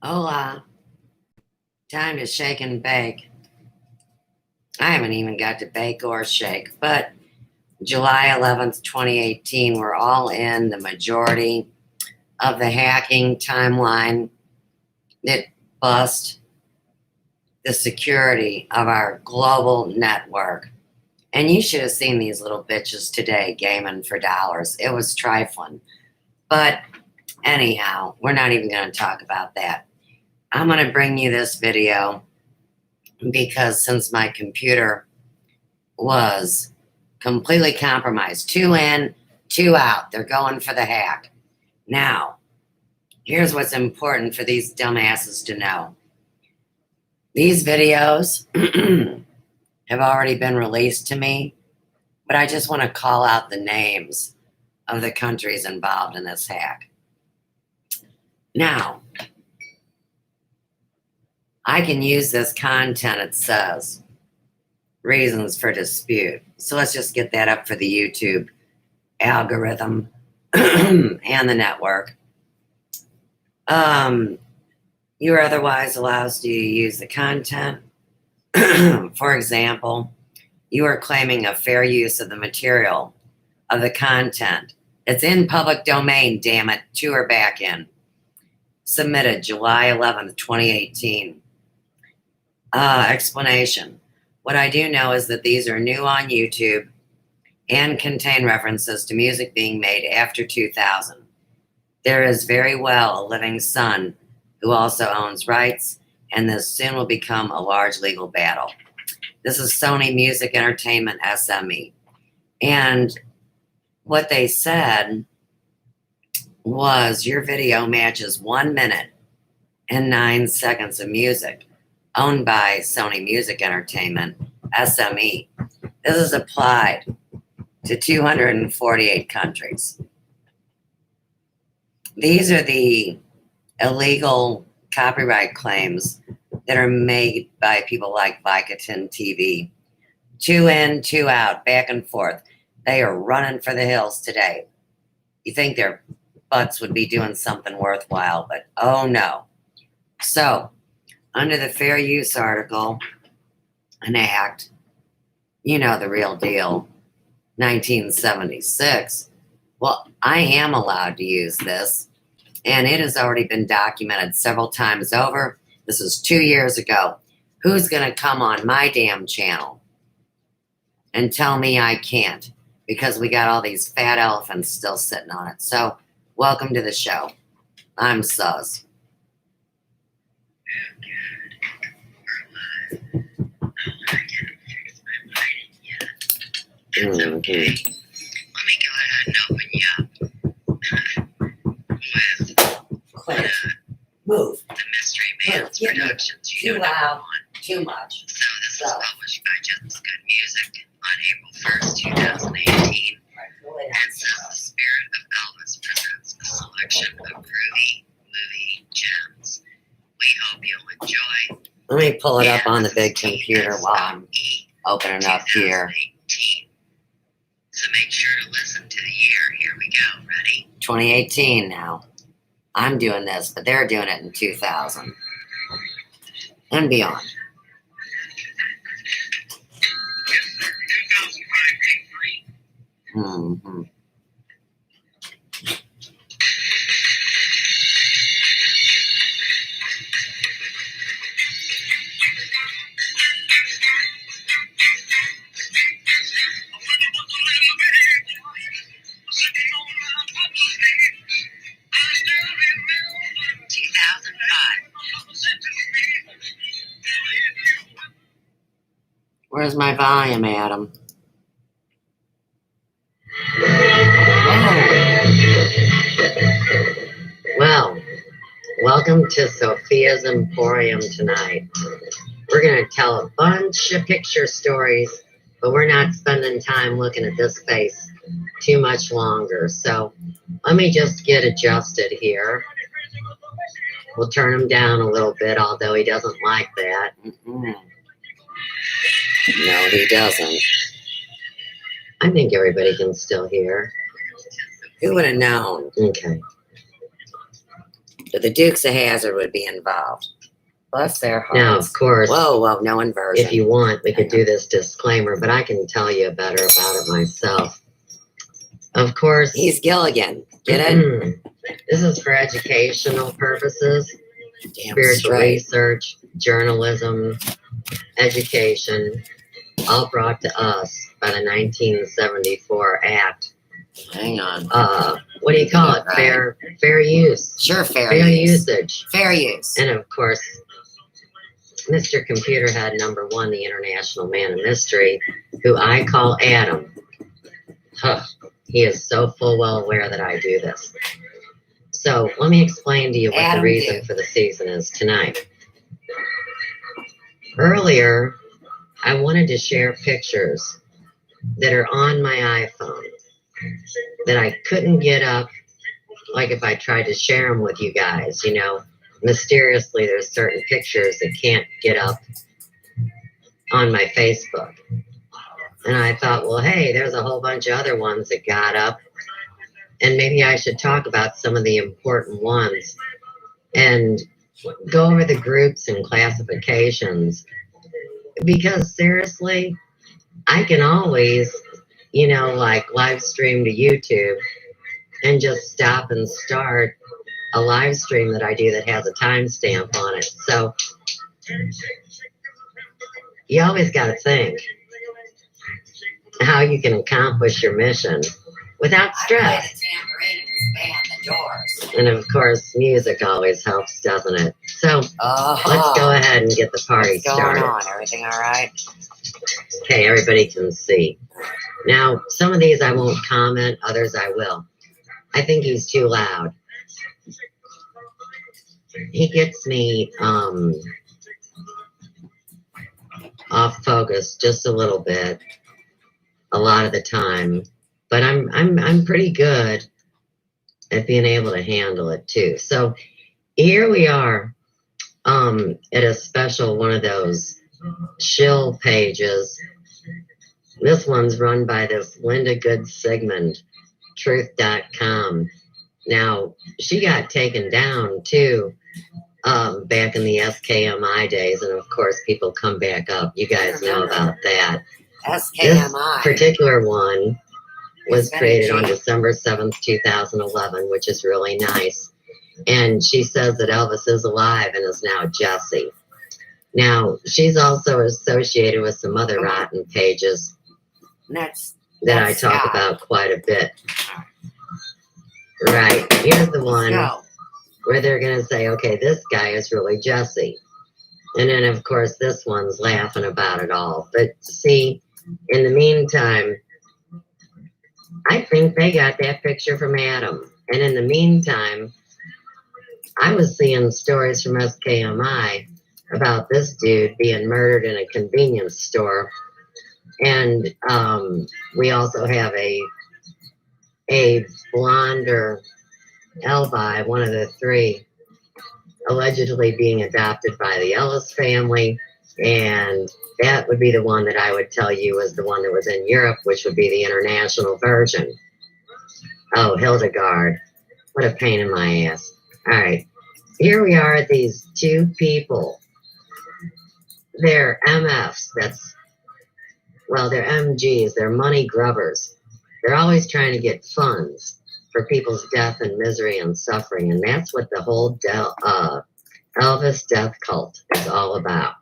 Hola. Time to shake and bake. I haven't even got to bake or shake, but July 11th, 2018, we're all in the majority of the hacking timeline that bust the security of our global network. And you should have seen these little bitches today gaming for dollars. It was trifling. But anyhow, we're not even going to talk about that. I'm going to bring you this video because since my computer was completely compromised, 2 in, 2 out, they're going for the hack. Now, here's what's important for these dumbasses to know. These videos have already been released to me, but I just want to call out the names of the countries involved in this hack. Now, I can use this content, it says, reasons for dispute. So let's just get that up for the YouTube algorithm and the network. You are otherwise allowed to use the content. For example, you are claiming a fair use of the material of the content. It's in public domain, damn it. To or back in. Submitted July 11th, 2018. Explanation. What I do know is that these are new on YouTube and contain references to music being made after 2000. There is very well a living son who also owns rights, and this soon will become a large legal battle. This is Sony Music Entertainment SME. And what they said was your video matches 1 minute and 9 seconds of music owned by Sony Music Entertainment SME. This is applied to 248 countries. These are the illegal copyright claims that are made by people like Vicodin TV. 2 in, 2 out, back and forth. They are running for the hills today. You think their butts would be doing something worthwhile, but oh no. So, under the Fair Use article, an act, you know the real deal, 1976. Well, I am allowed to use this, and it has already been documented several times over. This is 2 years ago. Who's going to come on my damn channel and tell me I can't? Because we got all these fat elephants still sitting on it. So, welcome to the show. I'm Suz. It's okay. Let me go ahead and open you up with Move. the Mystery Bands Productions. Too loud, too much. So this is published by Just Good Music on April 1st, 2018. And says the Spirit of Elvis presents a selection of groovy movie gems. We hope you'll enjoy. Let me pull it up on the big computer while I'm opening up here. So make sure to listen to the year. Here we go. Ready? 2018 now. I'm doing this, but they're doing it in 2000 and beyond. 2005 Mm-hmm. Where's my volume, Adam? Oh. Well, welcome to Sophia's Emporium tonight. We're going to tell a bunch of picture stories, but we're not spending time looking at this face too much longer. So let me just get adjusted here. We'll turn him down a little bit, although he doesn't like that. No, he doesn't. I think everybody can still hear. Who would have known? Okay. The Dukes of Hazzard would be involved. Bless their hearts. Now, of course, Whoa, no inversion. if you want, we could do this disclaimer, but I can tell you better about it myself. Of course. He's Gilligan. Get it? This is for educational purposes, Damn spiritual straight. research, journalism, education, all brought to us by the 1974 Act. Hang on. What do you call it? Right. Fair use. Sure, fair Fair use. usage. Fair use. And of course, Mr. Computer Head #1, the International Man of Mystery, who I call Adam. Huh. He is so full well aware that I do this. So let me explain to you what Adam the reason did. for the season is tonight. Earlier, I wanted to share pictures that are on my iPhone that I couldn't get up, like if I tried to share them with you guys, you know. Mysteriously, there's certain pictures that can't get up on my Facebook. And I thought, well, hey, there's a whole bunch of other ones that got up. And maybe I should talk about some of the important ones and go over the groups and classifications. Because seriously, I can always, you know, like live stream to YouTube and just stop and start a live stream that I do that has a timestamp on it. So you always got to think how you can accomplish your mission without stress. And of course, music always helps, doesn't it? So let's go ahead and get the party started. What's going on? Everything all right? Okay, everybody can see. Now, some of these I won't comment, others I will. I think he's too loud. He gets me off focus just a little bit, a lot of the time, but I'm pretty good at being able to handle it too. So here we are at a special one of those shill pages. This one's run by this Linda Good Sigmund, truth.com. Now, she got taken down too back in the SKMI days, and of course people come back up. You guys know about that. SKMI. This particular one was created on December 7th, 2011, which is really nice. And she says that Elvis is alive and is now Jesse. Now, she's also associated with some other rotten pages that I talk about quite a bit. Right, here's the one where they're going to say, okay, this guy is really Jesse. And then, of course, this one's laughing about it all. But see, in the meantime, I think they got that picture from Adam. And in the meantime, I was seeing stories from SKMI about this dude being murdered in a convenience store. And we also have a blonde or Elvi, one of the three, allegedly being adopted by the Ellis family. And that would be the one that I would tell you was the one that was in Europe, which would be the international version. Oh, Hildegard. What a pain in my ass. All right. Here we are at these two people. They're MFs. They're MGs. They're money grubbers. They're always trying to get funds for people's death and misery and suffering. And that's what the whole Elvis death cult is all about.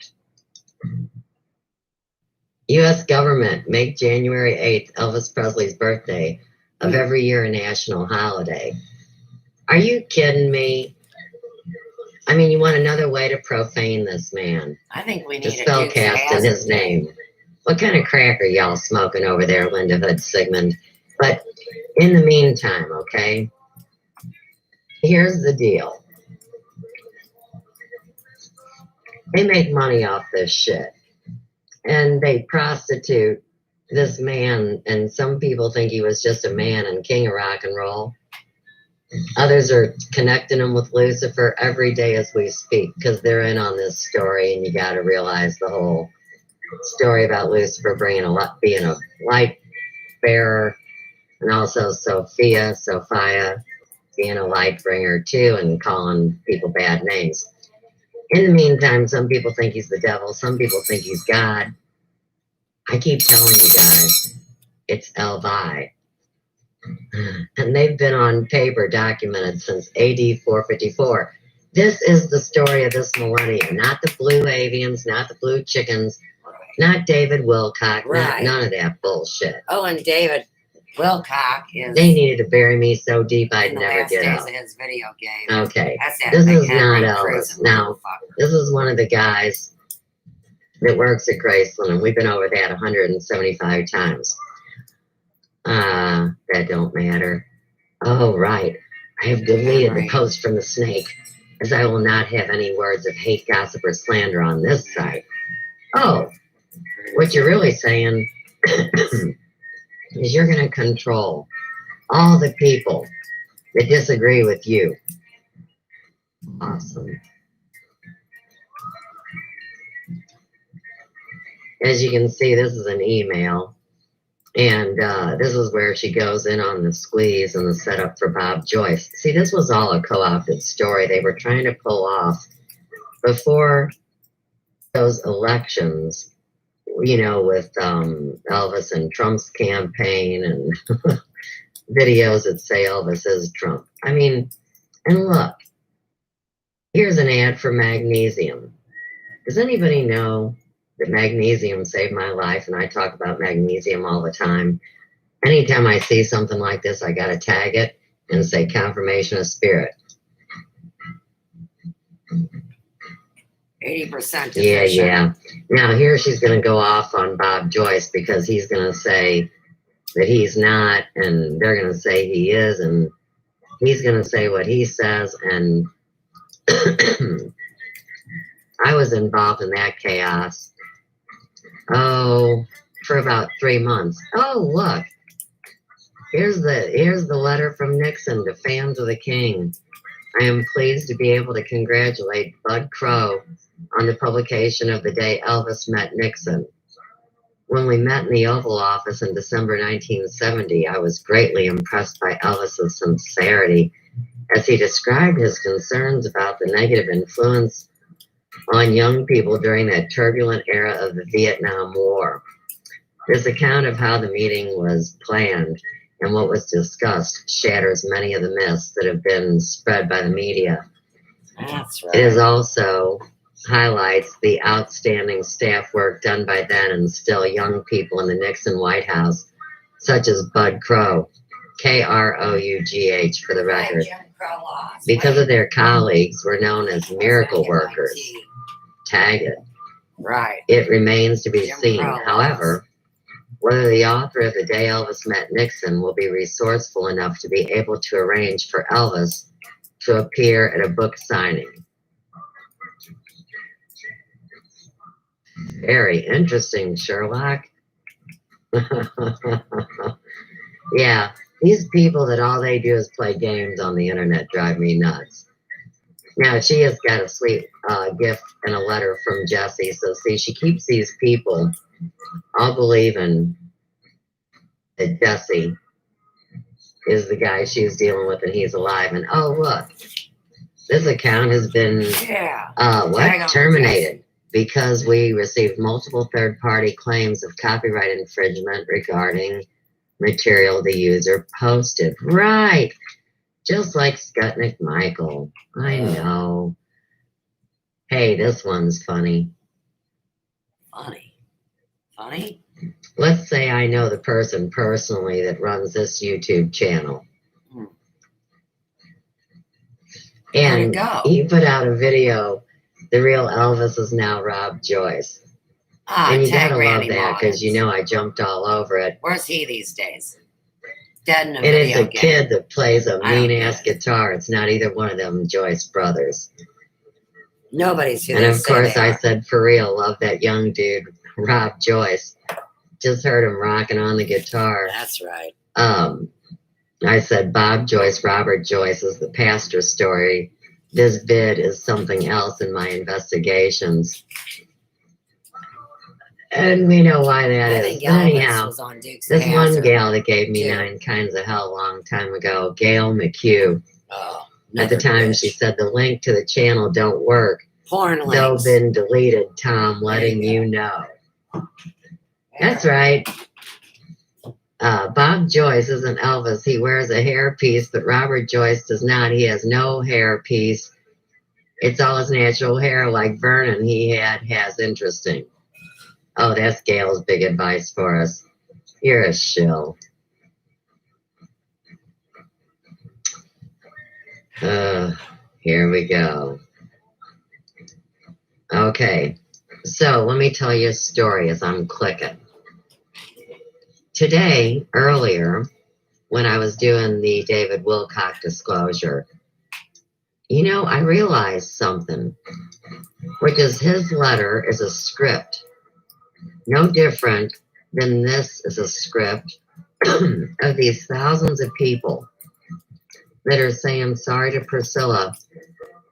U.S. government make January 8th, Elvis Presley's birthday, of every year a national holiday. Are you kidding me? I mean, you want another way to profane this man. I think we to need spell cast in his name. What kind of crack are y'all smoking over there, Linda Hood Sigmund? But in the meantime, okay, here's the deal. They make money off this shit. And they prostitute this man, and some people think he was just a man and king of rock and roll. Others are connecting him with Lucifer every day as we speak, because they're in on this story, and you got to realize the whole story about Lucifer being a light bearer, and also Sophia. being a light bringer too and calling people bad names. In the meantime, some people think he's the devil. Some people think he's God. I keep telling you guys, it's Elvi. And they've been on paper documented since AD 454. This is the story of this millennium, not the blue avians, not the blue chickens, not David Wilcock, not none of that bullshit. Oh, and David Wilcock is. They needed to bury me so deep I'd never get up. Of his video game. Okay, That's this is not Elvis. Now, this is one of the guys that works at Graceland, and we've been over that 175 times. That don't matter. Oh, right. I have deleted the post from the snake, as I will not have any words of hate, gossip, or slander on this site. Oh, what you're really saying is you're going to control all the people that disagree with you. Awesome. As you can see, this is an email. And this is where she goes in on the squeeze and the setup for Bob Joyce. See, this was all a co-opted story they were trying to pull off before those elections, you know, with Elvis and Trump's campaign and videos that say Elvis is Trump. I mean, and look, here's an ad for magnesium. Does anybody know that magnesium saved my life? And I talk about magnesium all the time. Anytime I see something like this, I got to tag it and say confirmation of spirit. 80%. Yeah. Now here she's going to go off on Bob Joyce because he's going to say that he's not, and they're going to say he is, and he's going to say what he says. And I was involved in that chaos. Oh, for about 3 months. Oh, look. Here's the letter from Nixon to fans of the King. I am pleased to be able to congratulate Bud Crow on the publication of The Day Elvis Met Nixon. When we met in the Oval Office in December 1970, I was greatly impressed by Elvis's sincerity as he described his concerns about the negative influence on young people during that turbulent era of the Vietnam War. This account of how the meeting was planned and what was discussed shatters many of the myths that have been spread by the media. That's right. It is also highlights the outstanding staff work done by then and still young people in the Nixon White House, such as Bud Crow, K-R-O-U-G-H for the record. Because of their colleagues, were known as miracle workers. Tag it. Right. It remains to be seen, however, whether the author of The Day Elvis Met Nixon will be resourceful enough to be able to arrange for Elvis to appear at a book signing. Very interesting, Sherlock. Yeah, these people that all they do is play games on the internet drive me nuts. Now, she has got a sweet gift and a letter from Jesse. So, see, she keeps these people all believing that Jesse is the guy she's dealing with and he's alive. And, oh, look, this account has been terminated because we received multiple third-party claims of copyright infringement regarding material the user posted. Right. Just like Skutnik Michael. I know. Hey, this one's funny. Funny? Let's say I know the person personally that runs this YouTube channel. And he put out a video. The real Elvis is now Rob Joyce. And you gotta love that because you know I jumped all over it. Where's he these days? Dead in a and video it's a game. kid that plays a mean-ass guitar. It's not either one of them Joyce brothers. Nobody's who And they of say course they I are. said, for real, love that young dude, Rob Joyce. Just heard him rocking on the guitar. That's right. I said, Bob Joyce, Robert Joyce is the pastor story. This vid is something else in my investigations. And we know why that is. But anyhow, this one gal that gave me 9 kinds of hell a long time ago, Gail McHugh, Oh, At the another time, bitch. she said the link to the channel don't work. Porn Though links. been deleted, Tom, letting There you you know. That's right. Bob Joyce isn't Elvis. He wears a hairpiece, but Robert Joyce does not. He has no hairpiece. It's all his natural hair, like Vernon has. Interesting. Oh, that's Gail's big advice for us. You're a shill. Here we go. Okay, so let me tell you a story as I'm clicking. Today, earlier, when I was doing the David Wilcock disclosure, you know, I realized something, which is his letter is a script, no different than this is a script of these thousands of people that are saying sorry to Priscilla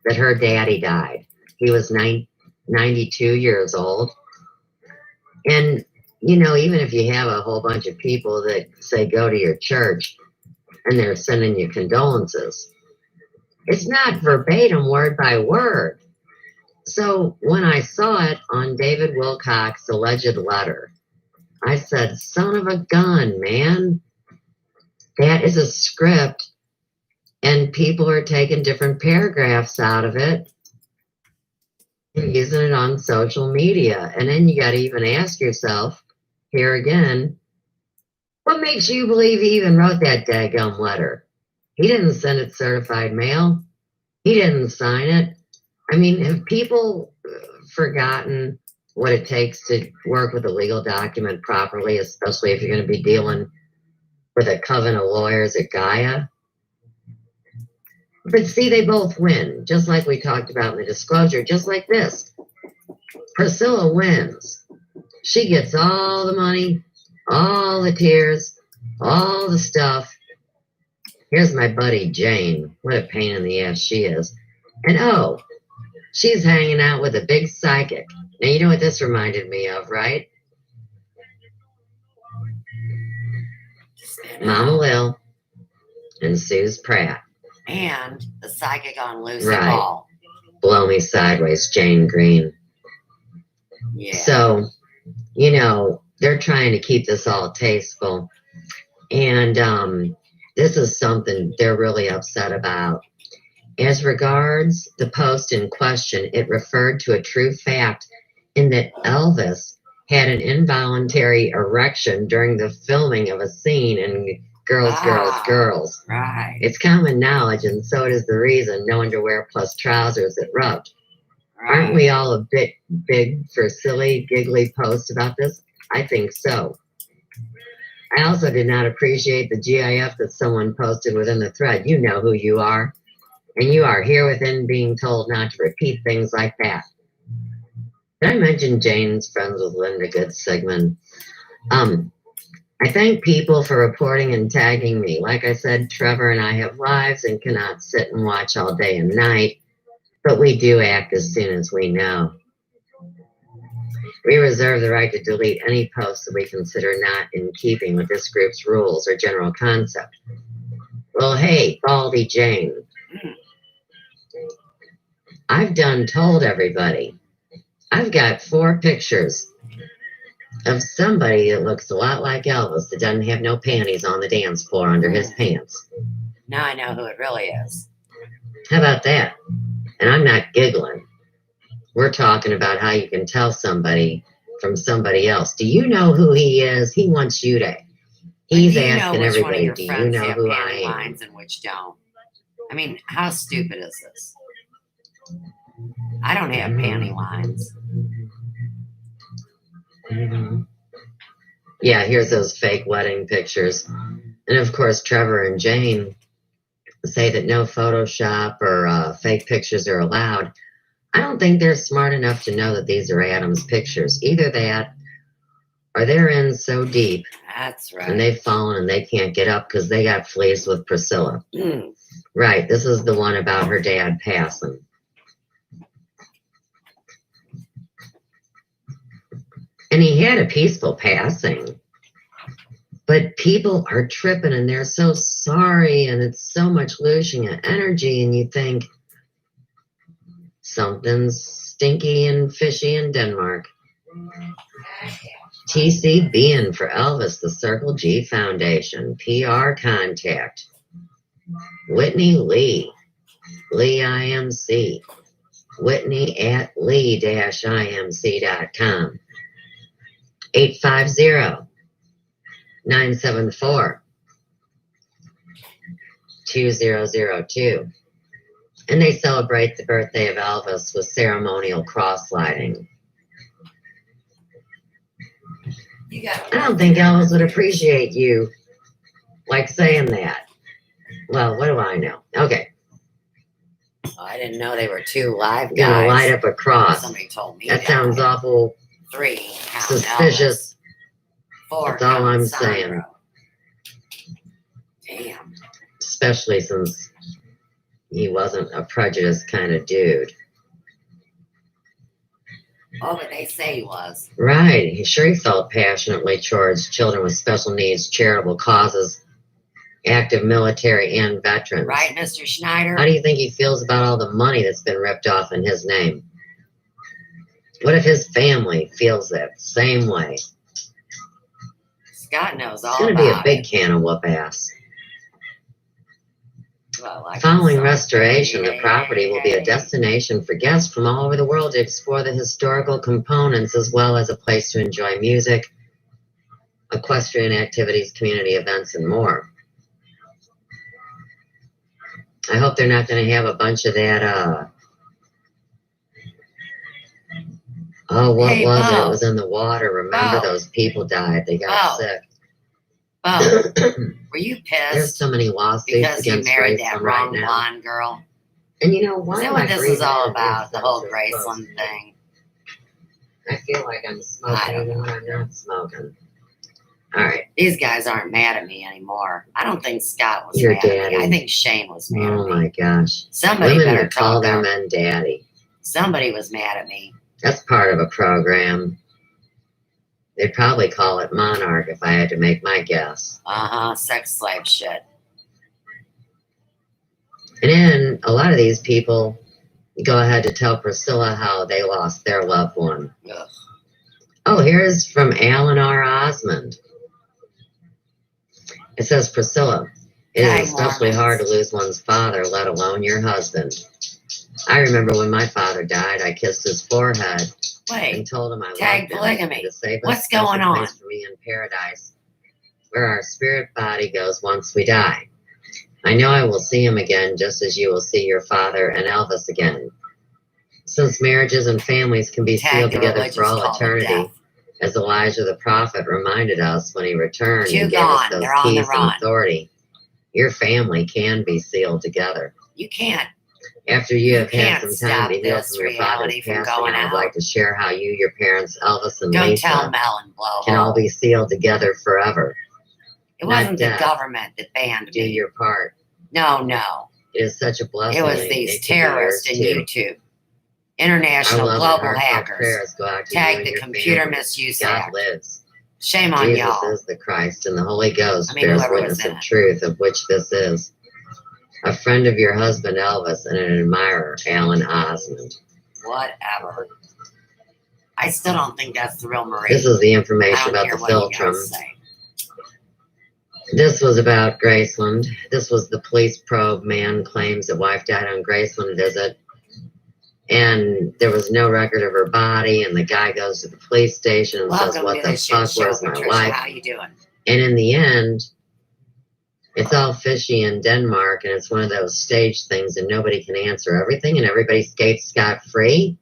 that her daddy died. He was 92 years old. And, you know, even if you have a whole bunch of people that say go to your church and they're sending you condolences, it's not verbatim, word by word. So when I saw it on David Wilcock's alleged letter, I said, son of a gun, man. That is a script, and people are taking different paragraphs out of it and using it on social media. And then you got to even ask yourself, here again, what makes you believe he even wrote that daggum letter? He didn't send it certified mail. He didn't sign it. I mean, have people forgotten what it takes to work with a legal document properly, especially if you're going to be dealing with a coven of lawyers at Gaia? But see, they both win, just like we talked about in the disclosure, just like this. Priscilla wins. She gets all the money, all the tears, all the stuff. Here's my buddy Jane. What a pain in the ass she is. And oh, she's hanging out with a big psychic. Now, you know what this reminded me of, right? Mama Lil and Sue's Pratt. And the psychic on Lucy Right. Ball. Blow Me Sideways, Jane Green. Yeah. So, you know, they're trying to keep this all tasteful. And this is something they're really upset about. As regards the post in question, it referred to a true fact in that Elvis had an involuntary erection during the filming of a scene in Girls, Girls, Girls. Right. It's common knowledge, and so it is the reason no underwear plus trousers it rubbed. Right. Aren't we all a bit big for silly, giggly posts about this? I think so. I also did not appreciate the GIF that someone posted within the thread. You know who you are. And you are here within being told not to repeat things like that. Did I mention Jane's friends with Linda Good-Sigmund? I thank people for reporting and tagging me. Like I said, Trevor and I have lives and cannot sit and watch all day and night, but we do act as soon as we know. We reserve the right to delete any posts that we consider not in keeping with this group's rules or general concept. Well, hey, Baldy Jane. I've done told everybody. I've got 4 pictures of somebody that looks a lot like Elvis that doesn't have no panties on the dance floor under his pants. Now I know who it really is. How about that? And I'm not giggling. We're talking about how you can tell somebody from somebody else. Do you know who he is? He wants you to. He's asking everybody, do you know who I am? Lines and which don't. I mean, how stupid is this? I don't have panty lines. Yeah, here's those fake wedding pictures. And of course, Trevor and Jane say that no Photoshop or fake pictures are allowed. I don't think they're smart enough to know that these are Adam's pictures. Either that, or they're in so deep. That's right. And they've fallen and they can't get up because they got fleeced with Priscilla. Right, this is the one about her dad passing. And he had a peaceful passing. But people are tripping and they're so sorry and it's so much losing energy, and you think something's stinky and fishy in Denmark. TCBN for Elvis, the Circle G Foundation. PR contact. Whitney Lee, Lee IMC. Whitney at lee-imc.com. 850-974-2002. And they celebrate the birthday of Elvis with ceremonial cross lighting. I don't think Elvis would appreciate you like saying that. Well, what do I know? Okay. Oh, I didn't know they were two live guys. Gonna light up a cross. Somebody told me that sounds awful 3 suspicious. Elvis, 4 That's all I'm Sandro. saying. Damn. Especially since he wasn't a prejudiced kind of dude. Oh, but they say he was. Right. He sure he felt passionately towards children with special needs, charitable causes, active military, and veterans. Right, Mr. Schneider? How do you think he feels about all the money that's been ripped off in his name? What if his family feels that same way? Scott knows all It's going to be a big can of whoop ass. Well, like Following restoration, the property will be a destination for guests from all over the world to explore the historical components, as well as a place to enjoy music, equestrian activities, community events, and more. I hope they're not going to have a bunch of that, oh, what Hey, was it? Bo. It was in the water. Remember, Bo. those people died. They got Bo. sick. Oh, were you There's pissed so many lawsuits because you against married that Graceland wrong right now. blonde girl? And you know, why Is that am what I this is breathing all in about, the this whole so Graceland close? thing? I feel like I'm I smoking don't even when I'm not smoking. All right. These guys aren't mad at me anymore. I don't think Scott was Your mad at daddy. me. I think Shane was mad Oh at me. my gosh. Somebody Women better that call talk their up. men daddy. Somebody was mad at me. That's part of a program. They'd probably call it Monarch if I had to make my guess. Uh-huh, sex slave shit. And then a lot of these people go ahead to tell Priscilla how they lost their loved one. Ugh. Oh, here's from Alan R. Osmond. It says, Priscilla, it Tag is especially Mormons. hard to lose one's father, let alone your husband. I remember when my father died, I kissed his forehead Wait, and told him I tag loved him. polygamy. And to save What's a special going on? place for me in paradise, where our spirit body goes once we die. I know I will see him again, just as you will see your father and Elvis again. Since marriages and families can be Tag sealed the together religious for all call of eternity, death. as Elijah the prophet reminded us when he returned Two and gave us gone. those They're on the keys and run. authority, your family can be sealed together. You can't. After you have had can't some stop time to heal this from your father's reality from passing, going I would out. like to share how you, your parents, Elvis, and Go Lisa tell Mel and blow can all hole. be sealed together forever. It wasn't the death. government that banned Do me. your part. No. It is such a blessing. It was and these it can be terrorists yours, in too. YouTube. Our International love and global heartfelt hackers. prayers go out to you Tag and the your Computer family. Misuse God Act. lives. Shame on Jesus y'all. is the Christ, and the Holy Ghost I mean, bears whoever was witness in of it. truth, of which this is. A friend of your husband, Elvis, and an admirer, Alan Osmond. Whatever. I still don't think that's the real Marie. This is the I information don't about care the what you Philtrum. guys say. This was about Graceland. This was the police probe. Man claims that wife died on Graceland visit. And there was no record of her body. And the guy goes to the police station and says, Welcome what to the the shit fuck, show, where's my Patricia. wife? How you doing? And in the end, it's all fishy in Denmark. And it's one of those staged things and nobody can answer everything. And everybody skates scot-free.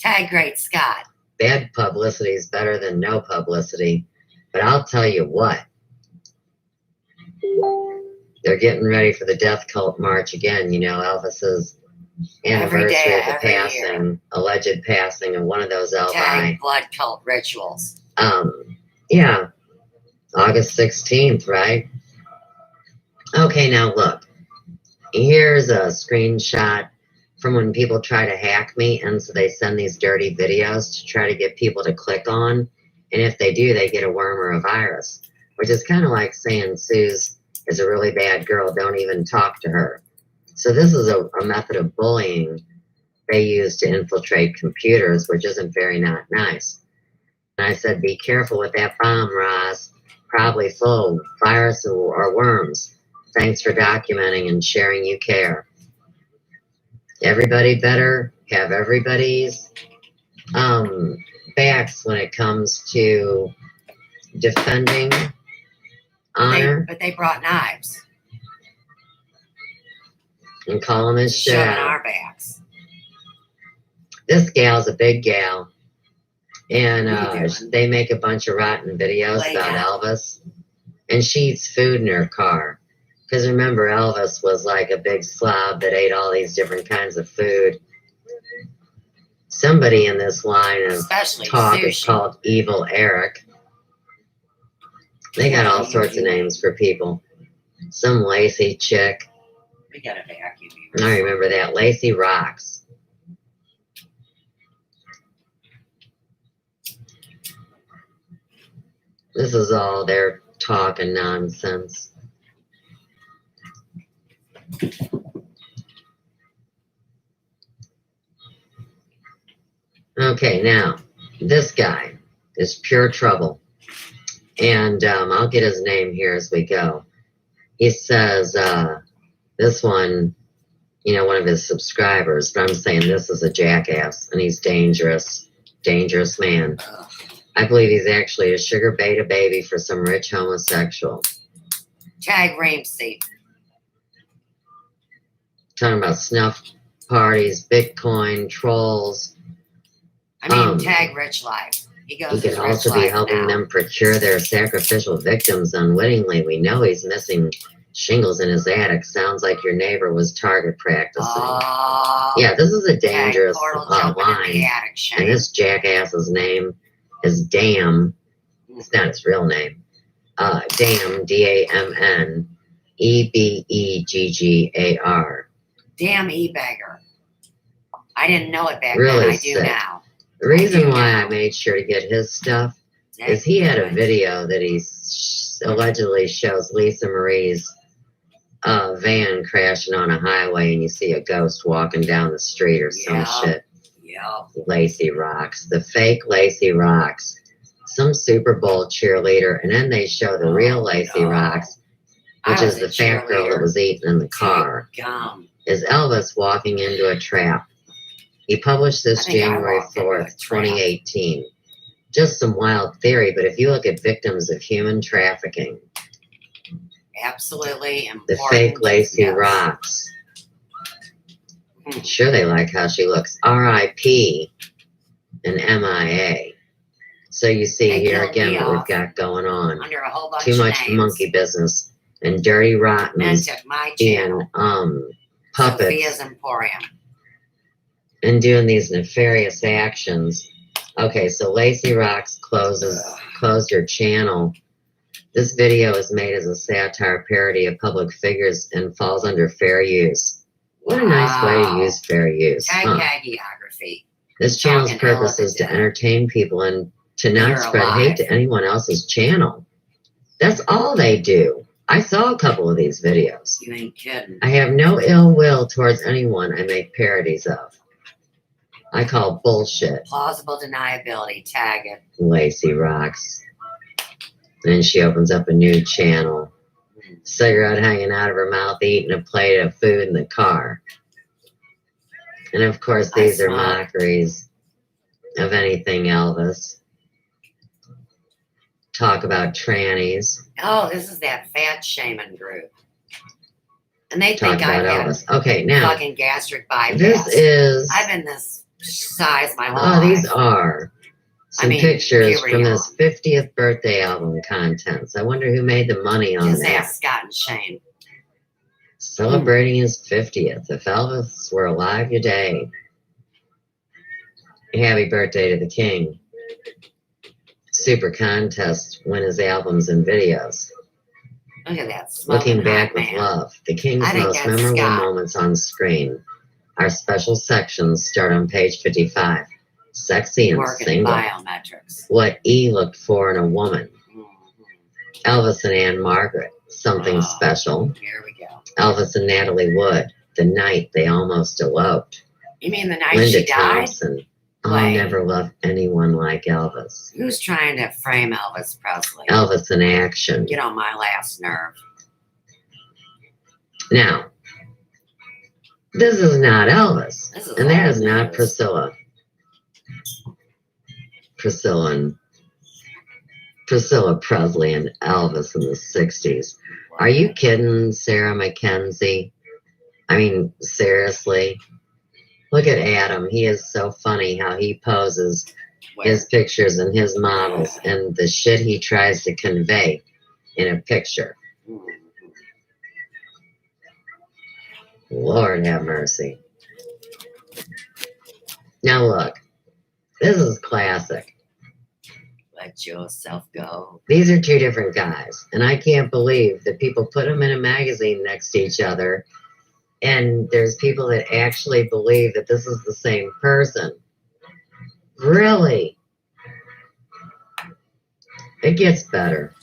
Tag Great Scott. Bad publicity is better than no publicity. But I'll tell you what. They're getting ready for the death cult march again. You know, Elvis's anniversary of the every passing, alleged passing of one of those Elvi. Tag blood cult rituals. Yeah, August 16th, right? Okay, now look. Here's a screenshot from when people try to hack me, and so they send these dirty videos to try to get people to click on. And if they do, they get a worm or a virus. which is kind of like saying Suze is a really bad girl, don't even talk to her. So this is a method of bullying they use to infiltrate computers, which isn't very not nice. And I said, be careful with that bomb, Roz. Probably full of virus or worms. Thanks for documenting and sharing you care. Everybody better have everybody's backs when it comes to defending honor. But they brought knives. And calling this shit Shoving out. our backs. This gal's a big gal. And What are you doing? they make a bunch of rotten videos Lay about down. Elvis. And she eats food in her car. Because remember, Elvis was like a big slob that ate all these different kinds of food. Somebody in this line of Especially talk is sushi. called Evil Eric. They got all sorts of names for people. Some Lacey chick. We got a vacuum. I remember that. Lacey rocks. This is all their talk and nonsense. Okay, now, this guy is pure trouble. And I'll get his name here as we go. He says, this one, you know, one of his subscribers, but I'm saying this is a jackass, and he's dangerous, dangerous man. I believe he's actually a sugar beta baby for some rich homosexual. Tag Ramsey. Talking about snuff parties, Bitcoin, trolls. I mean, tag Rich Life. He goes. He could also be helping them procure their sacrificial victims unwittingly. We know he's missing shingles in his attic. Sounds like your neighbor was target practicing. Yeah, this is a dangerous line. And this jackass's name is Damn. It's not his real name. Damn, D-A-M-N, E-B-E-G-G-A-R. Damn e-bagger. I didn't know it back Really then. I sick. do now. The reason why I made sure to get his stuff is he had a Good. video that he allegedly shows Lisa Marie's van crashing on a highway, and you see a ghost walking down the street or some shit. Yep. Lacey rocks. The fake Lacey rocks. Some Super Bowl cheerleader, and then they show the real Lacey rocks, which is the fat girl that was eaten in the car. Gum. Is Elvis walking into a trap? He published this January 4th, 2018. Just some wild theory, but if you look at victims of human trafficking, Absolutely important. the fake Lacey Yes. rocks. Sure, they like how she looks. R.I.P. and M.I.A. So you see They here killed again me what we've off got going on. Under a whole bunch Too of much names. monkey business and dirty Men rottens took my channel. and puppets Sophia's Emporium. and doing these nefarious actions. Okay, so Lacey Rocks closed her channel. This video is made as a satire parody of public figures and falls under fair use. What a nice way to use fair use. Tag Huh? hagiography. This channel's Talking ill purpose of is the to dead. entertain people and to not They're spread alive. hate to anyone else's channel. That's all they do. I saw a couple of these videos. You ain't kidding. I have no ill will towards anyone I make parodies of. I call bullshit Plausible deniability. Tag it. Lacey Rocks. Then she opens up a new channel. Cigarette hanging out of her mouth, eating a plate of food in the car. And of course, these are mockeries of anything Elvis. Talk about trannies. Oh, this is that fat shaman group. And they Talk think I about have Elvis. Okay, now, fucking gastric bypass. this is... I've been this size my whole Oh, life. these are some pictures puberty from his on. 50th birthday album contents. I wonder who made the money on Just that. ask Scott and Shane. Celebrating his 50th. If Elvis were alive today. Happy birthday to the king. Super contest, win his albums and videos. Look at that. Looking smoking back hot with man. love. The king's I think most that's memorable Scott. moments on screen. Our special sections start on page 55. Sexy and Working single. biometrics. What E looked for in a woman. Elvis and Anne Margaret, Something Oh. Special. Here we go. Elvis and Natalie Wood, The Night They Almost Eloped. You mean the night Linda she died? Thompson, I'll Wait. Never Love Anyone Like Elvis. Who's trying to frame Elvis Presley? Elvis in Action. Get on my last nerve. Now, this is not Elvis. This is And that old is not news. Priscilla. Priscilla Presley and Elvis in the 60s. Are you kidding, Sarah McKenzie? I mean, seriously? Look at Adam. He is so funny how he poses his pictures and his models and the shit he tries to convey in a picture. Lord have mercy. Now look, this is classic. Let yourself go. These are two different guys, and I can't believe that people put them in a magazine next to each other, and there's people that actually believe that this is the same person. Really? It gets better.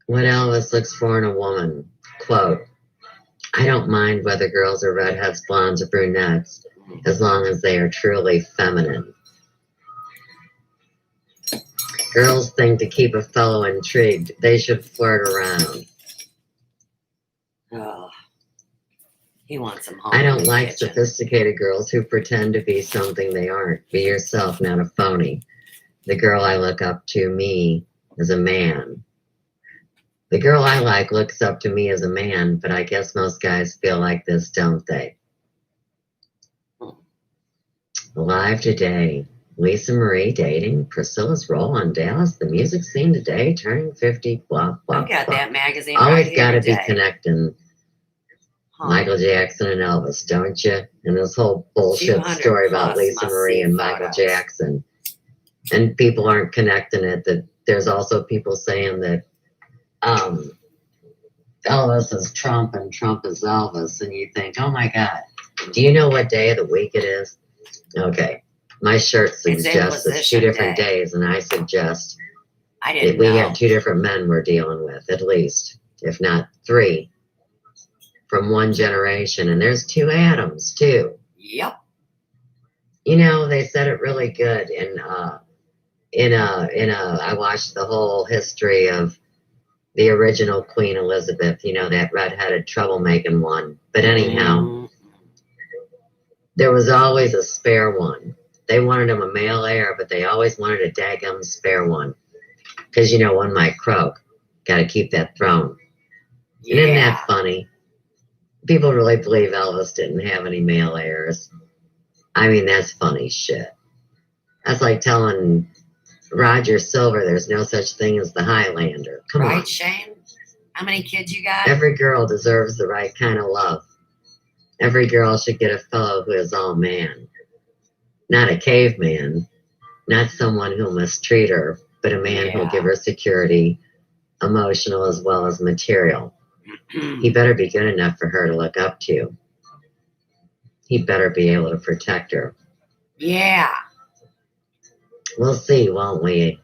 What Elvis looks for in a woman. Quote, I don't mind whether girls are redheads, blondes, or brunettes, as long as they are truly feminine. Girls think to keep a fellow intrigued, they should flirt around. Oh, he wants him home. I in don't the like kitchen. sophisticated girls who pretend to be something they aren't. Be yourself, not a phony. The girl I look up to me is a man. The girl I like looks up to me as a man, but I guess most guys feel like this, don't they? Live today. Lisa Marie dating Priscilla's role on Dallas, the music scene today, turning 50, blah, blah, I've got blah. that magazine Always right got to here be today. connecting Huh. Michael Jackson and Elvis, don't you? And this whole bullshit 200 story about plus Lisa Marie must-see and Michael photos. Jackson. And people aren't connecting it. That there's also people saying that Elvis is Trump and Trump is Elvis. And you think, oh my God, do you know what day of the week it is? Okay. My shirt suggests it's 2 different days, and I suggest I that didn't we know. have 2 different men we're dealing with, at least, if not 3, from one generation. And there's 2 Adams, too. Yep. You know, they said it really good I watched the whole history of the original Queen Elizabeth, you know, that redheaded troublemaking one. But anyhow, there was always a spare one. They wanted him a male heir, but they always wanted a daggum spare one. Because, you know, one might croak. Got to keep that throne. Yeah. And isn't that funny? People really believe Elvis didn't have any male heirs. I mean, that's funny shit. That's like telling Roger Silver there's no such thing as the Highlander. Come on. Right, Shane? How many kids you got? Every girl deserves the right kind of love. Every girl should get a fellow who is all man. Not a caveman. Not someone who'll mistreat her, but a man who'll give her security, emotional as well as material. He better be good enough for her to look up to. He better be able to protect her. Yeah. We'll see, won't we?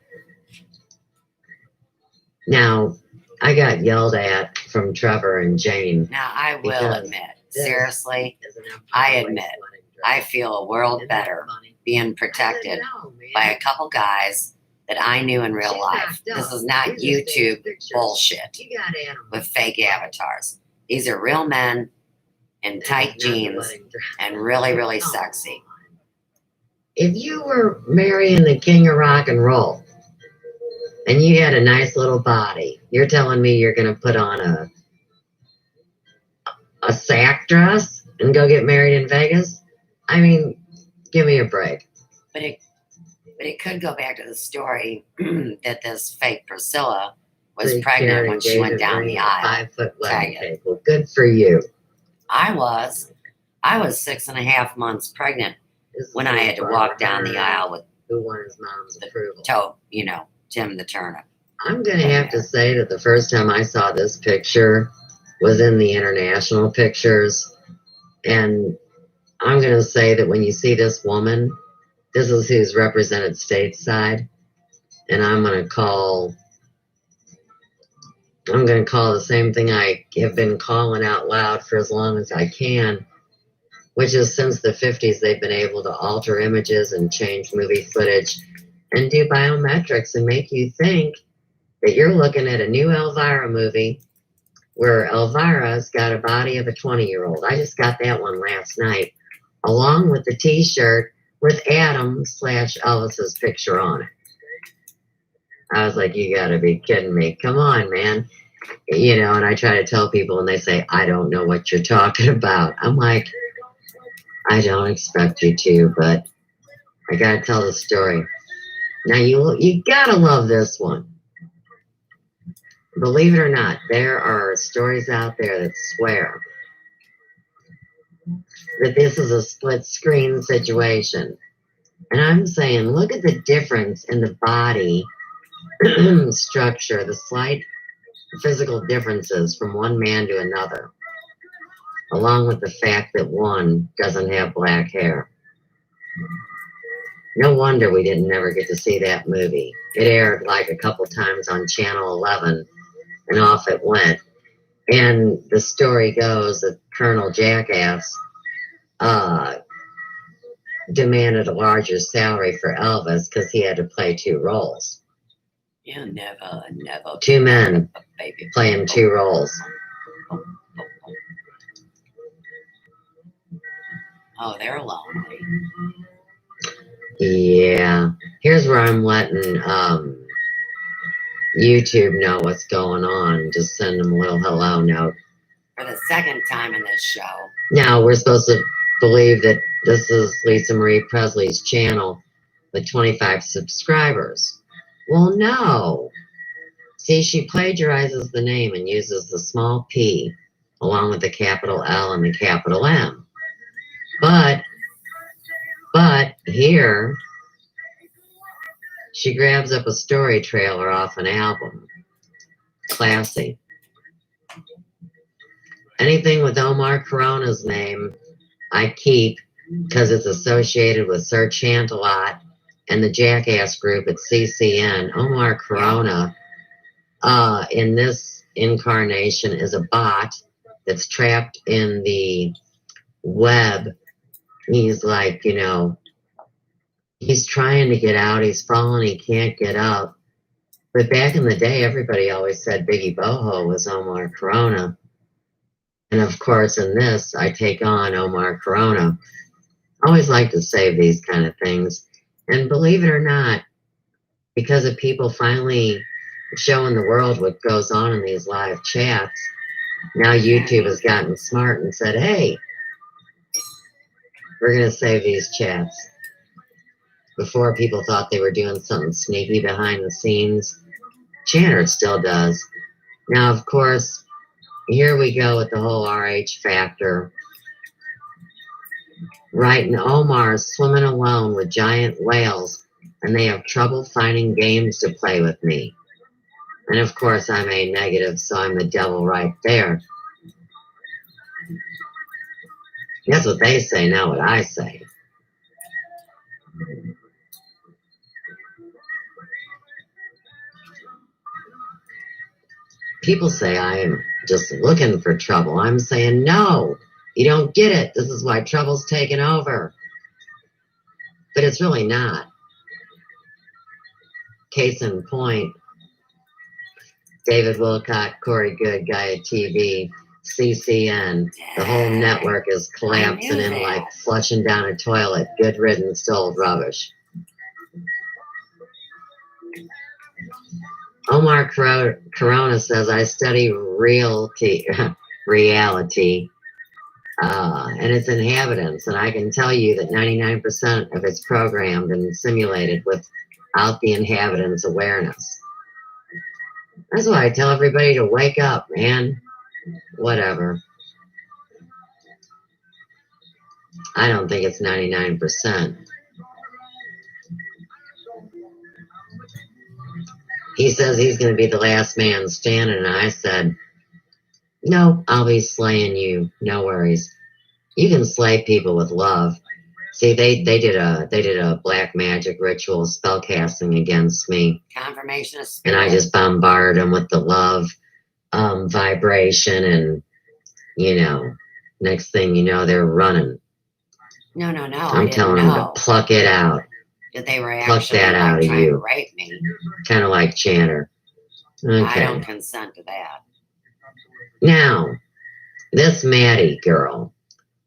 Now, I got yelled at from Trevor and Jane. Now, I will Because admit, this seriously, is an I admit, I feel a world Isn't that better funny? being protected I know, man. by a couple guys that I knew in real She's life. not This dumb. is not These are YouTube staged pictures. bullshit You got animals. with fake avatars. These are real men in tight jeans and really, really sexy. If you were marrying the king of rock and roll and you had a nice little body, you're telling me you're going to put on a sack dress and go get married in Vegas? I mean, give me a break. But it could go back to the story that this fake Priscilla was They pregnant carried when she went engagement down ring the and a aisle. 5-foot wedding Tag it. cake. Well, good for you. I was 6.5 months pregnant This is when I had to Barbara walk down the Hearn, aisle with who won his mom's approval. Tim the turnip. I'm going to have to say that the first time I saw this picture was in the international pictures. And I'm going to say that when you see this woman, this is who's represented stateside. And I'm going to call the same thing I have been calling out loud for as long as I can, which is since the 50s, they've been able to alter images and change movie footage and do biometrics and make you think that you're looking at a new Elvira movie where Elvira's got a body of a 20-year-old. I just got that one last night, along with the t-shirt with Adam/Elvis's picture on it. I was like, you gotta be kidding me. Come on, man. You know, and I try to tell people and they say, I don't know what you're talking about. I'm like, I don't expect you to, but I gotta tell the story. Now you gotta love this one. Believe it or not, there are stories out there that swear that this is a split screen situation. And I'm saying, look at the difference in the body structure, the slight physical differences from one man to another, along with the fact that one doesn't have black hair. No wonder we didn't ever get to see that movie. It aired like a couple times on Channel 11, and off it went. And the story goes that Colonel Jackass demanded a larger salary for Elvis because he had to play two roles. You never. Two men playing two roles. Oh, they're lonely. Yeah. Here's where I'm letting YouTube know what's going on. Just send them a little hello note. For the second time in this show. Now, we're supposed to believe that this is Lisa Marie Presley's channel with 25 subscribers. Well, no. See, she plagiarizes the name and uses the small p along with the capital L and the capital M. But here, she grabs up a story trailer off an album. Classy. Anything with Omar Corona's name, I keep because it's associated with Sir Chantalot and the Jackass group at CCN. Omar Corona, in this incarnation, is a bot that's trapped in the web. He's like, you know, he's trying to get out. He's falling. He can't get up. But back in the day, everybody always said Biggie Boho was Omar Corona. And of course, in this, I take on Omar Corona. I always like to save these kind of things. And believe it or not, because of people finally showing the world what goes on in these live chats, now YouTube has gotten smart and said, hey, we're going to save these chats. Before, people thought they were doing something sneaky behind the scenes. Chanter still does. Now, of course, here we go with the whole RH factor. Right, and Omar's swimming alone with giant whales, and they have trouble finding games to play with me. And of course, I'm A negative, so I'm the devil right there. That's what they say, not what I say. People say I am just looking for trouble. I'm saying, no, you don't get it. This is why trouble's taken over. But it's really not. Case in point, David Wilcott, Corey Good, Gaia TV, CCN, the whole network is collapsing in like flushing down a toilet. Good riddance to old rubbish. Omar Corona says, I study reality, and its inhabitants, and I can tell you that 99% of it's programmed and simulated without the inhabitants' awareness. That's why I tell everybody to wake up, man. Whatever. I don't think it's 99%. He says he's going to be the last man standing, and I said, no, I'll be slaying you. No worries. You can slay people with love. See, they did a black magic ritual spell casting against me, Confirmation of and spirit. I just bombarded them with the love vibration, and next thing you know, they're running. No, I I'm didn't telling them to know pluck it out, that they were pluck actually that out like of trying to you, rape me. kind of like Chanter. I Okay, don't consent to that. now this Maddie girl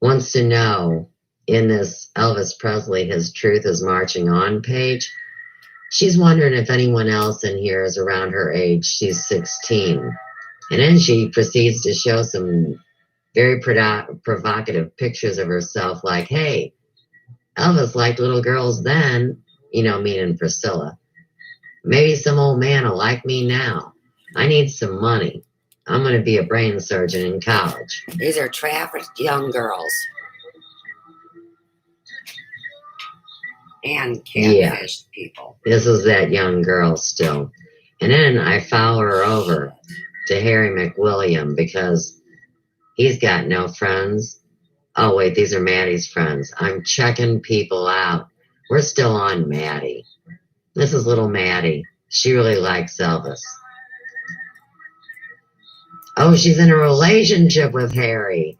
wants to know in this Elvis Presley His Truth is Marching On page. She's wondering if anyone else in here is around her age. She's 16. And then she proceeds to show some very provocative pictures of herself, like, hey, Elvis liked little girls then, meaning Priscilla. Maybe some old man will like me now. I need some money. I'm going to be a brain surgeon in college. These are trafficked young girls. And catfished people. This is that young girl still. And then I follow her over to Harry McWilliam because he's got no friends. Oh, wait, these are Maddie's friends. I'm checking people out. We're still on Maddie. This is little Maddie. She really likes Elvis. Oh, she's in a relationship with Harry.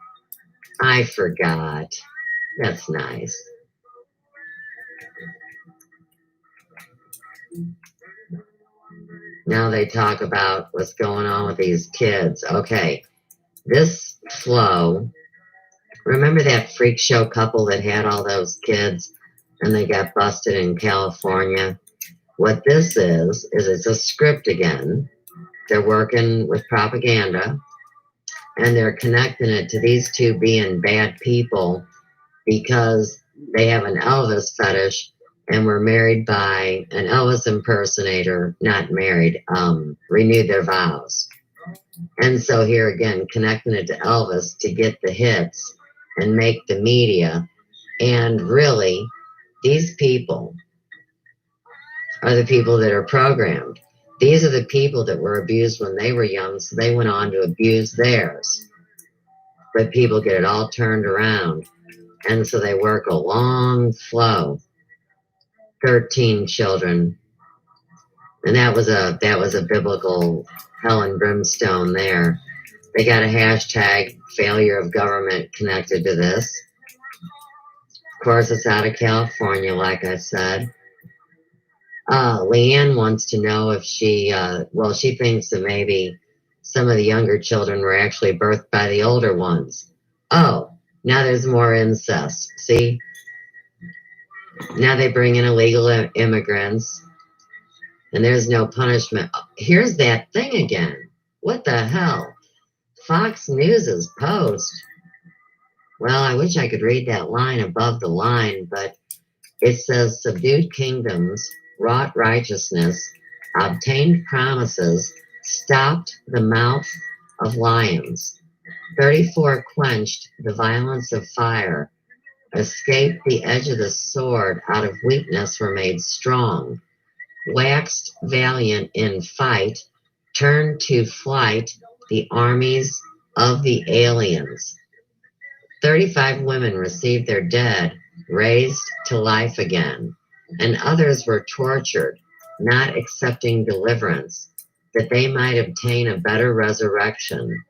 I forgot. That's nice. Now they talk about what's going on with these kids. Okay, this flow. Remember that freak show couple that had all those kids and they got busted in California? What this is it's a script again. They're working with propaganda and they're connecting it to these two being bad people because they have an Elvis fetish and were married by an Elvis impersonator, not married, renewed their vows. And so here again, connecting it to Elvis to get the hits and make the media. And really, these people are the people that are programmed. These are the people that were abused when they were young, so they went on to abuse theirs. But people get it all turned around. And so they work a long flow. 13 children. And that was a biblical hell and brimstone there. They got a hashtag failure of government connected to this. Of course, it's out of California, like I said. Leanne wants to know if she thinks that maybe some of the younger children were actually birthed by the older ones. Oh, now there's more incest. See? Now they bring in illegal immigrants, and there's no punishment. Here's that thing again. What the hell? Fox News' post. Well, I wish I could read that line above the line, but it says subdued kingdoms, wrought righteousness, obtained promises, stopped the mouth of lions. 34 quenched the violence of fire, escaped the edge of the sword, out of weakness were made strong, waxed valiant in fight, turned to flight the armies of the aliens. 35 women received their dead, raised to life again, and others were tortured, not accepting deliverance, that they might obtain a better resurrection.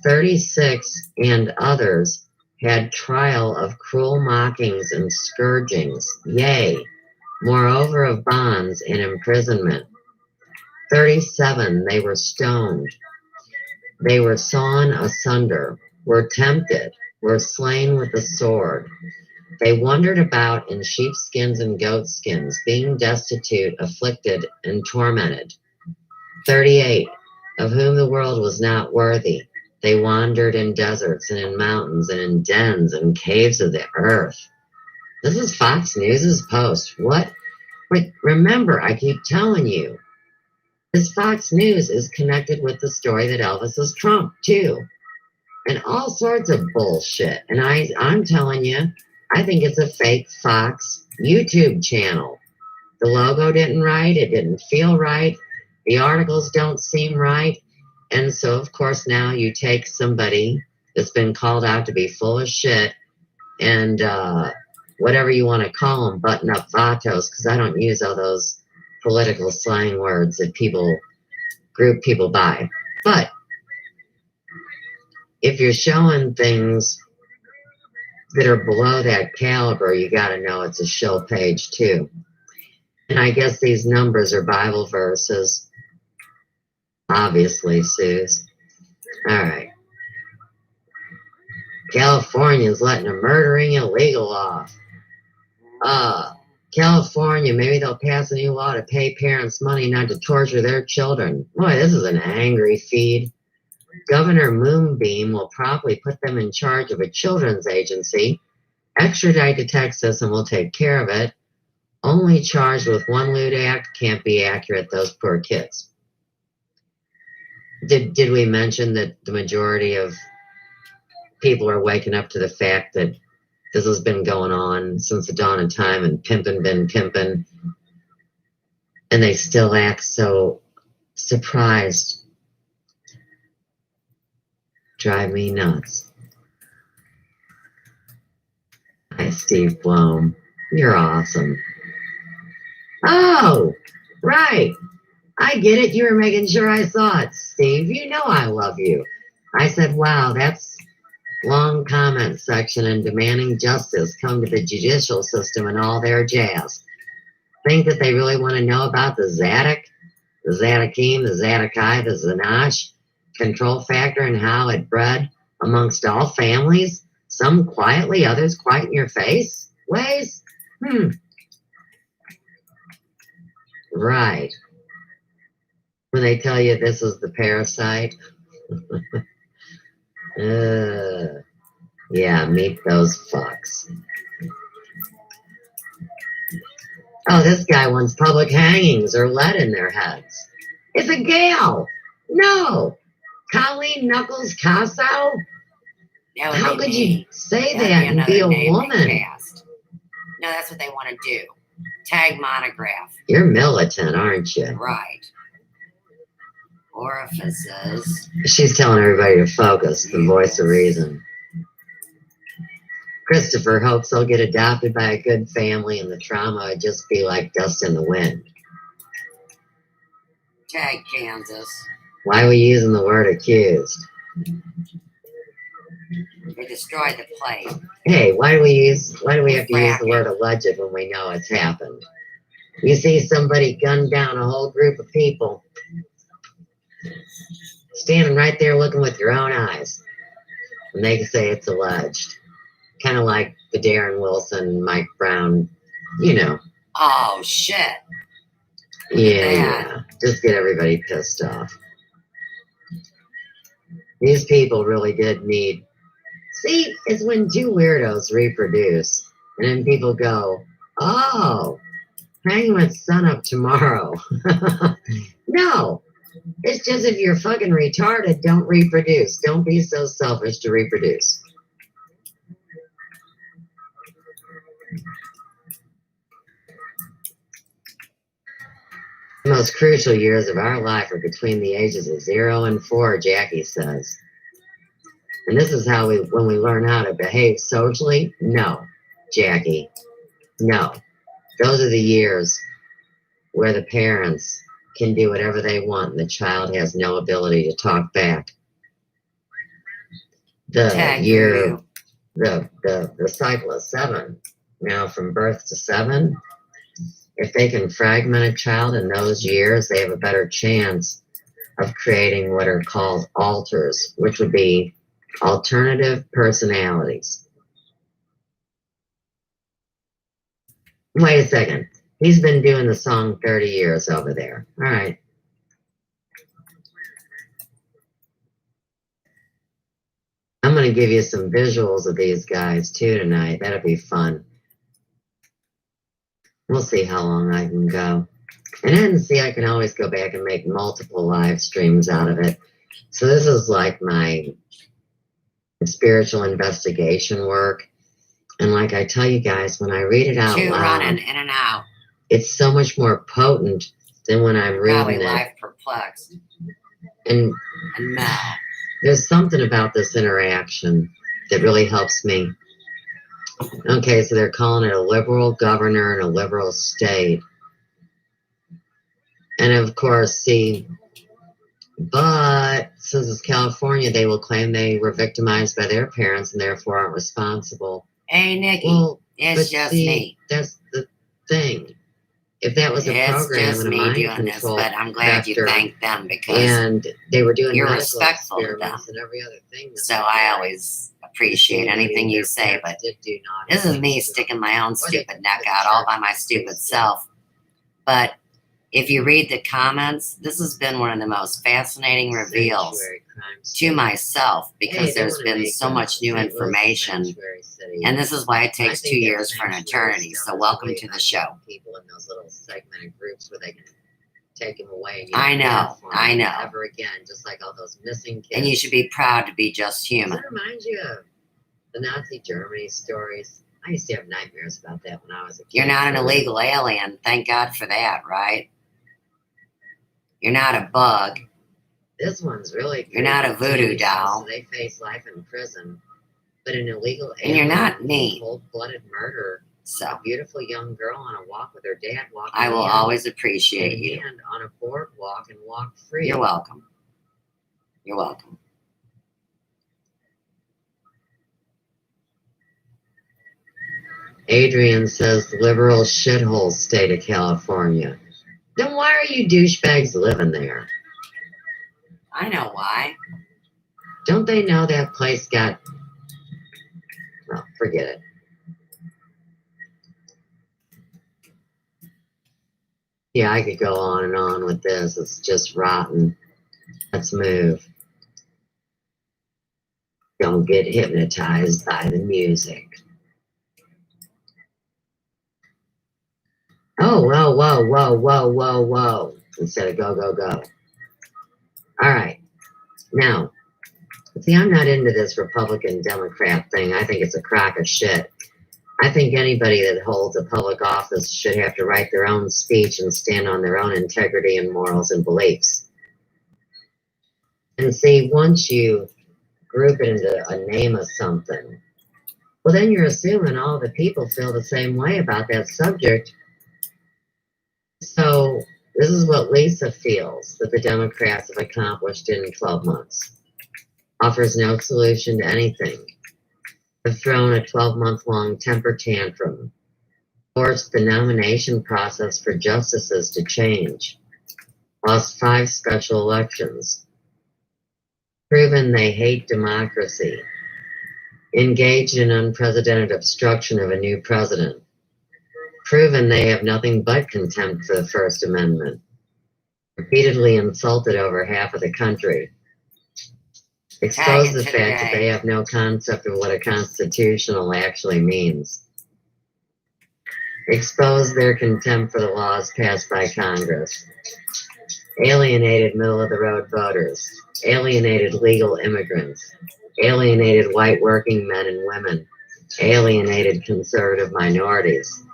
36 and others had trial of cruel mockings and scourgings, yea, moreover of bonds and imprisonment. 37 they were stoned, they were sawn asunder, were tempted, were slain with the sword. They wandered about in sheepskins and goatskins, being destitute, afflicted, and tormented. 38, of whom the world was not worthy. They wandered in deserts and in mountains and in dens and caves of the earth. This is Fox News' post. What? Wait, remember, I keep telling you, this Fox News is connected with the story that Elvis is Trump, too. And all sorts of bullshit. And I'm telling you, I think it's a fake Fox YouTube channel. The logo didn't right. It didn't feel right. The articles don't seem right. And so, of course, now you take somebody that's been called out to be full of shit and whatever you want to call them, button-up vatos, because I don't use all those political slang words that group people by. But if you're showing things that are below that caliber, you got to know it's a shill page too. And I guess these numbers are Bible verses. Obviously, Suze. All right. California's letting a murdering illegal off. California, maybe they'll pass a new law to pay parents money not to torture their children. Boy, this is an angry feed. Governor Moonbeam will probably put them in charge of a children's agency, extradite to Texas, and will take care of it. Only charged with one lewd act, can't be accurate, those poor kids. Did we mention that the majority of people are waking up to the fact that this has been going on since the dawn of time and pimping been pimping, and they still act so surprised? Drive me nuts. Hi, Steve Blome. You're awesome. Oh, right. I get it. You were making sure I saw it, Steve. You know I love you. I said, wow, that's long comment section and demanding justice come to the judicial system and all their jazz. Think that they really want to know about the Zadok, the Zadokim, the Zadokai, the Zanash control factor and how it bred amongst all families, some quietly, others quite in your face ways? Right. When they tell you this is the parasite. Yeah, meet those fucks. Oh, this guy wants public hangings or lead in their heads. It's a gal. No. Colleen Knuckles Casso? How could you say that and be a woman? No, that's what they want to do. Tag monograph. You're militant, aren't you? Right. Orifices. She's telling everybody to focus, the voice of reason. Christopher hopes he'll get adopted by a good family and the trauma would just be like dust in the wind. Tag Kansas. Why are we using the word accused? They destroyed the plate. Hey, why do we have to use the word alleged when we know it's happened? You see somebody gun down a whole group of people, standing right there looking with your own eyes, and they can say it's alleged. Kind of like the Darren Wilson, Mike Brown, you know. Oh, shit. Yeah. Just get everybody pissed off. These people really did need... See, it's when two weirdos reproduce, and then people go, oh, hang with sunup tomorrow. No. It's just if you're fucking retarded, don't reproduce. Don't be so selfish to reproduce. The most crucial years of our life are between the ages of 0 and 4, Jackie says. And this is how when we learn how to behave socially. No, Jackie, no. Those are the years where the parents can do whatever they want and the child has no ability to talk back. The cycle of 7, now from birth to 7, if they can fragment a child in those years, they have a better chance of creating what are called alters, which would be alternative personalities. Wait a second. He's been doing the song 30 years over there. All right. I'm going to give you some visuals of these guys too tonight. That'll be fun. We'll see how long I can go. And then see, I can always go back and make multiple live streams out of it. So this is like my spiritual investigation work. And like I tell you guys, when I read it out loud, running in and out. It's so much more potent than when I'm reading it. Life perplexed. And now. There's something about this interaction that really helps me Okay, so they're calling it a liberal governor and a liberal state. And of course, see, but since it's California, they will claim they were victimized by their parents and therefore aren't responsible. Hey, Nikki, Well, it's just me. That's the thing. If that was a It's program just and a me mind doing this, control but I'm glad you vector, thanked them because and they were doing you're medical respectful to experiments them. and every other thing. So I always appreciate anything you say, but this is me sticking my own stupid neck out all by my stupid self. But if you read the comments, this has been one of the most fascinating reveals to myself because there's been so much new information. And this is why it takes 2 years for an eternity. So welcome to the show. People in those little segmented groups where they can take them away. I know. Ever again, just like all those missing kids. And you should be proud to be just human. Does it remind you of the Nazi Germany stories? I used to have nightmares about that when I was a kid. You're not an illegal alien. Thank God for that, right? You're not a bug. This one's really. You're not a voodoo doll. So they face life in prison, but an illegal alien. And you're not me. Cold-blooded murder. So a beautiful young girl on a walk with her dad walking. I will always appreciate you. And on a boardwalk and walk free. You're welcome. You're welcome. Adrian says liberal shithole state of California. Then why are you douchebags living there? I know why. Don't they know that place got... Well, forget it. Yeah, I could go on and on with this. It's just rotten. Let's move. Don't get hypnotized by the music. Oh, whoa, whoa, whoa, whoa, whoa, whoa. Instead of go, go, go. All right. Now, see, I'm not into this Republican-Democrat thing. I think it's a crock of shit. I think anybody that holds a public office should have to write their own speech and stand on their own integrity and morals and beliefs. And see, once you group it into a name of something, well, then you're assuming all the people feel the same way about that subject. So this is what Lisa feels that the Democrats have accomplished in 12 months. Offers no solution to anything. Have thrown a 12-month-long temper tantrum. Forced the nomination process for justices to change. Lost 5 special elections. Proven they hate democracy. Engaged in unprecedented obstruction of a new president. Proven they have nothing but contempt for the First Amendment. Repeatedly insulted over half of the country. Expose the fact that they have no concept of what a constitutional actually means. Expose their contempt for the laws passed by Congress. Alienated middle-of-the-road voters. Alienated legal immigrants. Alienated white working men and women. Alienated conservative minorities.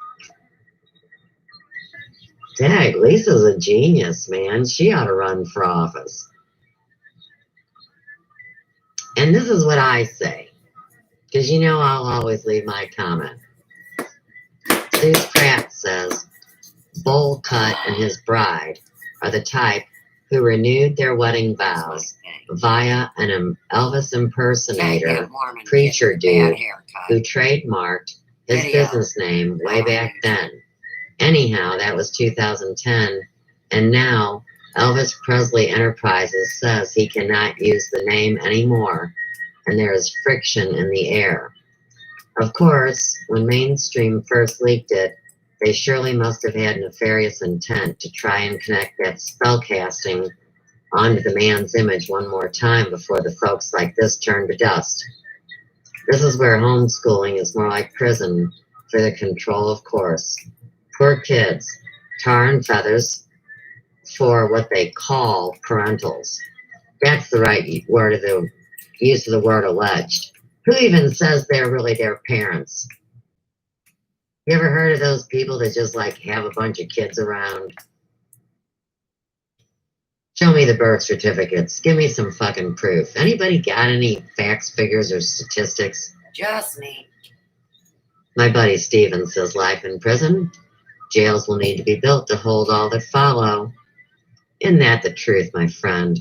Dang, Lisa's a genius, man. She ought to run for office. And this is what I say, because you know I'll always leave my comment. Suze Pratt says, Bowl Cut and his bride are the type who renewed their wedding vows via an Elvis impersonator, preacher dude, who trademarked his business name way back then. Anyhow, that was 2010, and now Elvis Presley Enterprises says he cannot use the name anymore, and there is friction in the air. Of course, when mainstream first leaked it, they surely must have had nefarious intent to try and connect that spellcasting onto the man's image one more time before the folks like this turn to dust. This is where homeschooling is more like prison for the control of course. Poor kids, tar and feathers for what they call parentals. That's the right word of the use of the word alleged. Who even says they're really their parents? You ever heard of those people that just like have a bunch of kids around? Show me the birth certificates. Give me some fucking proof. Anybody got any facts, figures, or statistics? Just me. My buddy Steven says life in prison. Jails will need to be built to hold all that follow. Isn't that the truth, my friend?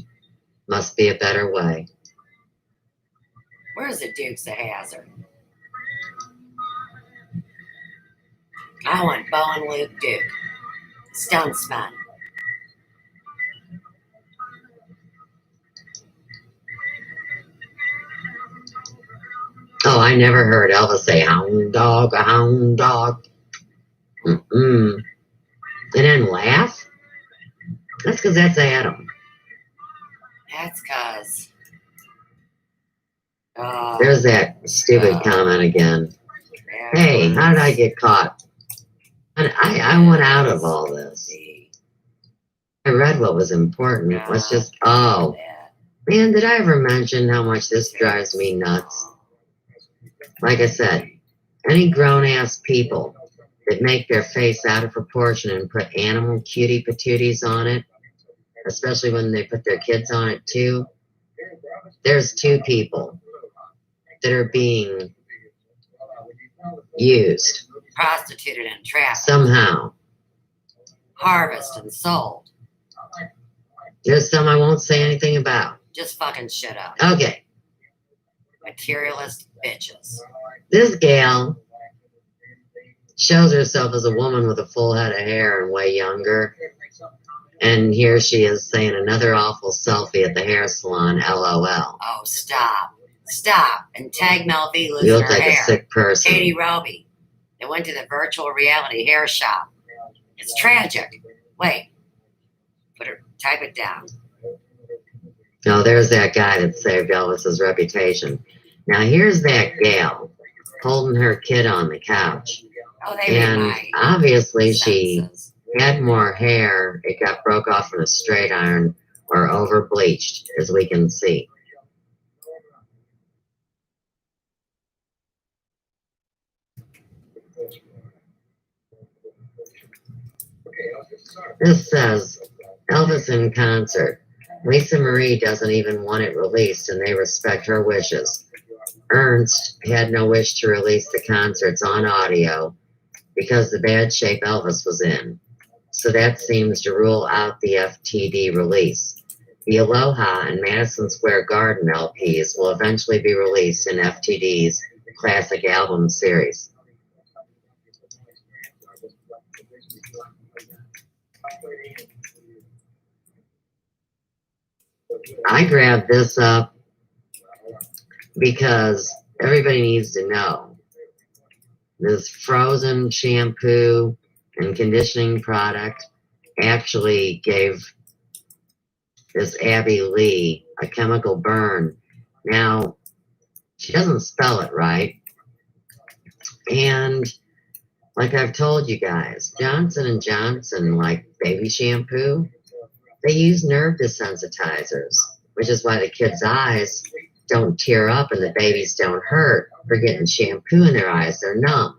Must be a better way. Where's the Dukes of Hazzard? I want Bo and Luke Duke. Stuntsman. Oh, I never heard Elvis say hound dog, a hound dog. And then laugh? That's because that's Adam. That's because... There's that stupid comment again. Hey, how did I get caught? And I went out of all this. I read what was important. Let's just, oh, man, did I ever mention how much this drives me nuts? Like I said, any grown-ass people that make their face out of proportion and put animal cutie patooties on it, especially when they put their kids on it too, there's two people that are being used. Prostituted and trapped. Somehow. Harvested and sold. There's some I won't say anything about. Just fucking shut up. Okay. Materialist bitches. This gal shows herself as a woman with a full head of hair and way younger. And here she is saying another awful selfie at the hair salon, LOL. Oh, stop. Stop. And tag Mel V losing You look her like hair. a sick person. Katie Roby. They went to the virtual reality hair shop. It's tragic. Wait. Type it down. No, there's that guy that saved Elvis's reputation. Now here's that gal holding her kid on the couch. Oh, they And obviously she had more hair. It got broke off in a straight iron or over bleached, as we can see. This says, Elvis in concert. Lisa Marie doesn't even want it released, and they respect her wishes. Ernst had no wish to release the concerts on audio because the bad shape Elvis was in. So that seems to rule out the FTD release. The Aloha and Madison Square Garden LPs will eventually be released in FTD's classic album series. I grabbed this up because everybody needs to know this frozen shampoo and conditioning product actually gave this Abby Lee a chemical burn. Now, she doesn't spell it right. And like I've told you guys, Johnson & Johnson, like baby shampoo, they use nerve desensitizers, which is why the kids' eyes don't tear up and the babies don't hurt for getting shampoo in their eyes. They're numb.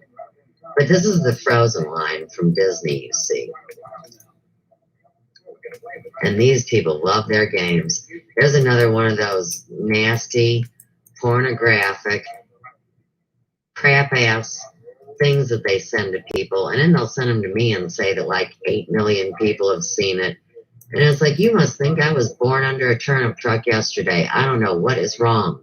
But this is the Frozen line from Disney, you see. And these people love their games. There's another one of those nasty, pornographic, crap-ass things that they send to people. And then they'll send them to me and say that like 8 million people have seen it. And it's like, you must think I was born under a turnip truck yesterday. I don't know what is wrong.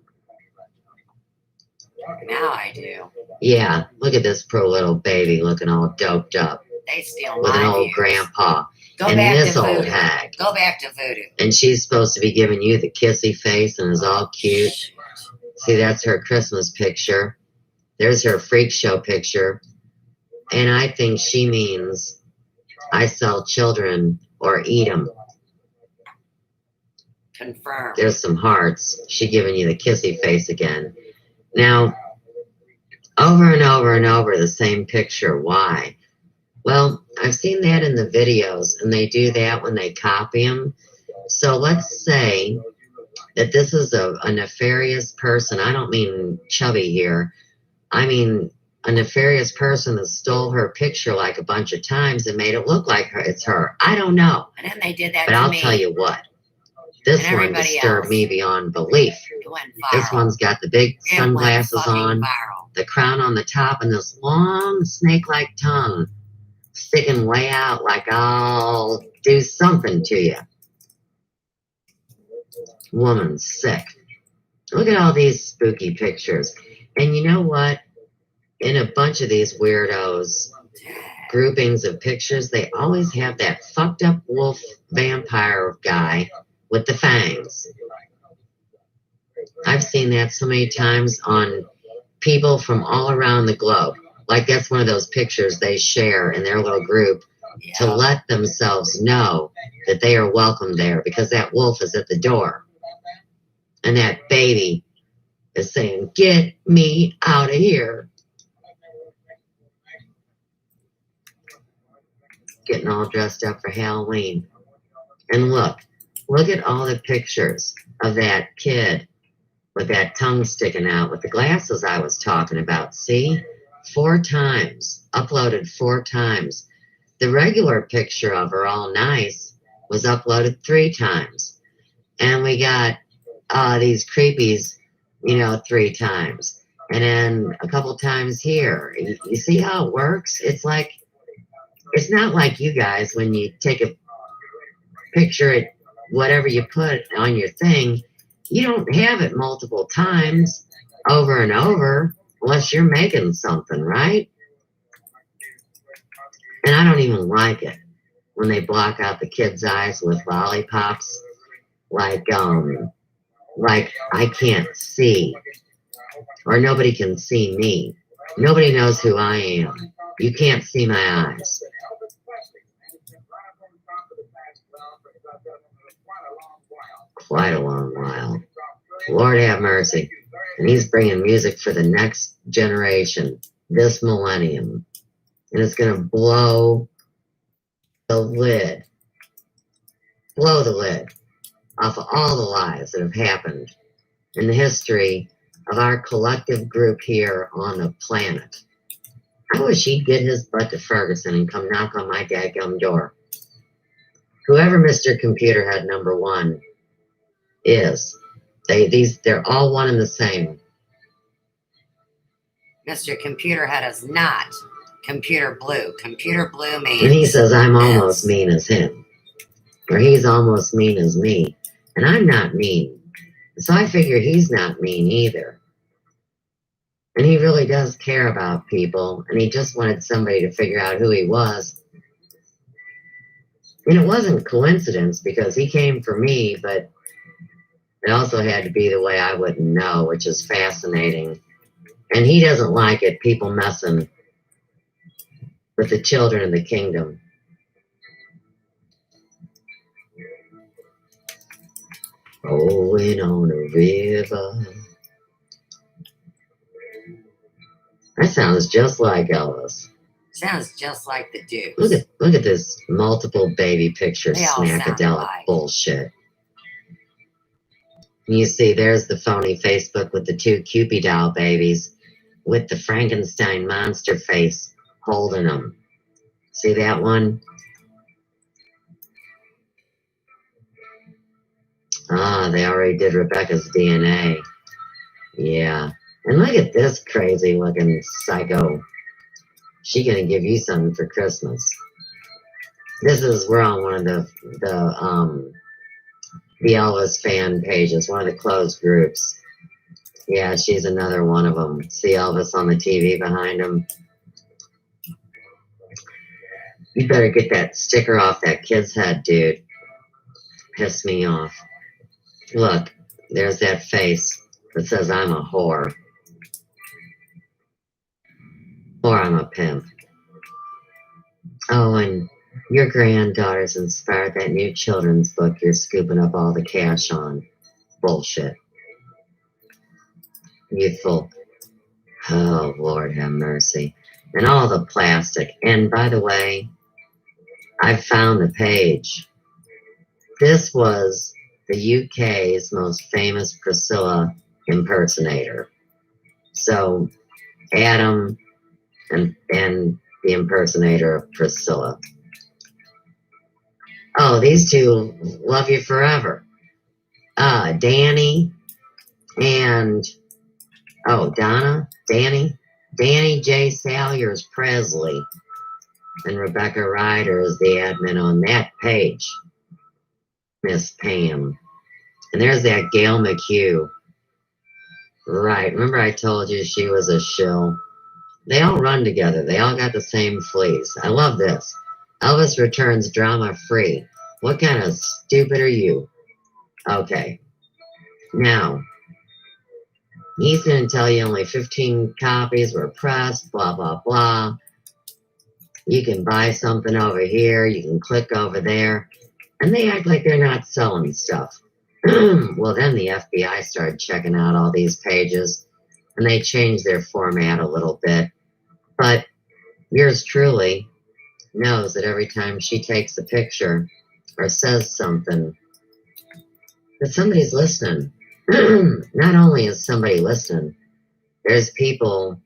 Now I do. Yeah, look at this poor little baby looking all doped up. They steal with an my old views. grandpa. Go and back this to old voodoo. hag. Go back to voodoo. And she's supposed to be giving you the kissy face and is all cute. See, that's her Christmas picture. There's her freak show picture. And I think she means I sell children or eat them. Confirmed. There's some hearts. She giving you the kissy face again. Now, over and over and over, the same picture. Why? Well, I've seen that in the videos, and they do that when they copy them. So let's say that this is a nefarious person. I don't mean chubby here. I mean a nefarious person that stole her picture like a bunch of times and made it look like her. It's her. I don't know. And then they did that But to I'll me. tell you what. This And one everybody disturbed else. me beyond belief. It went viral. This one's got the big It sunglasses went fucking on. viral. the crown on the top, and this long snake-like tongue sticking way out like I'll do something to you. Woman's sick. Look at all these spooky pictures. And you know what? In a bunch of these weirdos, groupings of pictures, they always have that fucked up wolf vampire guy with the fangs. I've seen that so many times on people from all around the globe. Like that's one of those pictures they share in their little group to let themselves know that they are welcome there because that wolf is at the door. And that baby is saying, "Get me out of here." Getting all dressed up for Halloween. And look at all the pictures of that kid with that tongue sticking out with the glasses I was talking about. See? 4 times. Uploaded 4 times. The regular picture of her, all nice, was uploaded 3 times. And we got these creepies, 3 times. And then a couple times here. You see how it works? It's not like you guys when you take a picture at whatever you put on your thing. You don't have it multiple times over and over unless you're making something, right? And I don't even like it when they block out the kids' eyes with lollipops. Like I can't see. Or nobody can see me. Nobody knows who I am. You can't see my eyes. Quite a long while. Lord have mercy. And he's bringing music for the next generation, this millennium. And it's going to blow the lid off of all the lies that have happened in the history of our collective group here on the planet. I wish he'd get his butt to Ferguson and come knock on my dadgum door. Whoever Mr. Computer Head number 1 is, they're all one and the same. Mr. Computer Head is not Computer Blue. Computer Blue means... And he says I'm almost mean as him. Or he's almost mean as me. And I'm not mean. So I figure he's not mean either. And he really does care about people. And he just wanted somebody to figure out who he was. And it wasn't coincidence because he came for me, but it also had to be the way I wouldn't know, which is fascinating. And he doesn't like it, people messing with the children of the kingdom. Rolling on a river. That sounds just like Elvis. Sounds just like the Dukes. Look at this multiple baby picture They all sound snackadelic alike. bullshit. And you see, there's the phony Facebook with the 2 Cupid doll babies with the Frankenstein monster face holding them. See that one? They already did Rebecca's DNA. Yeah. And look at this crazy looking psycho. She gonna give you something for Christmas. We're on one of the Elvis fan pages, one of the closed groups. Yeah, she's another one of them. See Elvis on the TV behind him? You better get that sticker off that kid's head, dude. Piss me off. Look, there's that face that says I'm a whore. Or I'm a pimp. Oh, and your granddaughter's inspired that new children's book you're scooping up all the cash on. Bullshit. Youthful. Oh, Lord have mercy. And all the plastic. And by the way, I found the page. This was the UK's most famous Priscilla impersonator. So, Adam and the impersonator of Priscilla. Oh, these two love you forever. Danny and Danny Danny J. Salyers Presley and Rebecca Ryder is the admin on that page. Miss Pam. And there's that Gail McHugh. Right. Remember I told you she was a shill? They all run together. They all got the same fleas. I love this. Elvis returns drama free. What kind of stupid are you? Okay. Now, he's going to tell you only 15 copies were pressed, blah, blah, blah. You can buy something over here. You can click over there. And they act like they're not selling stuff. Well, then the FBI started checking out all these pages, and they changed their format a little bit. But yours truly knows that every time she takes a picture or says something, that somebody's listening. Not only is somebody listening, there's people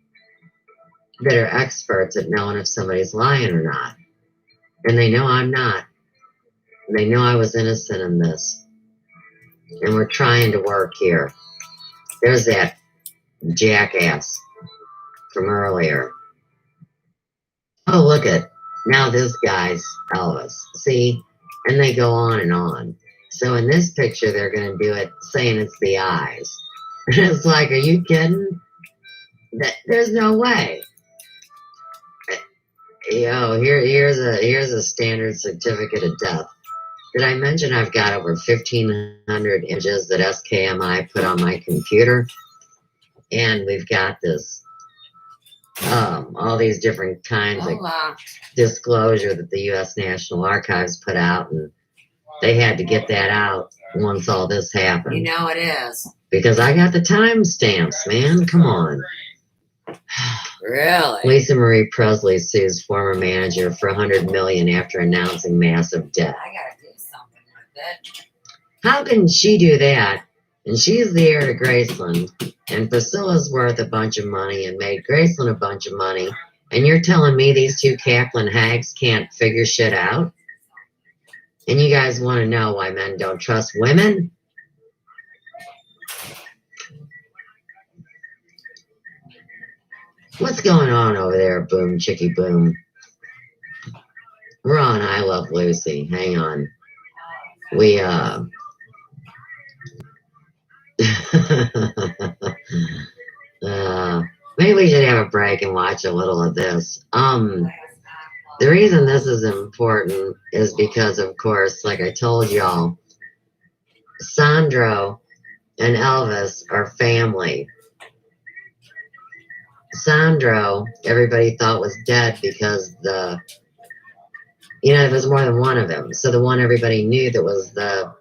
that are experts at knowing if somebody's lying or not. And they know I'm not. And they know I was innocent in this. And we're trying to work here. There's that jackass from earlier. Oh, look at, now this guy's Elvis. See? And they go on and on. So in this picture, they're going to do it saying it's the eyes. It's like, are you kidding? There's no way. Yo, here's a standard certificate of death. Did I mention I've got over 1,500 images that SKMI put on my computer? And we've got this, all these different kinds of disclosure that the U.S. National Archives put out, and they had to get that out once all this happened. You know it is. Because I got the timestamps, man. Come on. Really? Lisa Marie Presley sues former manager for $100 million after announcing massive debt. I gotta do something with it. How can she do that? And she's the heir to Graceland, and Priscilla's worth a bunch of money and made Graceland a bunch of money, and you're telling me these two cackling hags can't figure shit out? And you guys want to know why men don't trust women? What's going on over there, Boom Chicky Boom? We're on I Love Lucy. Hang on. We, maybe we should have a break and watch a little of this. The reason this is important is because, of course, like I told y'all, Sandro and Elvis are family. Sandro, everybody thought was dead because there was more than one of them. So the one everybody knew that was the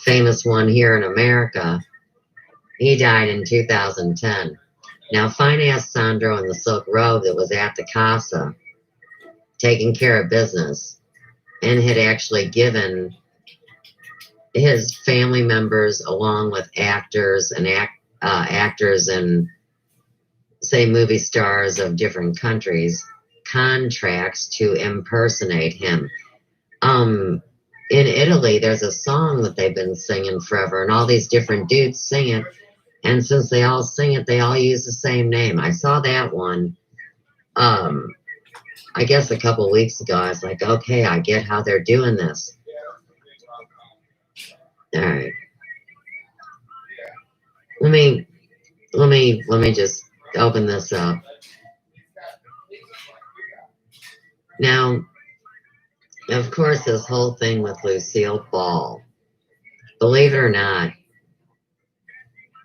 famous one here in America, he died in 2010. Now, fine-ass Sandro in the silk robe that was at the Casa, taking care of business, and had actually given his family members, along with actors and actors and, say, movie stars of different countries, contracts to impersonate him. In Italy, there's a song that they've been singing forever, and all these different dudes sing it. And since they all sing it, they all use the same name. I saw that one, I guess a couple weeks ago. I was like, okay, I get how they're doing this. All right. Let me just open this up. Now, of course, this whole thing with Lucille Ball, believe it or not,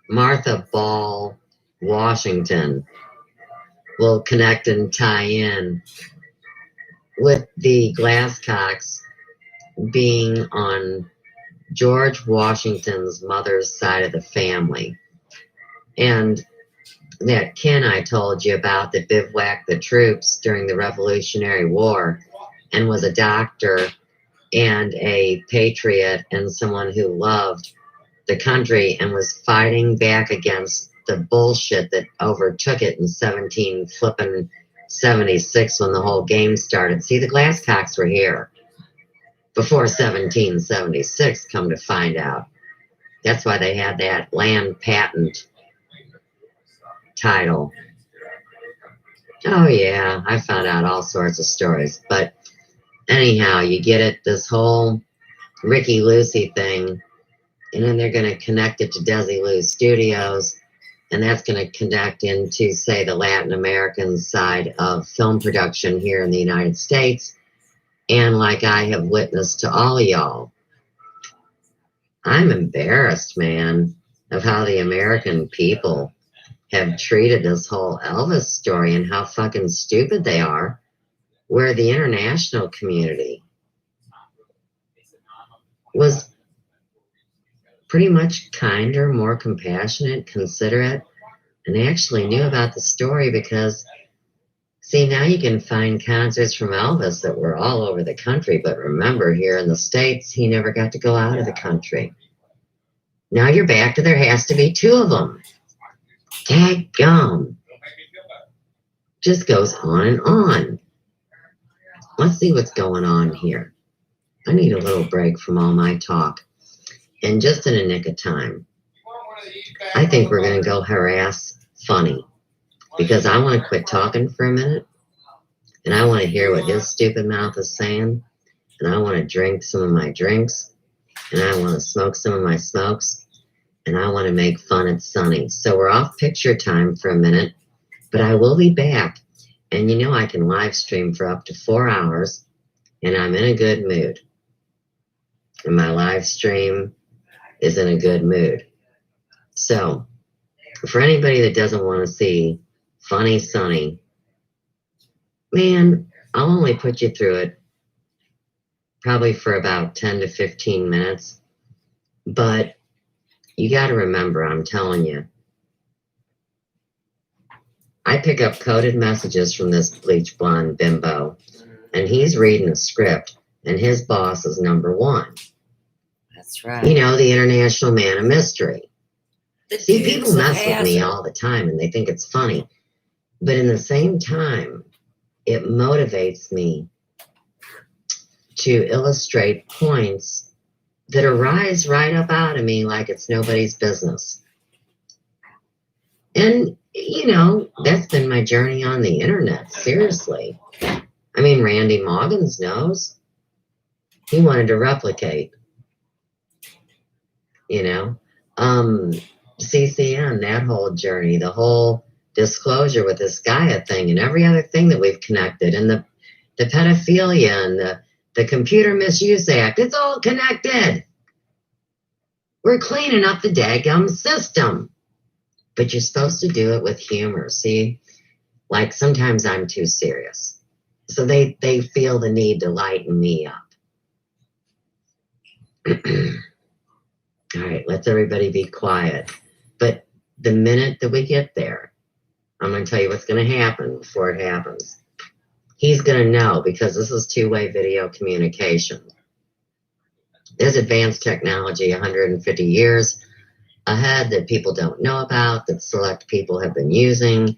Martha Ball Washington will connect and tie in with the Glasscocks being on George Washington's mother's side of the family. And that Ken I told you about that bivouacked the troops during the Revolutionary War and was a doctor and a patriot and someone who loved the country and was fighting back against the bullshit that overtook it in 76 when the whole game started. See, the Glasscocks were here before 1776, come to find out. That's why they had that land patent title. Oh, yeah. I found out all sorts of stories. But anyhow, you get it, this whole Ricky Lucy thing, and then they're going to connect it to Desi Lou Studios, and that's going to connect into, say, the Latin American side of film production here in the United States. And like I have witnessed to all of y'all, I'm embarrassed, man, of how the American people have treated this whole Elvis story and how fucking stupid they are, where the international community was pretty much kinder, more compassionate, considerate, and actually knew about the story because, see, now you can find concerts from Elvis that were all over the country, but remember, here in the States, he never got to go out of the country. Now you're back to there has to be two of them. Daggum. Just goes on and on. Let's see what's going on here. I need a little break from all my talk. And just in a nick of time, I think we're going to go harass Funny because I want to quit talking for a minute and I want to hear what his stupid mouth is saying and I want to drink some of my drinks and I want to smoke some of my smokes and I want to make fun at Sunny. So we're off picture time for a minute, but I will be back. And you know I can live stream for up to 4 hours and I'm in a good mood. And my live stream is in a good mood. So, for anybody that doesn't want to see Funny Sunny, man, I'll only put you through it probably for about 10 to 15 minutes. But you got to remember, I'm telling you, I pick up coded messages from this bleach blonde bimbo, and he's reading a script, and his boss is number one. That's right. You know, the international man of mystery. See, people mess with me all the time, and they think it's funny. But in the same time, it motivates me to illustrate points that arise right up out of me like it's nobody's business. And, you know, that's been my journey on the internet, seriously. I mean, Randy Moggins knows. He wanted to replicate, you know. CCN, that whole journey, the whole disclosure with this Gaia thing and every other thing that we've connected, and the pedophilia and the Computer Misuse Act, it's all connected. We're cleaning up the daggum system. But you're supposed to do it with humor, see? Like sometimes I'm too serious. So they feel the need to lighten me up. All right, let's everybody be quiet. But the minute that we get there, I'm going to tell you what's going to happen before it happens. He's going to know because this is two-way video communication. There's advanced technology 150 years ahead that people don't know about, that select people have been using,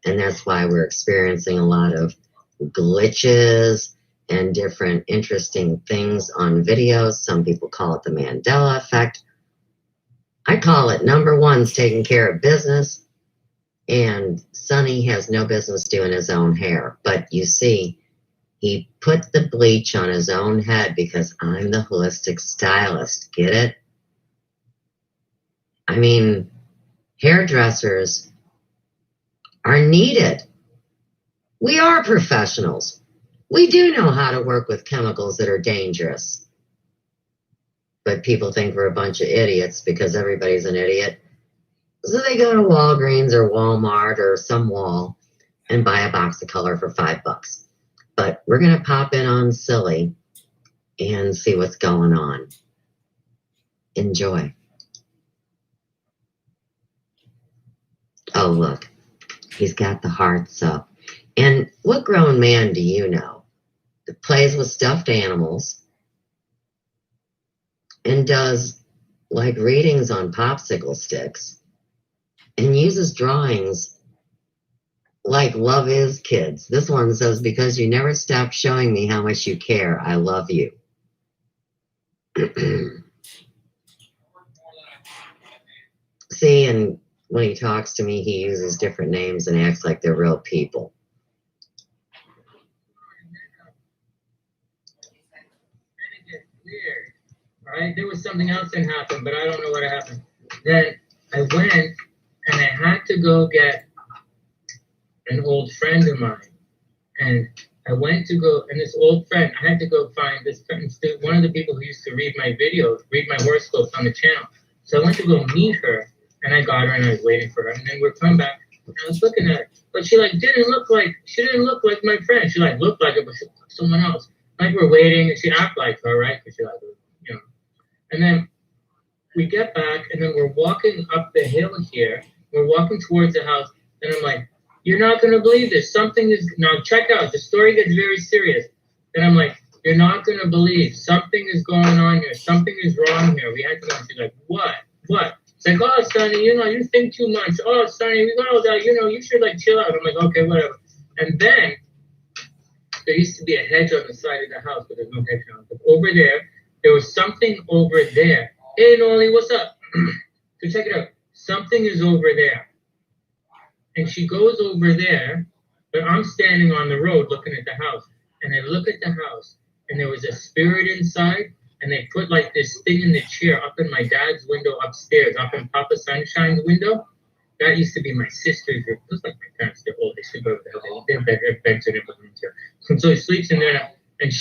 and that's why we're experiencing a lot of glitches and different interesting things on videos. Some people call it the Mandela effect. I call it number one's taking care of business, and Sonny has no business doing his own hair. But you see, he put the bleach on his own head because I'm the holistic stylist. Get it? I mean, hairdressers are needed. We are professionals. We do know how to work with chemicals that are dangerous. But people think we're a bunch of idiots because everybody's an idiot. So they go to Walgreens or Walmart or some wall and buy a box of color for $5. But we're going to pop in on Silly and see what's going on. Enjoy. Oh, look, he's got the hearts up. And what grown man do you know that plays with stuffed animals and does like readings on popsicle sticks and uses drawings like Love Is Kids? This one says, because you never stop showing me how much you care, I love you. See, and when he talks to me, he uses different names and acts like they're real people. All right, there was something else that happened, but I don't know what happened. Then I went and I had to go get an old friend of mine. And I went to go, and this old friend, I had to go find this friend, one of the people who used to read my videos, read my horoscopes on the channel. So I went to go meet her, and I got her, and I was waiting for her. And then we're coming back, and I was looking at her, but she didn't look like my friend. She looked like it was someone else. Like we're waiting, and she acted like her, right? Because she you know. And then we get back, and then we're walking up the hill here. We're walking towards the house, and I'm like, you're not going to believe this. Something is, now check out, the story gets very serious. And I'm like, you're not going to believe, something is going on here. Something is wrong here. We had to go. She's like, what? What? It's like, oh, Sonny, you think too much. Oh, Sonny, we got all that. You should chill out. I'm like, okay, whatever. And then there used to be a hedge on the side of the house, but there's no hedge on it. But over there was something over there. Hey, Nolly, what's up? So check it out. Something is over there. And she goes over there, but I'm standing on the road looking at the house. And I look at the house, and there was a spirit inside, and they put this thing in the chair up in my dad's window upstairs, up in Papa Sunshine's window. That used to be my sister's room. It was like my parents, they're old, they sleep over there. They have beds in every room too. And so he sleeps in there now. And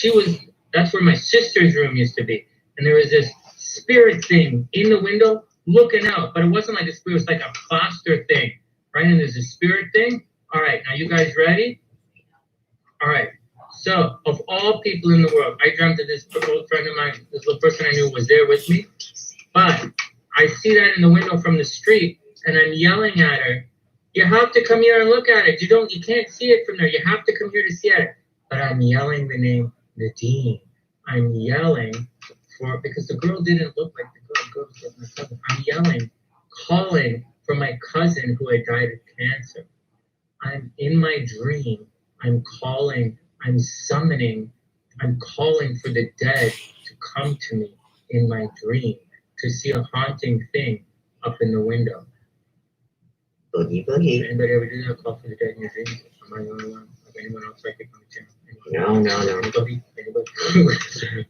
that's where my sister's room used to be. And there was this spirit thing in the window looking out, but it wasn't like a spirit, it was like a plaster thing. Right, and there's a spirit thing. All right, now you guys ready? All right. So, of all people in the world, I dreamt that this old friend of mine, this little person I knew, was there with me. But I see that in the window from the street, and I'm yelling at her. You have to come here and look at it. You can't see it from there. You have to come here to see it. But I'm yelling the name Nadine. I'm yelling because the girl didn't look like the girl was my cousin. I'm yelling, calling for my cousin who had died of cancer. I'm in my dream. I'm calling, I'm summoning, I'm calling for the dead to come to me in my dream to see a haunting thing up in the window. Boogie, boogie. Anybody ever do that? Call for the dead in your dreams? Am I the only one? Like anyone else psychic on the channel? No. Anybody?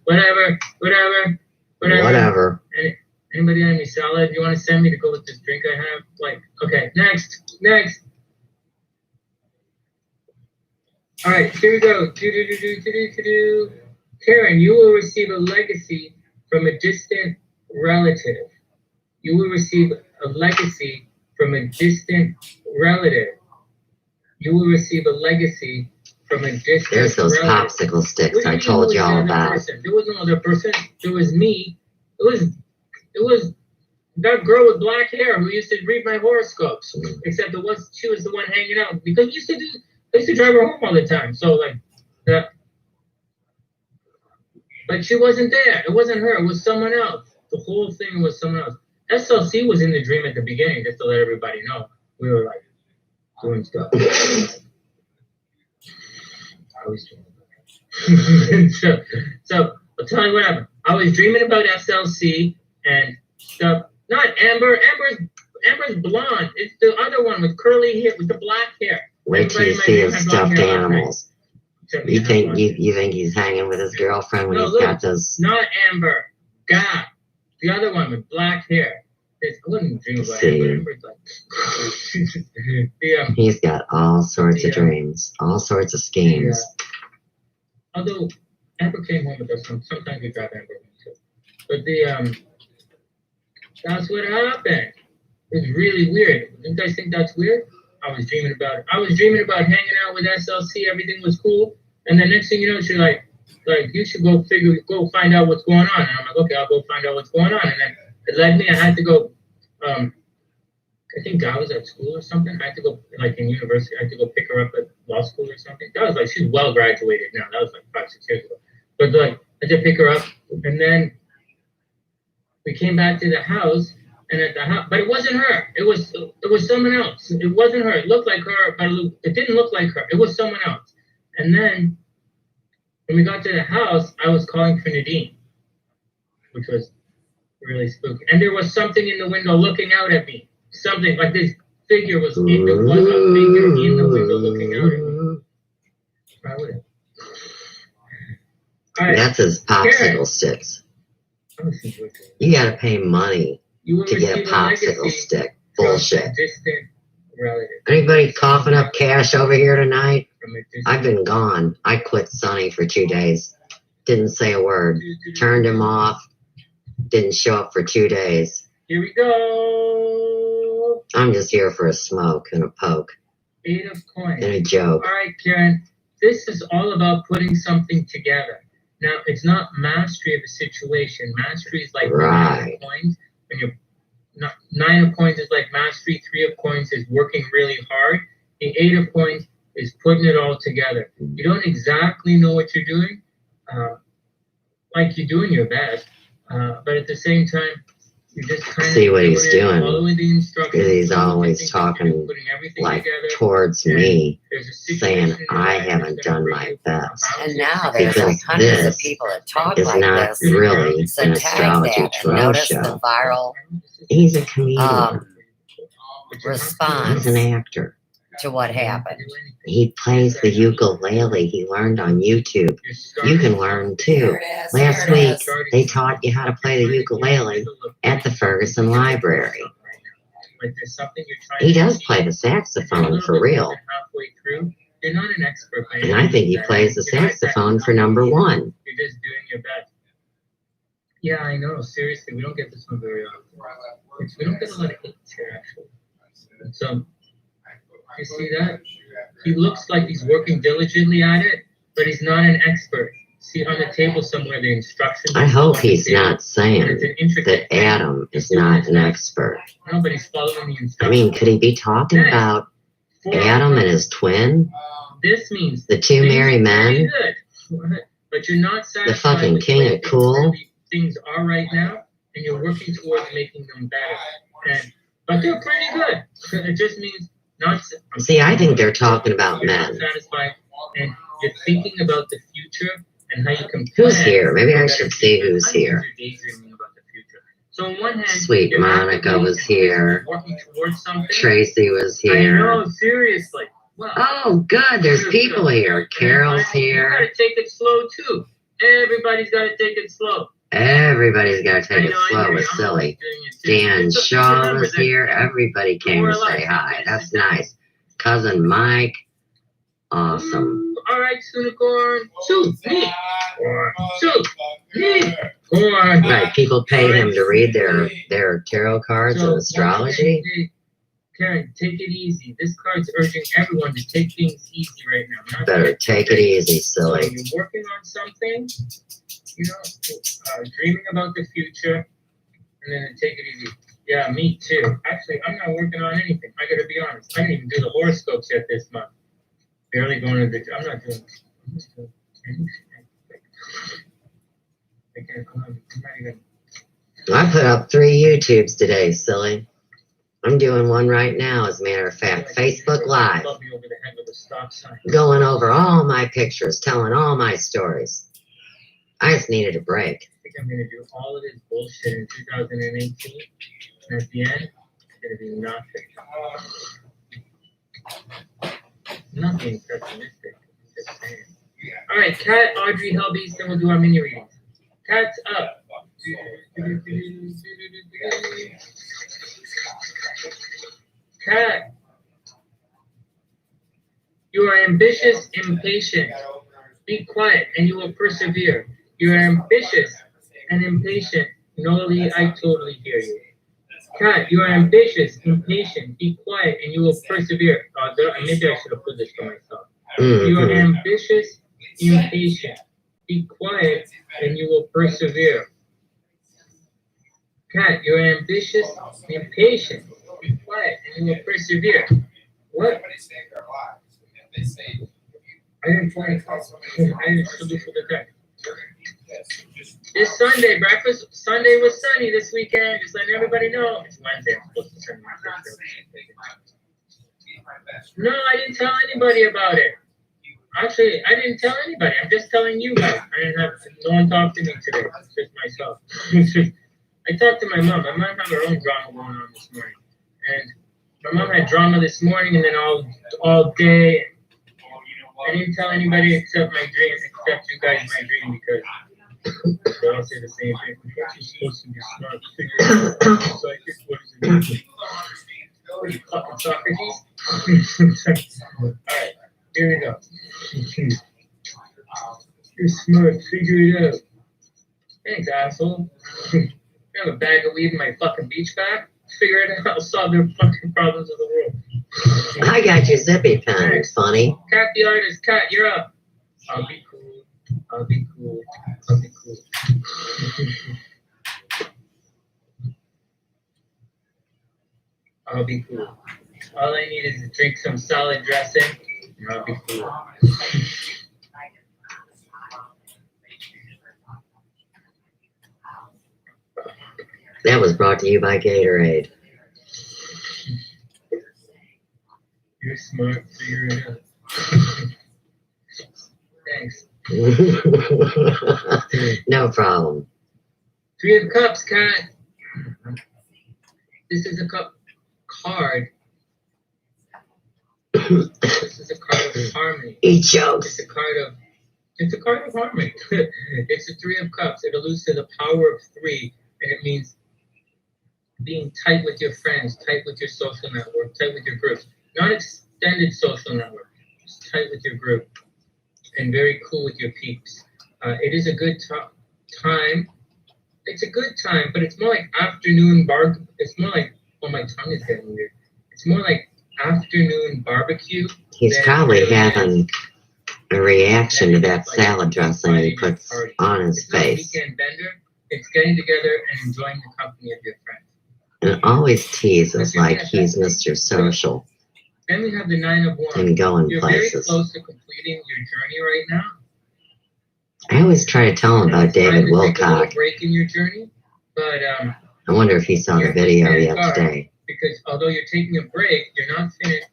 Whatever. Anybody have any salad you want to send me to go with this drink I have? Okay, next. All right, here we go. Karen, you will receive a legacy from a distant relative. You will receive a legacy from a distant relative. You will receive a legacy from a distant There's those relative. popsicle sticks I told you all about. There was no other person. There was me. It was that girl with black hair who used to read my horoscopes. Except she was the one hanging out because I used to drive her home all the time. So that, but she wasn't there. It wasn't her. It was someone else. The whole thing was someone else. SLC was in the dream at the beginning, just to let everybody know. We were doing stuff. I was dreaming. So I'll tell you what happened. I was dreaming about SLC and stuff. Not Amber. Amber's blonde. It's the other one with curly hair, with the black hair. Wait till you see his stuffed animals. You think he's hanging with his girlfriend when he's got those? Not Amber. God, the other one with black hair. I wouldn't dream about Amber. Amber's he's got all sorts of dreams, all sorts of schemes. Although Amber came home with us, sometimes we grab Amber home too. But that's what happened. It's really weird. You guys think that's weird? I was dreaming about it. I was dreaming about hanging out with SLC. Everything was cool. And the next thing you know, she's like, you should go find out what's going on. And I'm like, okay, I'll go find out what's going on. And then it led me, I had to go, I think I was at school or something. I had to go, in university, I had to go pick her up at law school or something. That was she's well graduated now. That was 5-6 years ago. But I had to pick her up. And then we came back to the house. And at the house, but it wasn't her. It was someone else. It wasn't her. It looked like her, but it didn't look like her. It was someone else. And then when we got to the house, I was calling for Nadine, which was really spooky. And there was something in the window looking out at me. Something like this figure was a figure in the window looking out at me. All right. That's his popsicle sticks. You gotta pay money You will to get a receive popsicle legacy stick. from Bullshit. a distant relative. Anybody coughing up cash over here tonight? From a distant I've been gone. I quit Sonny for 2 days. Didn't say a word. Turned him off. Didn't show up for 2 days. Here we go. I'm just here for a smoke and a poke 8 of coins. and a joke. All right, Karen. This is all about putting something together. Now, it's not mastery of a situation. Mastery is like the 9 Right. of coins. When you're 9 of coins is like mastery. 3 of coins is working really hard. The 8 of coins is putting it all together. You don't exactly know what you're doing, like you're doing your best, but at the same time, you just kind of See what he's doing. following the instructions. Because he's doing what you always think you can do, talking putting everything like together. towards And me, there's a situation saying in your I life haven't that's gonna done bring my you best. And now there's Because like hundreds of this people that talk is like not this. really So an tag astrology that and troll notice show. the viral He's a comedian. response He's an actor. to what happened. He plays the ukulele he learned on YouTube. You can learn too. Last week, they taught you how to play the ukulele at the Ferguson Library. He does play the saxophone for real. You're not an expert. And I think he plays the saxophone for number one. You're just doing your best. Yeah, I know. Seriously, we don't get this one very often. We don't get a lot of hits here, actually. So, you see that? He looks like he's working diligently at it, but he's not an expert. See on the table somewhere the instructions. I hope he's not saying It's an intricate that Adam is not an expert. No, but he's following the instructions. I mean, could he be talking about Adam and his twin? This means The two merry men? good, but you're not satisfied The fucking with king the way of cool? things are right now, and you're working towards making them better. But they're pretty good. It just means not. See, I think they're talking about you're men. not satisfied, and you're thinking about the future and how you can. Who's plan here? Maybe I for should better see future. who's here. Sometimes you're daydreaming about the future. So on one hand, Sweet you're Monica actively was here. working towards something. Tracy was I here. know, seriously. Well, Oh, good. There's people here. Carol's You here. gotta take it slow too. Everybody's gotta take it slow. Everybody's got to take I it know, I slow hear with you. I'm Silly. always doing it too. Dan It's just Shaw remember was that here. Everybody came to say hi. That's nice. Cousin Mike. Awesome. All right, Unicorn. Shoot me. Shoot me. Corn. Right. People pay him to read their tarot cards and astrology. Karen, take it easy. This card's urging everyone to take things easy right now. Not Better take it easy, So Silly. you're working on something, dreaming about the future, and then take it easy. Yeah, me too. Actually, I'm not working on anything. I gotta be honest. I didn't even do the horoscopes yet this month. Barely going to the. I'm not doing anything. I'm not even. I put up 3 YouTubes today, Silly. I'm doing one right now, as a matter of fact. Facebook Live. Club me over the head with a stop sign. Going over all my pictures, telling all my stories. I just needed a break. I think I'm gonna do all of this bullshit in 2018, and at the end, it's gonna be nothing. I'm not being pessimistic. I'm just saying. All right, Kat, Audrey, Helbies, then we'll do our mini readings. Cat's up. Cat, you are ambitious, impatient. Be quiet, and you will persevere. You are ambitious and impatient. Noli, I totally hear you. Cat, you are ambitious, impatient. Be quiet, and you will persevere. Maybe I should have put this for myself. You are ambitious, impatient. Be quiet, and you will persevere. Cat, you're ambitious, impatient. Be quiet, and you will persevere. What? I didn't find it. I didn't salute for the guy. This Sunday, breakfast Sunday was sunny this weekend. Just letting everybody know. It's Wednesday. I'm supposed to send my No, I didn't tell anybody about it. Actually, I didn't tell anybody. I'm just telling you guys. I didn't have no one talk to me today. It's just myself. I talked to my mom. My mom had her own drama going on this morning, and my mom had drama this morning, and then all day. I didn't tell anybody except my dream, except you guys my dream, because They all say the same thing. You're supposed to be smart. Figure it out. Psychic, what is it? What are you, fucking Socrates? Alright, here we go. You're smart. Figure it out. Thanks, asshole. You have a bag of weed in my fucking beach bag? Figure it out. I'll solve your fucking problems of the world. I got your zippy pen, funny. Cat the artist. Cat, you're up. I'll be cool. I'll be cool. I'll be cool. I'll be cool. All I need is to drink some solid dressing, and I'll be cool. That was brought to you by Gatorade. You're smart. Figure it out. Thanks. No problem. 3 of Cups, Cat. This is a card. This is a card of harmony. Eat jokes. It's a card of harmony. It's a 3 of Cups. It alludes to the power of 3, and it means being tight with your friends, tight with your social network, tight with your groups. Not extended social network, just tight with your group, and very cool with your peeps. It is a good time. It's a good time, but it's more like afternoon It's more like, oh, my tongue is getting weird. It's more like afternoon barbecue. He's probably having a reaction to that salad dressing he puts on his face. It's not a weekend bender. It's getting together and enjoying the company of your friends. And always teases like he's Mr. Social Then we have the 9 of Wands. and going You're very places. close to completing your journey right now. I always try to tell him about It's time David to take a little Wilcock. break in your journey, but I wonder if he saw the video yet today. because although you're taking a break, you're not finished,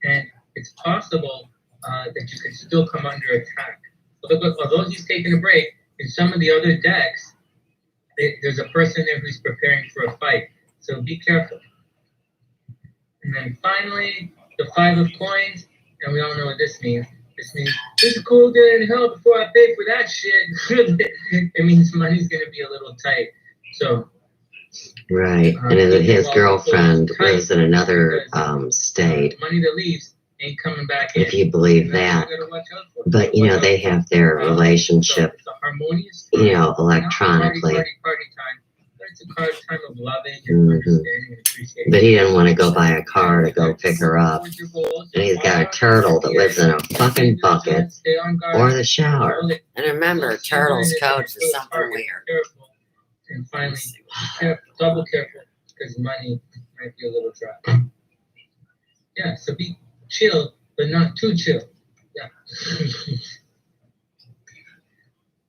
and it's possible that you could still come under attack. Although he's taking a break, in some of the other decks, there's a person there who's preparing for a fight. So be careful. And then finally, the 5 of Coins, and we all know what this means. This means, this is a cool day in hell before I pay for that shit. It means money's going to be a little tight. So. Right. And then his girlfriend lives in another state, Money that leaves ain't coming back in. if you believe that. But, you know, they have their relationship, It's a harmonious, you know, not electronically. party time. But it's a time of loving and Mhm. understanding and appreciation. But he didn't want to go buy a car to go pick her up. And he's got a turtle that lives in a fucking bucket or the shower. And remember, turtle's coach is something weird. Careful. And finally, double careful, because money might be a little dry. Yeah, so be chill, but not too chill. Yeah.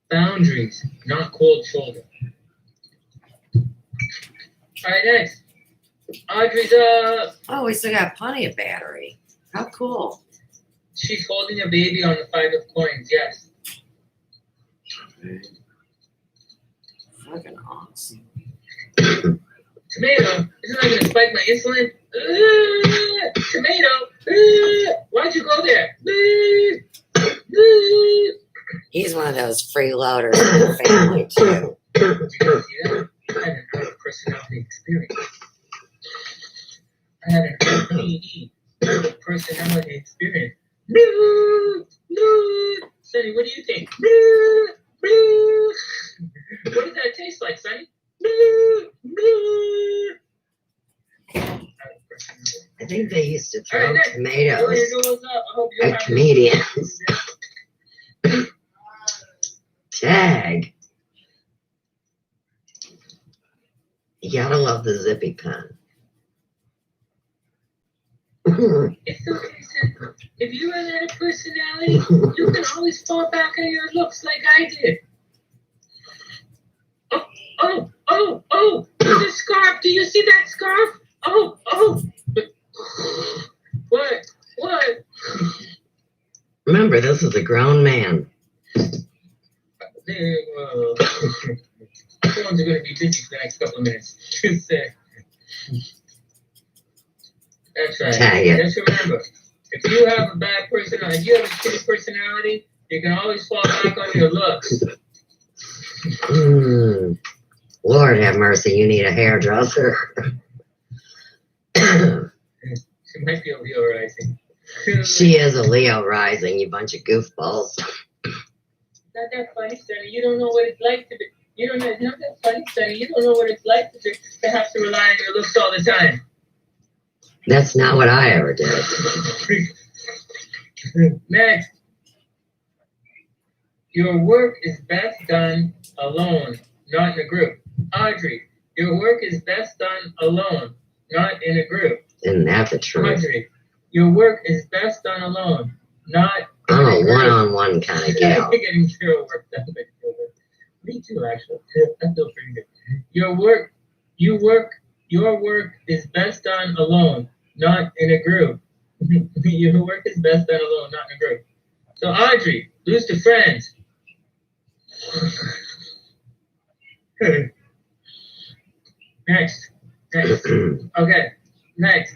Boundaries, not cold shoulder. All right, next. Audrey's up. Oh, we still got plenty of battery. How cool. She's holding a baby on the 5 of Coins, yes. Fucking awesome. Tomato, isn't that going to spike my insulin? Tomato, why'd you go there? He's one of those freeloaders in the family, too. Did you guys see that? I had an out-of-personality experience. I had an out-of-personality experience. Sonny, what do you think? What does that taste like, Sonny? I think they used to All throw right, next. tomatoes Goes up. I hope you're at happy. comedians. Tag. You gotta love the zippy pen. It's okay, son. If you run out of personality, you can always fall back on your looks like I did. Oh, there's a scarf. Do you see that scarf? Oh. What? Remember, this is a grown man. Phones are going to be busy for the next couple of minutes. Just say. That's right. Tag it. Just remember, if you have a bad personality, if you have a shitty personality, you can always fall back on your looks. Lord have mercy, you need a hairdresser. She might be a Leo rising. She is a Leo rising, you bunch of goofballs. Not that funny, Sonny. You don't know what it's like to be. You don't know. It's not that funny, Sonny. You don't know what it's like to have to rely on your looks all the time. That's not what I ever did. Next. Your work is best done alone, not in a group. Audrey, your work is best done alone, not in a group. Isn't that the truth? Audrey, your work is best done alone, not in I'm a a group. one-on-one kind of gal. Getting zero work done. Me too, actually. I feel pretty good. Your work is best done alone, not in a group. Your work is best done alone, not in a group. So Audrey, lose to friends. Next. Okay. Next.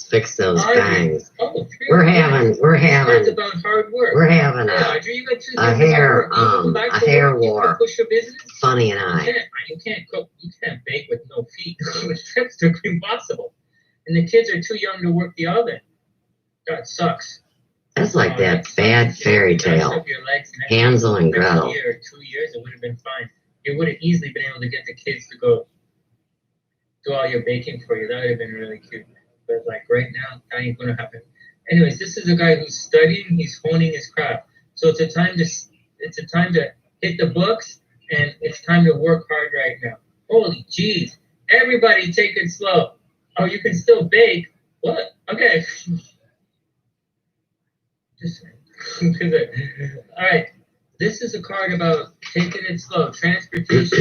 Fix those Audrey. bangs. Oh, We're having That's about hard work. we're having Audrey, you got two a things hair about work. You can go back a to hair work, you war. can push your business. Funny and I. You can't cook. You can't bake with no feet. That's impossible. And the kids are too young to work the oven. That sucks. That's like that bad fairy tale. Hansel and Gretel. A year or 2 years, it would have been fine. You would have easily been able to get the kids to go do all your baking for you. That would have been really cute. But like right now, that ain't gonna happen. Anyways, this is a guy who's studying. He's honing his craft. So it's a time to hit the books, and it's time to work hard right now. Holy jeez! Everybody, take it slow. Oh, you can still bake. What? Okay. Just all right. This is a card about taking it slow. Transportation.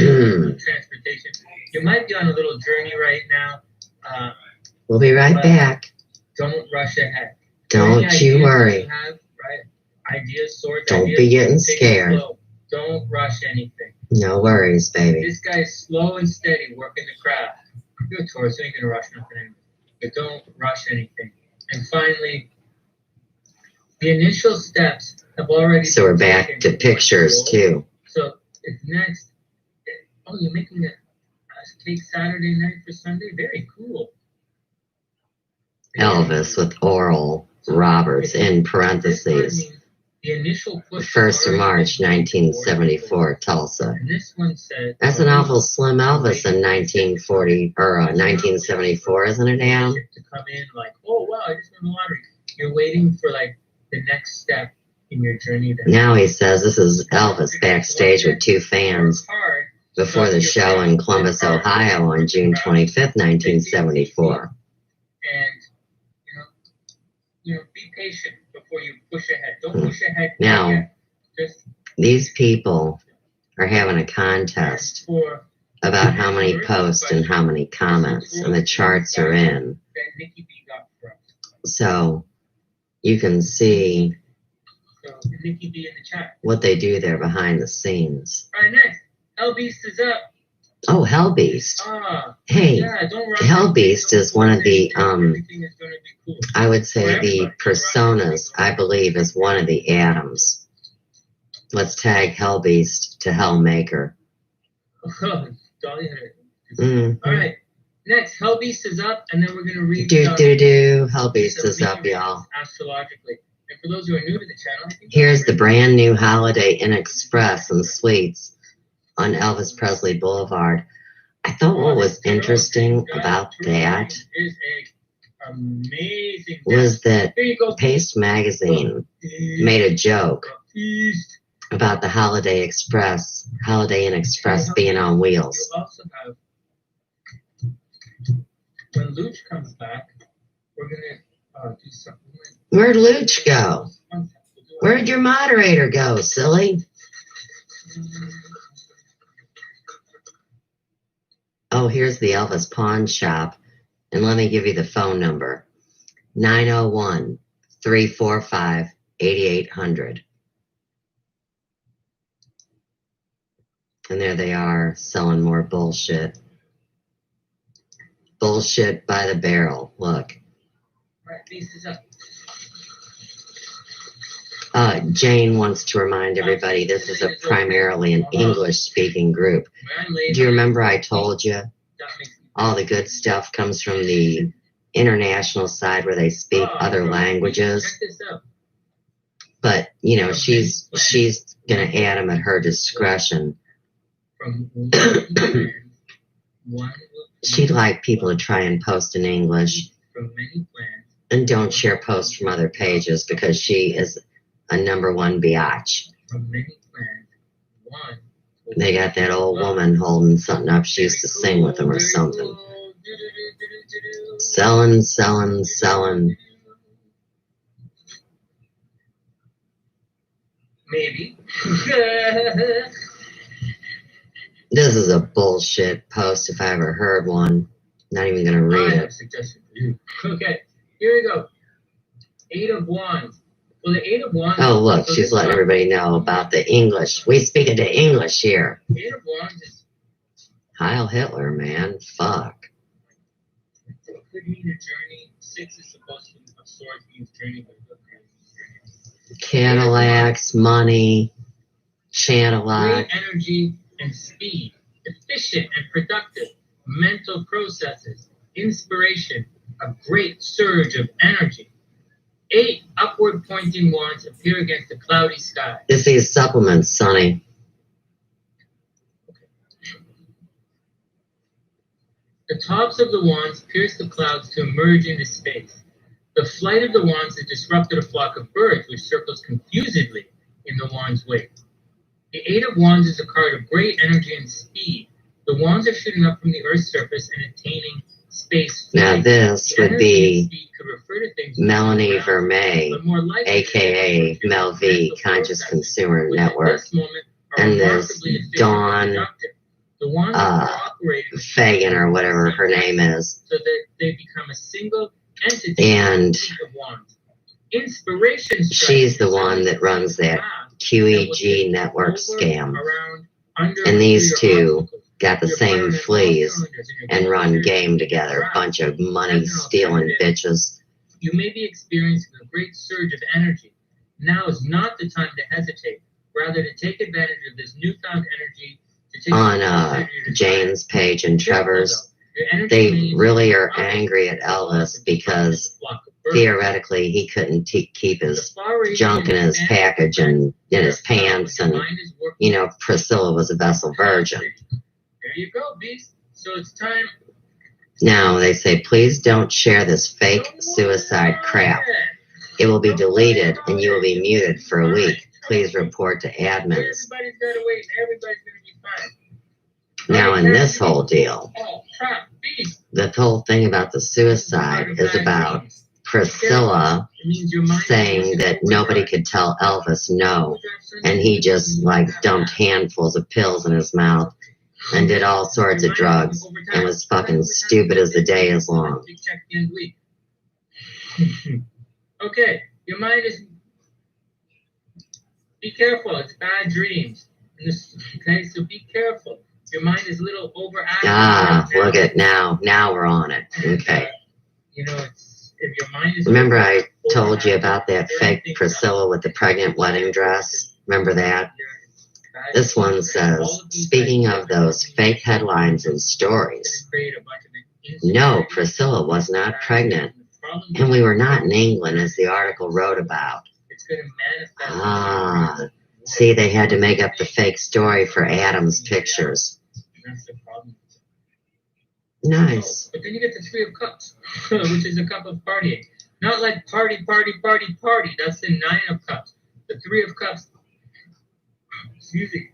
You might be on a little journey right now. We'll be right back. Don't rush ahead. Don't you worry. You have, right? Ideas, swords. Don't ideas, be getting take it scared. slow. Don't rush anything. No worries, baby. This guy's slow and steady, working the craft. You're a Taurus, you ain't gonna rush nothing anyway. But don't rush anything. And finally, the initial steps have already. So we're back to pictures too. So it's next. Oh, you're making a cake Saturday night for Sunday? Very cool. Elvis with Oral Roberts in parentheses. The initial push. 1st of March, 1974, Tulsa. And this one said. That's an awful slim Elvis in 1940 or 1974, isn't it, Adam? To come in like, oh wow, I just won the lottery. You're waiting for like the next step in your journey. Now he says this is Elvis backstage with two fans before the show in Columbus, Ohio on June 25th, 1974. And you know, be patient before you push ahead. Don't push ahead. Now, just these people are having a contest about how many posts and how many comments, and the charts are in. So you can see what they do there behind the scenes. All right, next. Hellbeast is up. Oh, Hellbeast. Hey, Hellbeast is one of the, I would say the personas, I believe, is one of the atoms. Let's tag Hellbeast to Hellmaker. All right. Next, Hellbeast is up, and then we're going to read... Hellbeast is up, y'all. Astrologically. And for those who are new to the channel... Here's the brand new Holiday Inn Express and Suites on Elvis Presley Boulevard. I thought what was interesting about that was that Paste Magazine made a joke about the Holiday Inn Express being on wheels. Also have, when Luch comes back, we're going to do something. Where'd Luch go? Where'd your moderator go, silly? Oh, here's the Elvis Pawn Shop. And let me give you the phone number. 901-345-8800. And there they are, selling more bullshit. Bullshit by the barrel. Look. All right, Beast is up. Jane wants to remind everybody this is a primarily an English-speaking group. Do you remember I told you all the good stuff comes from the international side where they speak other languages? But, you know, she's going to add them at her discretion. She'd like people to try and post in English and don't share posts from other pages because she is a #1 biatch. They got that old woman holding something up. She used to sing with them or something. Selling, selling, selling. Maybe. This is a bullshit post if I ever heard one. Not even going to read it. Okay, here we go. 8 of Wands. Well, the 8 of Wands. Oh, look, she's letting everybody know about the English. We speak into English here. 8 of Wands is. Heil Hitler, man. Fuck. It could mean a journey. 6 is supposed to be of swords means journey, but Cadillacs, money, Chantelope. great energy and speed, efficient and productive, mental processes, inspiration, a great surge of energy. 8 upward pointing wands appear against a cloudy sky. It's these supplements, Sonny. The tops of the wands pierce the clouds to emerge into space. The flight of the wands has disrupted a flock of birds which circles confusedly in the wand's wake. The 8 of Wands is a card of great energy and speed. The wands are shooting up from the Earth's surface and attaining space flight. Now this would be could refer to things Melanie around, Vermey, but more likely aka Mel V, Conscious Consumer Network, and this Dawn Fagan or whatever her name is. So that they become a single entity. And of wands. Inspiration she's the one that runs that QEG network scam. And these two got the same fleas and run game together. Bunch of money stealing bitches. You may be experiencing a great surge of energy. Now is not the time to hesitate. Rather, to take advantage of this newfound energy. On Jane's page and Trevor's, they really are angry at Elvis because theoretically he couldn't keep his junk in his package and in his pants, and you know Priscilla was a vessel virgin. There you go, Beast. So it's time. Now they say, please don't share this fake suicide crap. It will be deleted and you will be muted for a week. Please report to admins. Everybody's got to wait. Everybody's going to be fine. Now in this whole deal, Pratt, Beast. the whole thing about the suicide is about Priscilla saying that nobody could tell Elvis no, and he just like dumped handfuls of pills in his mouth and did all sorts of drugs and was fucking stupid as the day is long. Okay, your mind is. Be careful. It's bad dreams. Okay, so be careful. Your mind is a little overactive. Ah, look at now. Now we're on it. Okay. You know, it's if your mind is. Remember I told you about that fake Priscilla with the pregnant wedding dress? Remember that? This one says, speaking of those fake headlines and stories, no, Priscilla was not pregnant, and we were not in England, as the article wrote about. Ah, see, they had to make up the fake story for Adam's pictures. Nice. But then you get the 3 of Cups, which is a cup of partying. Not like party. That's the 9 of Cups. The 3 of Cups, excuse me,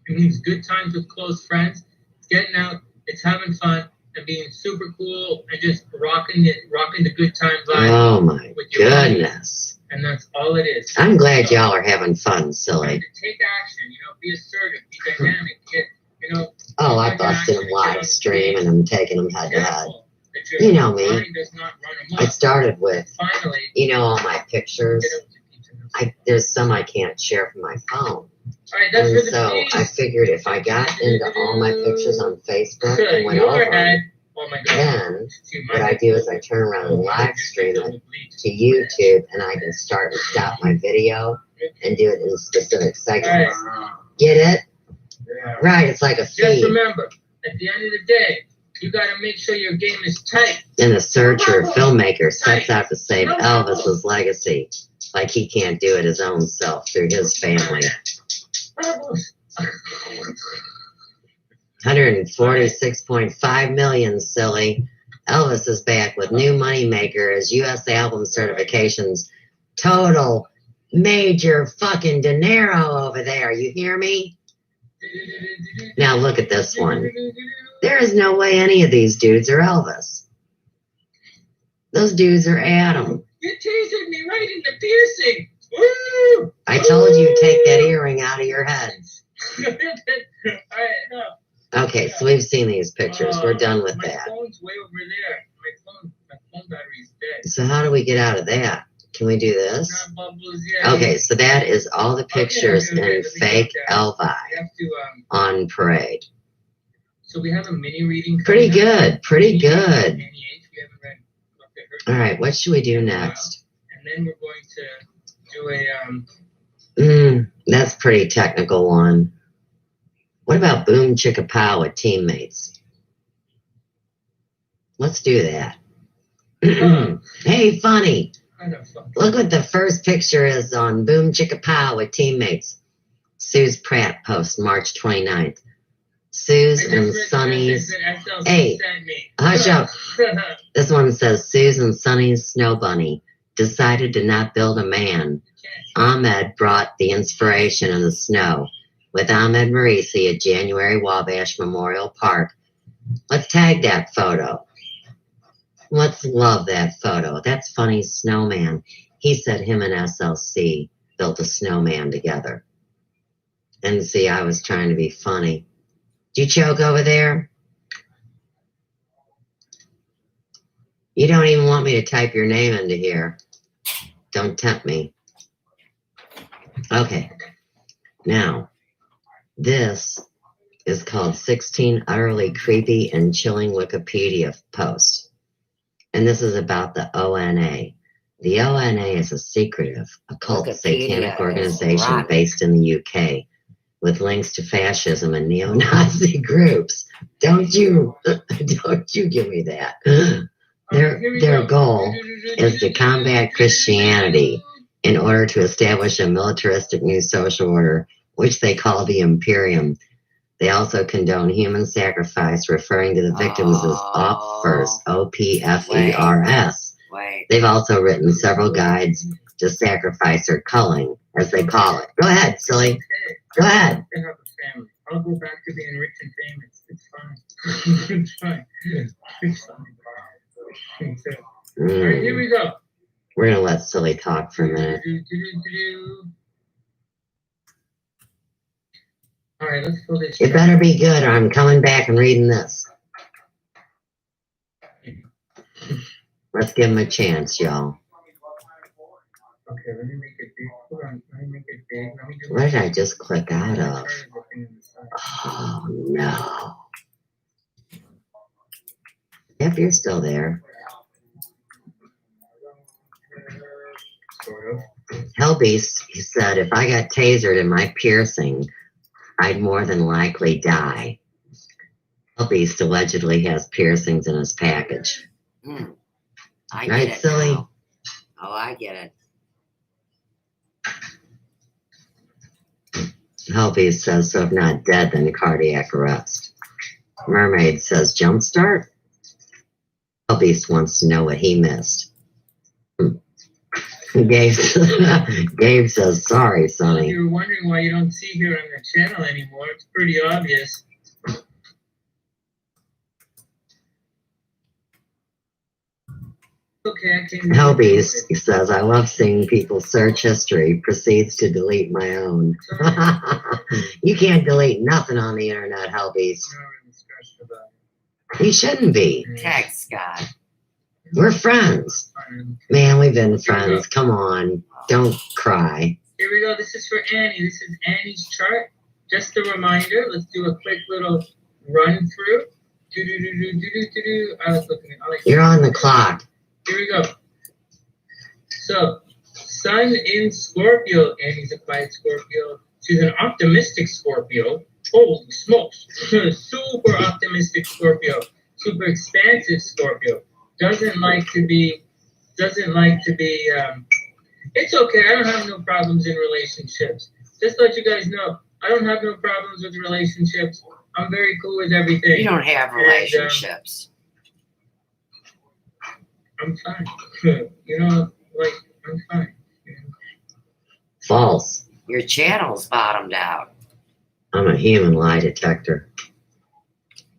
it means good times with close friends. It's getting out, it's having fun, and being super cool, and just rocking the good time vibe. Oh my goodness. And that's all it is. I'm glad y'all are having fun, silly. To take action, be assertive, be dynamic, Oh, I busted them live stream and I'm taking them head to head. You know me. I started with, all my pictures. There's some I can't share from my phone. And so I figured if I got into all my pictures on Facebook and went over them, Oh my God. Then See, what I do is I turn around and live stream it to YouTube, and I can start and stop my video and do it in specific segments. Get it? Right, it's like a Just feed. remember, at the end of the day, you gotta make sure your game is tight. And the searcher filmmaker sets out to save Elvis's legacy, like he can't do it his own self through his family. 146.5 million, silly. Elvis is back with new moneymaker as U.S. album certifications. Total major fucking dinero over there. You hear me? Now look at this one. There is no way any of these dudes are Elvis. Those dudes are Adam. You tasered me right in the piercing. Woo! I told you to take that earring out of your head. Alright, no. Okay, so we've seen these pictures. We're done with my that. phone's way over there. My phone battery's dead. So how do we get out of that? Can we do this? Not bubbles yet. Okay, so that is all the pictures Okay, in let me fake get that. Elvi We have to, on parade. so we have a mini reading. Pretty coming up. good, pretty good. We haven't looked at her. All right, what should we do next? And then we're going to do a That's a pretty technical one. What about Boom Chicka Pow with teammates? Let's do that. Hey, funny. Look what the first picture is on Boom Chicka Pow with teammates. Sue's Pratt post, March 29th. Sue's and Sonny's. Hey, hush up. This one says Sue's and Sonny's Snow Bunny decided to not build a man. Ahmed brought the inspiration in the snow with Ahmed Marisi at January Wabash Memorial Park. Let's tag that photo. Let's love that photo. That's funny, snowman. He said him and SLC built a snowman together. And see, I was trying to be funny. Do you choke over there? You don't even want me to type your name into here. Don't tempt me. Okay. Now, this is called 16 Utterly Creepy and Chilling Wikipedia Posts. And this is about the ONA. The ONA is a secretive, occult, satanic organization based in the UK with links to fascism and neo-Nazi groups. Don't you give me that. Their goal is to combat Christianity in order to establish a militaristic new social order, which they call the Imperium. They also condone human sacrifice, referring to the victims as OPFERS, O-P-F-E-R-S. They've also written several guides to sacrifice or culling, as they call it. Go ahead, silly. Go ahead. I have a family. I'll go back to being rich and famous. It's fine. It's fine. It's fine. All right, here we go. We're going to let Silly talk for a minute. All right, let's pull this. It better be good or I'm coming back and reading this. Let's give him a chance, y'all. Okay, let me make it big. Hold on, let me make it big. Let me do What did I just click out of? Oh, no. Yep, you're still there. Sort of. Hellbeast, he said, if I got tasered in my piercing, I'd more than likely die. Hellbeast allegedly has piercings in his package. I Right, get it silly? now. Oh, I get it. Hellbeast says, so if not dead, then cardiac arrest. Mermaid says, jumpstart? Hellbeast wants to know what he missed. Gabe says, sorry, Sonny. You're wondering why you don't see her on the channel anymore. It's pretty obvious. Okay, I can. Hellbeast, he says, I love seeing people search history, proceeds to delete my own. You can't delete nothing on the internet, Hellbeast. You shouldn't be. Text Scott. We're friends. Man, we've been friends. Come on. Don't cry. Here we go. This is for Annie. This is Annie's chart. Just a reminder. Let's do a quick little run through. I was looking at. You're on the clock. Here we go. So, Sun in Scorpio, and he's a quiet Scorpio. She's an optimistic Scorpio. Holy smokes. Super optimistic Scorpio. Super expansive Scorpio. Doesn't like to be, it's okay. I don't have no problems in relationships. Just let you guys know, I don't have no problems with relationships. I'm very cool with everything. You don't have relationships. I'm fine. You know, like, I'm fine. You know? False. Your channel's bottomed out. I'm a human lie detector.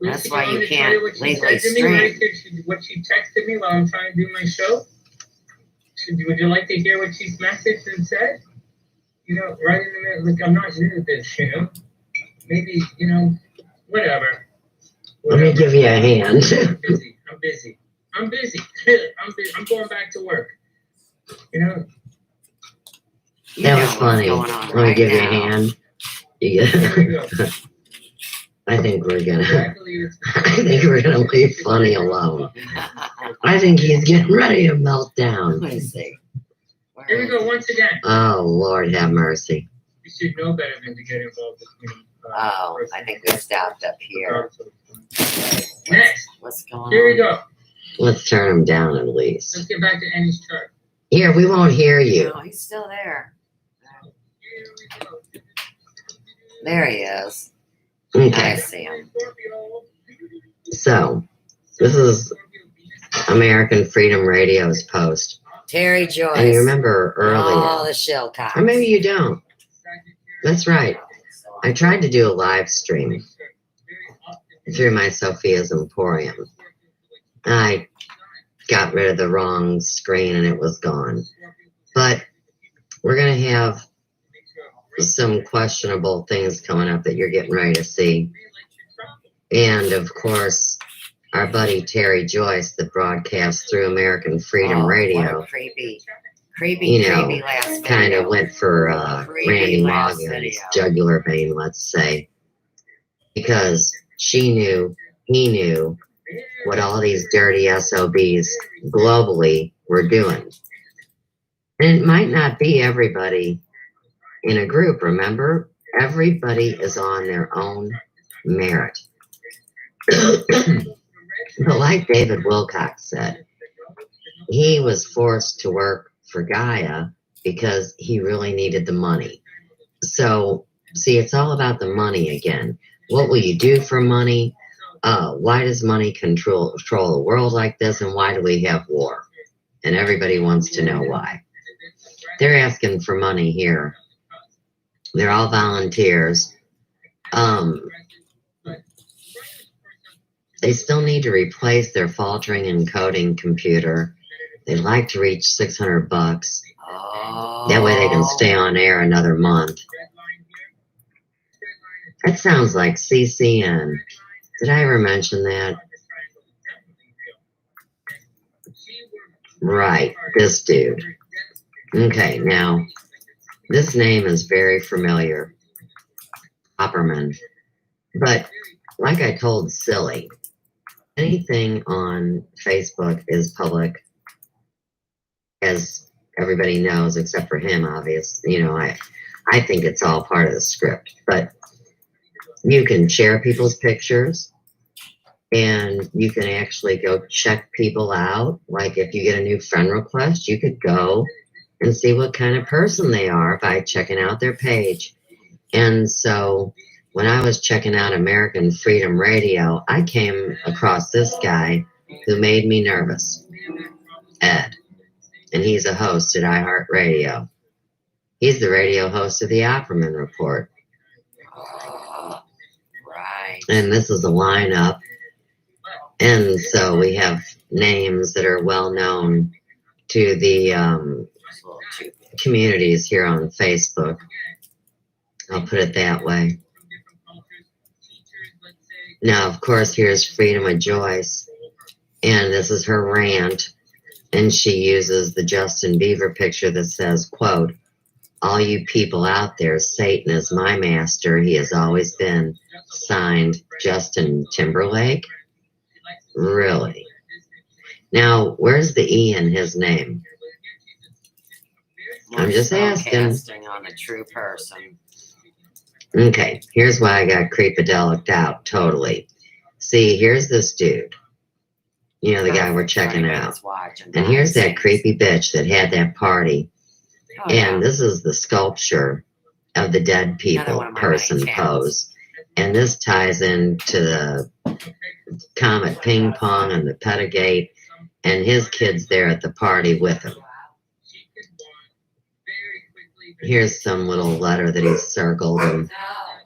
That's why you want me to can't tell you what she legally said to me right stream. here? What she texted me while I'm trying to do my show? Would you like to hear what she's messaged and said? You know, right in the middle. Look, I'm not new to this, you know. Maybe, you know, whatever. Let me give you a hand. I'm busy. I'm going back to work. You know. You That know was what's funny. going on Let me right give you a now. hand. Here we go. I think we're gonna Exactly. leave Funny alone. I think he's getting ready to melt down. Let me see. Here we go once again. Oh, Lord have mercy. You should know better than to get involved with me. Oh, I think we stopped up here. Next. What's going Here we on? go. Let's turn him down at least. Let's get back to Annie's chart. Here, we won't hear you. No, he's still there. Here we go. There he is. I Okay, see him. so this is American Freedom Radio's post. Terry Joyce. And you remember earlier, All the shell cocks. or maybe you don't. That's right. I tried to do a live stream through my Sophia's Emporium. I got rid of the wrong screen and it was gone. But we're going to have some questionable things coming up that you're getting ready to see. And of course, our buddy Terry Joyce that broadcasts through American Freedom Oh, Radio, what a creepy you know, creepy last kind video. of went for Creepy Randy last Morgan's video. jugular vein, let's say, because he knew, he knew what all these dirty SOBs globally were doing. And it might not be everybody in a group, remember? Everybody is on their own merit. But like David Wilcox said, he was forced to work for Gaia because he really needed the money. So, see, it's all about the money again. What will you do for money? Why does money control the world like this? And why do we have war? And everybody wants to know why. They're asking for money here. They're all volunteers. They still need to replace their faltering encoding computer. They'd like to reach $600. Oh. That way they can stay on air another month. That sounds like CCN. Did I ever mention that? Right, this dude. Okay, now, this name is very familiar. Opperman. But, like I told Silly, anything on Facebook is public, as everybody knows, except for him, obviously. You know, I think it's all part of the script. But you can share people's pictures, and you can actually go check people out. Like if you get a new friend request, you could go and see what kind of person they are by checking out their page. And so when I was checking out American Freedom Radio, I came across this guy who made me nervous, Ed. And he's a host at iHeartRadio. He's the radio host of the Opperman Report. Oh, right. And this is a lineup. And so we have names that are well known to the communities here on Facebook. I'll put it that way. Now, of course, here's Freedom of Joyce. And this is her rant. And she uses the Justin Bieber picture that says, quote, "All you people out there, Satan is my master. He has always been." Signed, Justin Timberlake. Really? Now, where's the E in his name? I'm just asking. Casting on a true person. Okay, here's why I got creepadelic out totally. See, here's this dude. You know, the guy we're checking out. And here's that creepy bitch that had that party. Oh, And this is the sculpture of the dead people person pose. And this ties into the Comet Ping Pong and the Pedagate and his kids there at the party with him. Here's some little letter that he's circled, and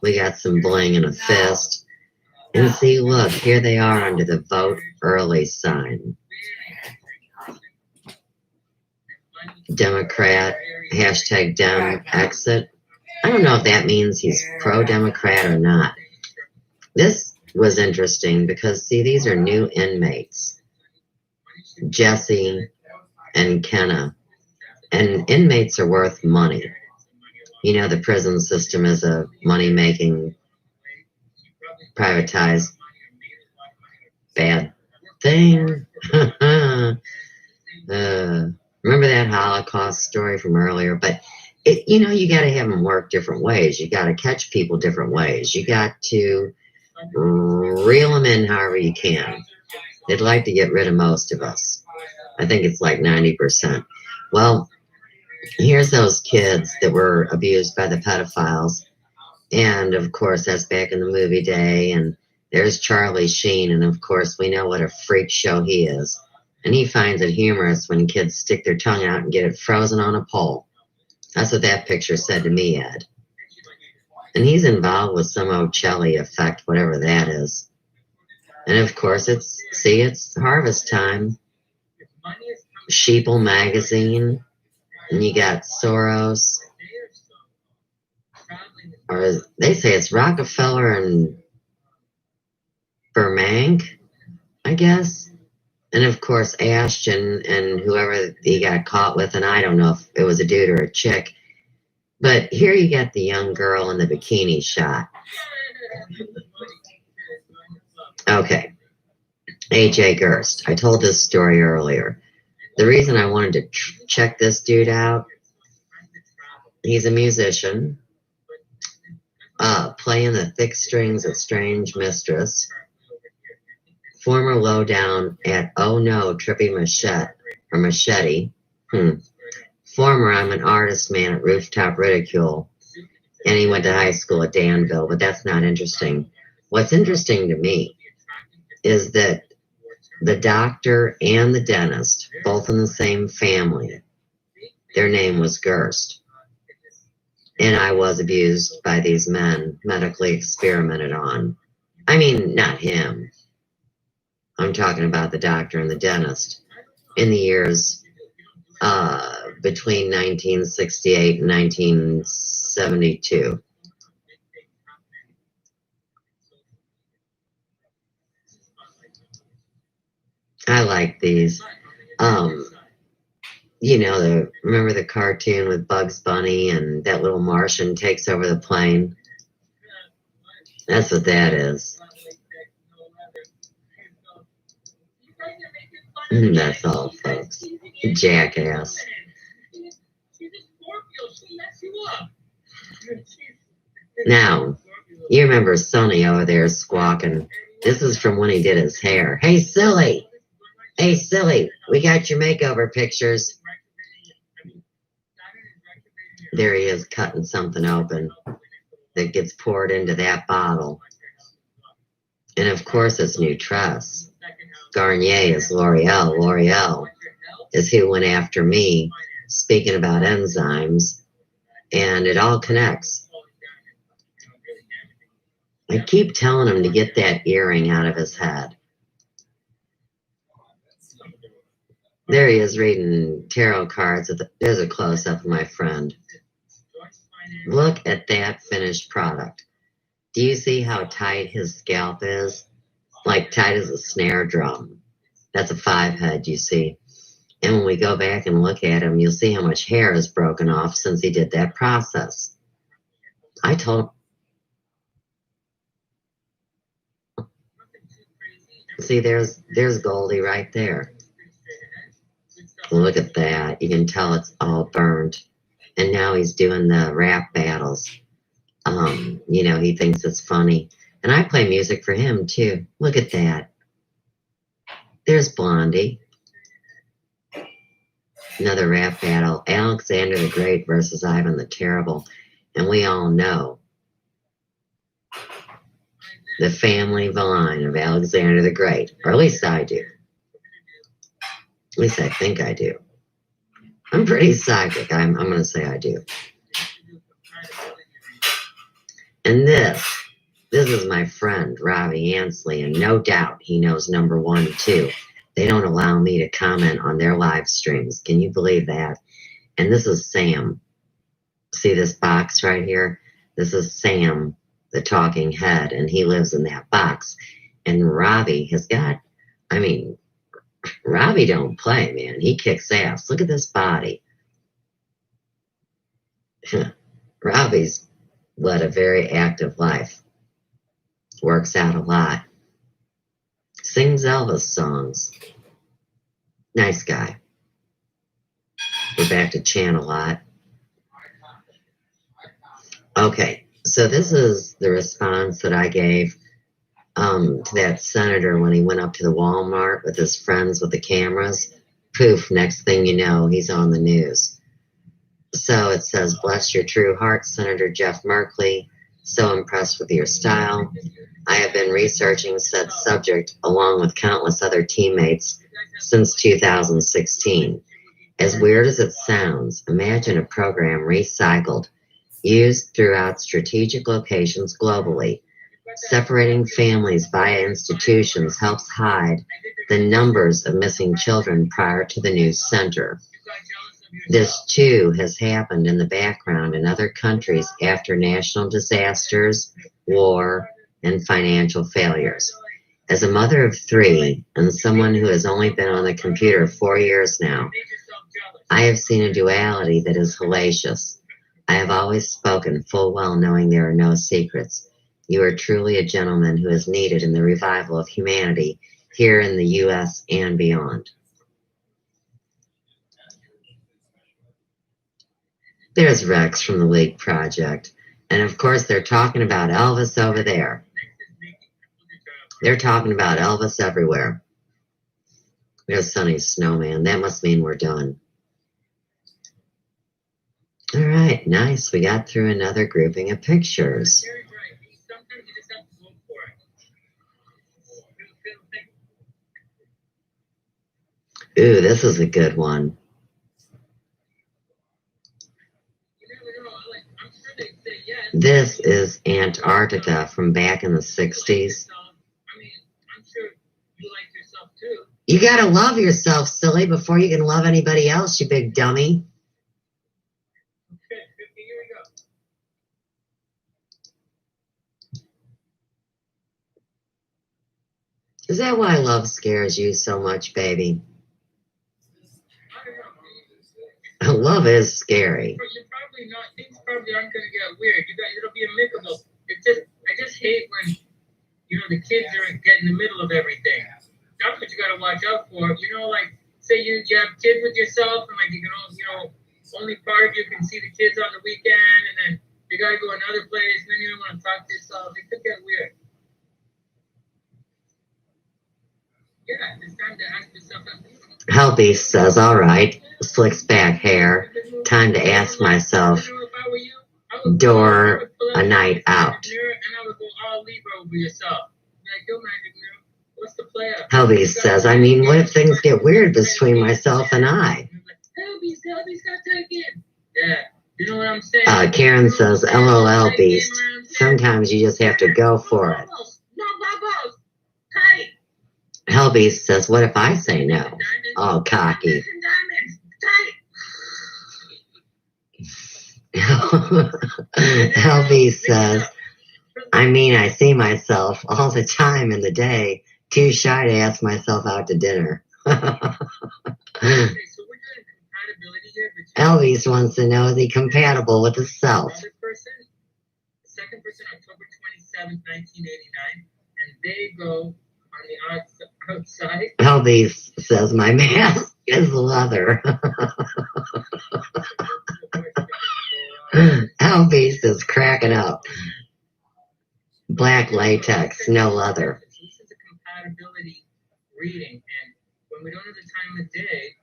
we got some bling and a fist. And see, look, here they are under the vote early sign. Democrat, hashtag Dem exit. I don't know if that means he's pro-Democrat or not. This was interesting because, see, these are new inmates. Jesse and Kenna. And inmates are worth money. You know, the prison system is a money-making, privatized, bad thing. Remember that Holocaust story from earlier? But, you know, you got to have them work different ways. You got to catch people different ways. You got to reel them in however you can. They'd like to get rid of most of us. I think it's like 90%. Well, here's those kids that were abused by the pedophiles. And, of course, that's back in the movie day. And there's Charlie Sheen. And, of course, we know what a freak show he is. And he finds it humorous when kids stick their tongue out and get it frozen on a pole. That's what that picture said to me, Ed. And he's involved with some Ocelli effect, whatever that is. And, of course, it's harvest time. Sheeple magazine. And you got Soros. Or they say it's Rockefeller and Bermank, I guess. And, of course, Ashton and whoever he got caught with, and I don't know if it was a dude or a chick. But here you got the young girl in the bikini shot. Okay. A.J. Gerst. I told this story earlier. The reason I wanted to check this dude out, he's a musician, playing the thick strings of Strange Mistress. Former lowdown at Oh No, Trippy Machete. Former I'm an artist man at Rooftop Ridicule. And he went to high school at Danville, but that's not interesting. What's interesting to me is that the doctor and the dentist, both in the same family, their name was Gerst. And I was abused by these men, medically experimented on. I mean, not him. I'm talking about the doctor and the dentist in the years between 1968 and 1972. I like these. You know, remember the cartoon with Bugs Bunny and that little Martian takes over the plane? That's what that is. That's all, folks. Jackass. Now, you remember Sonny over there squawking. This is from when he did his hair. Hey, silly! Hey, silly! We got your makeover pictures. There he is cutting something open that gets poured into that bottle. And of course it's Nutress. Garnier is L'Oreal. L'Oreal is who went after me, speaking about enzymes. And it all connects. I keep telling him to get that earring out of his head. There he is reading tarot cards. There's a close-up of my friend. Look at that finished product. Do you see how tight his scalp is? Like tight as a snare drum. That's a 5-head, you see. And when we go back and look at him, you'll see how much hair is broken off since he did that process. I told him. See, there's Goldie right there. Look at that. You can tell it's all burned. And now he's doing the rap battles. You know, he thinks it's funny. And I play music for him too. Look at that. There's Blondie. Another rap battle. Alexander the Great versus Ivan the Terrible. And we all know the family line of Alexander the Great. Or at least I do. At least I think I do. I'm pretty psychic. I'm going to say I do. And this is my friend, Robbie Ansley, and no doubt he knows number one, too. They don't allow me to comment on their live streams. Can you believe that? And this is Sam. See this box right here? This is Sam, the talking head, and he lives in that box. And Robbie has got, I mean, Robbie don't play, man. He kicks ass. Look at this body. Robbie's led a very active life. Works out a lot. Sings Elvis songs. Nice guy. We're back to chant a lot. Okay, so this is the response that I gave to that senator when he went up to the Walmart with his friends with the cameras. Poof, next thing you know, he's on the news. So it says, bless your true heart, Senator Jeff Merkley. So impressed with your style. I have been researching said subject along with countless other teammates since 2016. As weird as it sounds, imagine a program recycled, used throughout strategic locations globally. Separating families via institutions helps hide the numbers of missing children prior to the new center. This, too, has happened in the background in other countries after national disasters, war, and financial failures. As a mother of 3 and someone who has only been on the computer 4 years now, I have seen a duality that is hellacious. I have always spoken full well knowing there are no secrets. You are truly a gentleman who is needed in the revival of humanity here in the U.S. and beyond. There's Rex from the League Project. And of course, they're talking about Elvis over there. They're talking about Elvis everywhere. There's Sonny's snowman. That must mean we're done. All right, nice. We got through another grouping of pictures. Ooh, this is a good one. This is Antarctica from back in the 60s. You gotta love yourself, silly, before you can love anybody else, you big dummy. Is that why love scares you so much, baby? Love is scary. You're probably not. Things probably aren't going to get weird. It'll be amicable. I just hate when the kids get in the middle of everything. That's what you got to watch out for. Like say you have kids with yourself, and like you can only part of you can see the kids on the weekend, and then you got to go another place, and then you don't want to talk to yourself. It could get weird. Yeah, it's time to ask yourself. Hellbeast says, all right, slicks back hair, time to ask myself, door a night out. Hellbeast says, I mean, what if things get weird between myself and I? Karen says, LOL, Beast. Sometimes you just have to go for it. Hellbeast says, what if I say no? Oh, cocky. Hellbeast says, I mean, I see myself all the time in the day, too shy to ask myself out to dinner. Elvis wants to know, is he compatible with himself? Second person, October 27th, 1989, and they go on the odd Elvis says my mask is leather. Elvis is cracking up. Black latex, no leather. This is a compatibility reading, and when we don't have the time of day,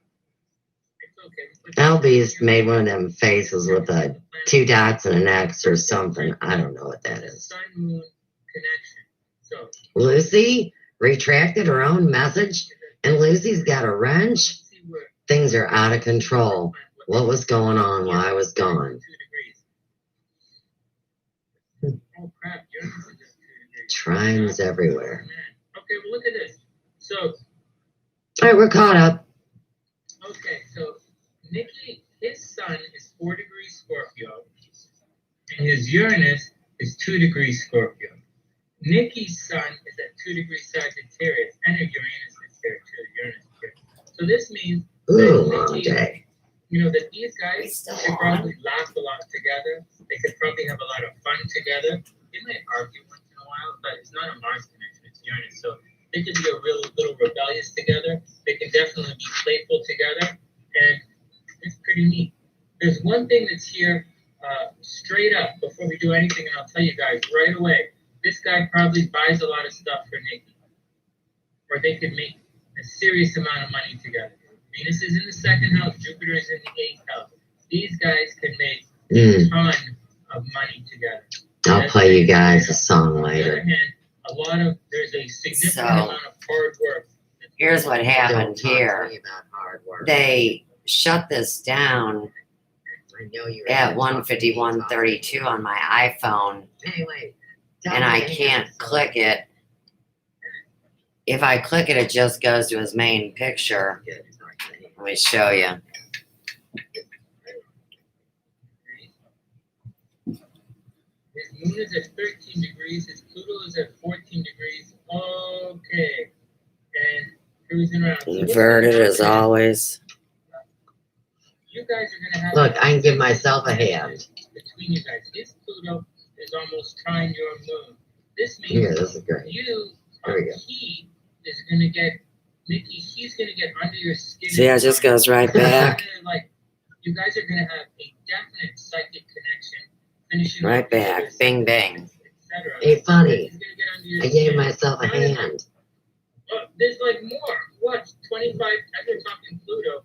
it's okay. Elvis made one of them faces with 2 dots and an X or something. I don't know what that is. Sun moon connection. So Lucy retracted her own message, and Lucy's got a wrench. Things are out of control. What was going on while I was gone? 2 degrees. Oh crap! Uranus is just 2 degrees. Trimes everywhere. Okay, well look at this. So, All right, we're caught up. okay, so Nikki, his sun is 4 degrees Scorpio, and his Uranus is 2 degrees Scorpio. Nikki's sun is at 2 degrees Sagittarius, and her Uranus is there too. Uranus is here. So this means Ooh, that long Nikki, day. you know, that these guys could probably laugh a lot together. They could probably have a lot of fun together. They might argue once in a while, but it's not a Mars connection, it's Uranus. So they could be a real little rebellious together. They can definitely be playful together, and it's pretty neat. There's one thing that's here straight up before we do anything, and I'll tell you guys right away. This guy probably buys a lot of stuff for Nikki, or they could make a serious amount of money together. Venus is in the 2nd house, Jupiter is in the 8th house. These guys can make a ton of money together. I'll play you guys a song On the other later. hand, there's a significant amount of hard work. Here's what happened Don't talk to here. me about hard work. They shut this down I know you're at 1:51:32 on my iPhone, Anyway, and I can't click it. If I click it, it just goes to his main picture. Let me show you. His moon is at 13 degrees. His Pluto is at 14 degrees. Okay. And cruising around. So what's Inverted gonna as happen is always. You guys are going to have... Look, I can give myself a hand. Between you guys. His Pluto is almost trine your moon. This means Here, this is great. you, There we go. he is going to get... Nikki, he's going to get under your skin. See, it just goes right back. Like, you guys are going to have a definite psychic connection. Finishing Right off back. together, Bing, bang. etc. Hey, funny. He's gonna get under your I gave skin. myself a hand. There's like more. What? 25, as we're talking Pluto.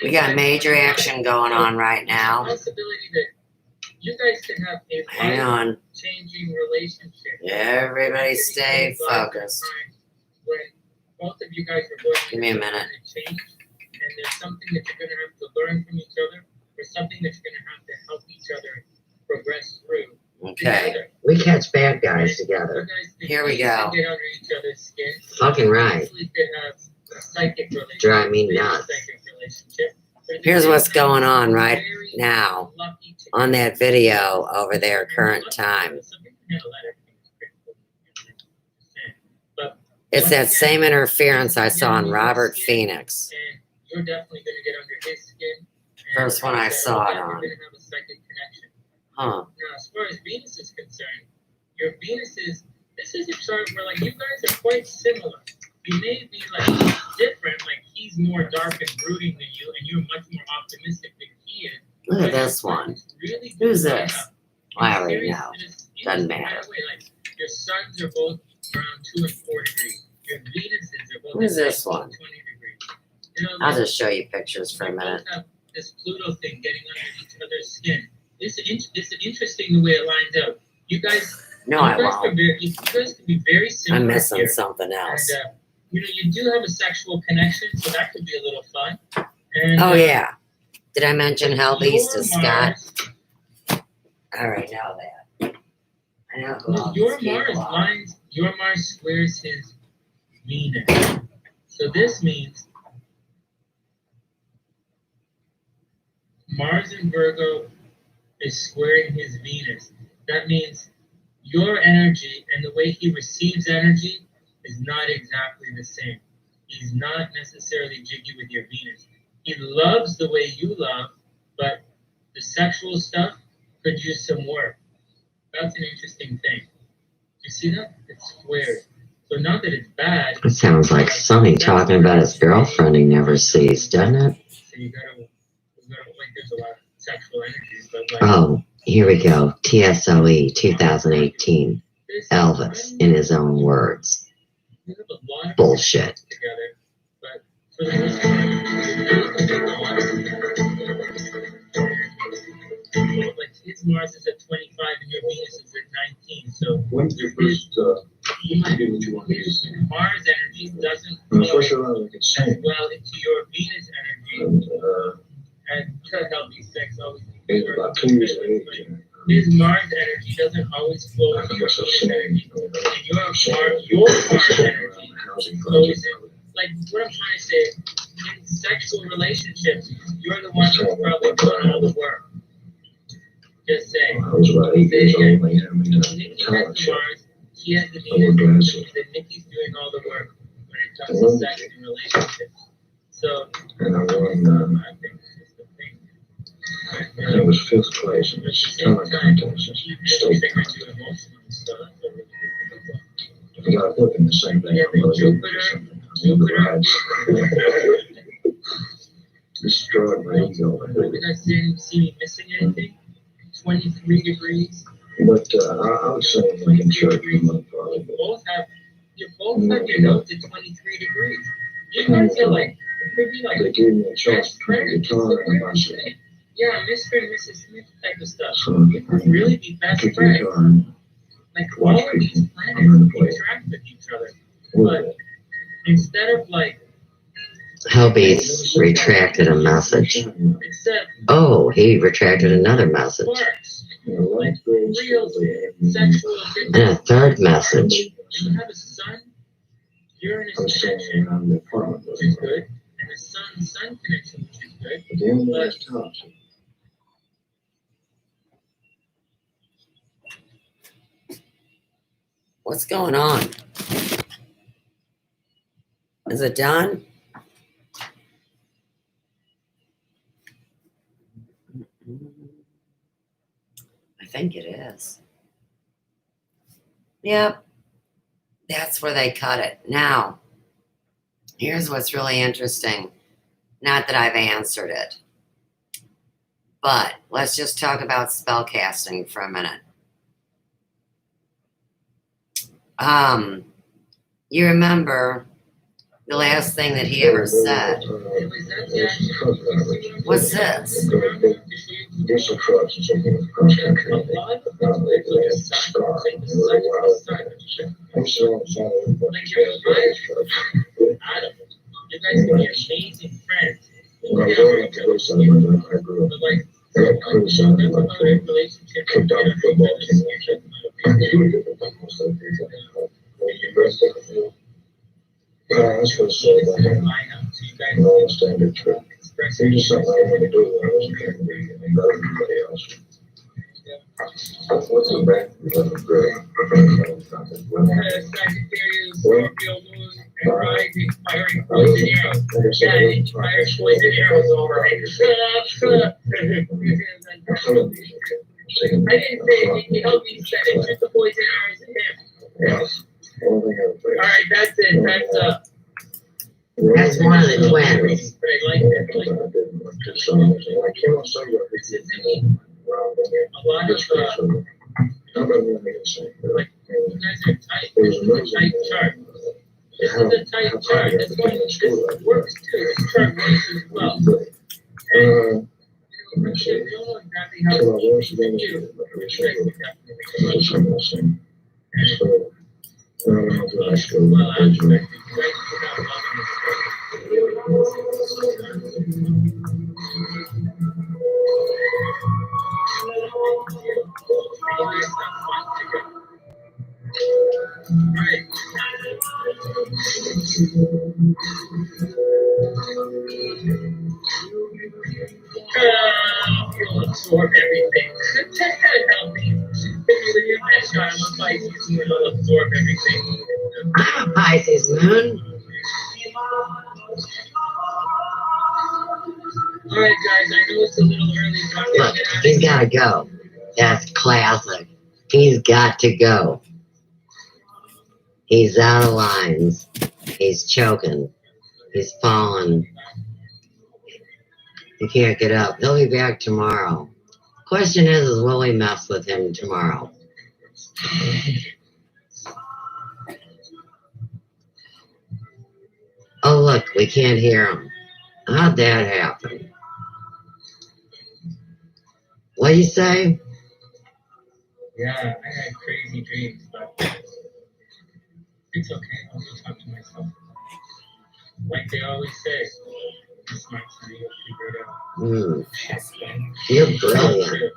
We got 25, major 25. action going on right now. There's a possibility that you guys can have a Hang on. life-changing relationship. Everybody stay focused. When both of you guys are going Give me a minute. to change, and there's something that you're going to have to learn from each other, or something that you're going to have to help each other progress through. Okay. Together. We catch bad guys You together. guys can Here we easily go. Get under each other's skin. Fucking right. Easily could have a psychic relationship. Drive me very nuts. psychic relationship. But at the Here's same what's time, going on you're right very now lucky to on get that video over there, current time. But It's that same interference I saw in Robert Phoenix. and you're definitely going to get under his skin. And First one I saw it you're on. going to have a psychic connection. Huh. Now, as far as Venus is concerned, your Venus is, this is a chart where, like, you guys are quite similar. You may be, like, different, like, he's more dark and brooding than you, and you're much more optimistic than he is. Look at But this one. it's really Who's good this? lineup. I In already series, know. it is- it Doesn't is matter. right away, like, your suns are both around 2 and 4 degrees. Your Venuses are both Who's at this 19, one? 20 degrees. You know, I'll like, just show you pictures for a you both minute. have this Pluto thing getting under each other's skin. It's interesting the way it lines up. You guys, No, you I guys won't. you guys can be very similar I'm missing here. something else. And you know, you do have a sexual connection, so that could be a little fun. And, Oh, yeah. Did I mention Hell Beast your to Scott? Mars- I already know that. I know who all Your these Mars people are. lines, your Mars squares his Venus. So this means Mars in Virgo is squaring his Venus. That means your energy and the way he receives energy is not exactly the same. He's not necessarily jiggy with your Venus. He loves the way you love, but the sexual stuff could use some work. That's an interesting thing. You see that? It's squared. So not that it's bad. It sounds like Sonny talking about his girlfriend he never sees, doesn't it? So you gotta like, there's a lot of sexual energies, but like. Oh, here we go. TSOE 2018. Elvis, in his own words. Bullshit. Together, but for the most part, like his Mars is at 25 and your Venus is at 19. So when's your first you might do what you want to use. Mars energy doesn't First flow of all, like it's as saying, well into your Venus energy and to help you sex always. it's about 2 years of age. His Mars energy doesn't always flow I into think your that's so Venus saying. energy. And your Mars energy flows in. Like what I'm trying to say, in sexual relationships, you're the one who's probably doing all the work. Just saying. I was about 8 years old when I Nikki has the Mars, he has the Venus, and then Nikki's doing all the work when it comes to sex and relationships. So, and I won, I think it's just the thing. and it was 5th place in this talent contest. State contest. I got a book in the same thing. Yeah, but Jupiter, destroyed my ego. you guys didn't see me missing anything? 23 degrees. But I would say we can church for month probably. You both have your notes at 23 degrees. You guys are like, it could be like They gave me a choice best to play friends. guitar and I said, Yeah, Mr. and Mrs. Smith type of stuff. so You could really be best pick friends. guitar and Like all of these planets interact with each other. But instead of like, Hobie's retracted a message. except Oh, he retracted another message. sparks, like real sexual And a third message. You have a sun, Uranus I was saying connection, around the apartment which is good, and a sun connection, which is good. At the end of this talk, What's going on? Is it done? I think it is. Yep. That's where they cut it. Now, here's what's really interesting. Not that I've answered it, but let's just talk about spell casting for a minute. You remember the last thing that he ever said. What's this? there's some trucks and something cross country. I'm still on the side of the trucks. You guys can be amazing friends. When I was going up to go somewhere, I grew up. But like, I got criticized by my friend. Kicked out the football team. That's what I said about him. And all the standard truck. He just something I want to do. I wasn't trying to be any better than anybody else. What's the back? Sagittarius, Scorpio, Moon, and Rising, firing poison arrows. Yeah, it fires poison arrows over me. I didn't say it, he helped me set it. Shoot the poison arrows at him. Yes. Alright, that's it. That's one of the twins. But I like that. Like, a lot of, like, you guys are tight. This is a tight chart. This is a tight chart. This one, this works too. This chart works as well. And, we don't know exactly how it's going to do. Well, I'm expecting you guys to have Right. You'll absorb everything. That's kind of healthy. If you leave that child on Pisces, you'll absorb everything. I'm a Pisces moon. Alright, guys, I know it's a little early, but I'm Look, gonna he's got to go. That's classic. He's got to go. He's out of lines. He's choking. He's falling. He can't get up. He'll be back tomorrow. Question is will we mess with him tomorrow? Oh, look, we can't hear him. How'd that happen? What'd you say? Yeah, I had crazy dreams, but it's okay. I'll just talk to myself. Like they always say, it's smart to be able to figure it out. You're brilliant.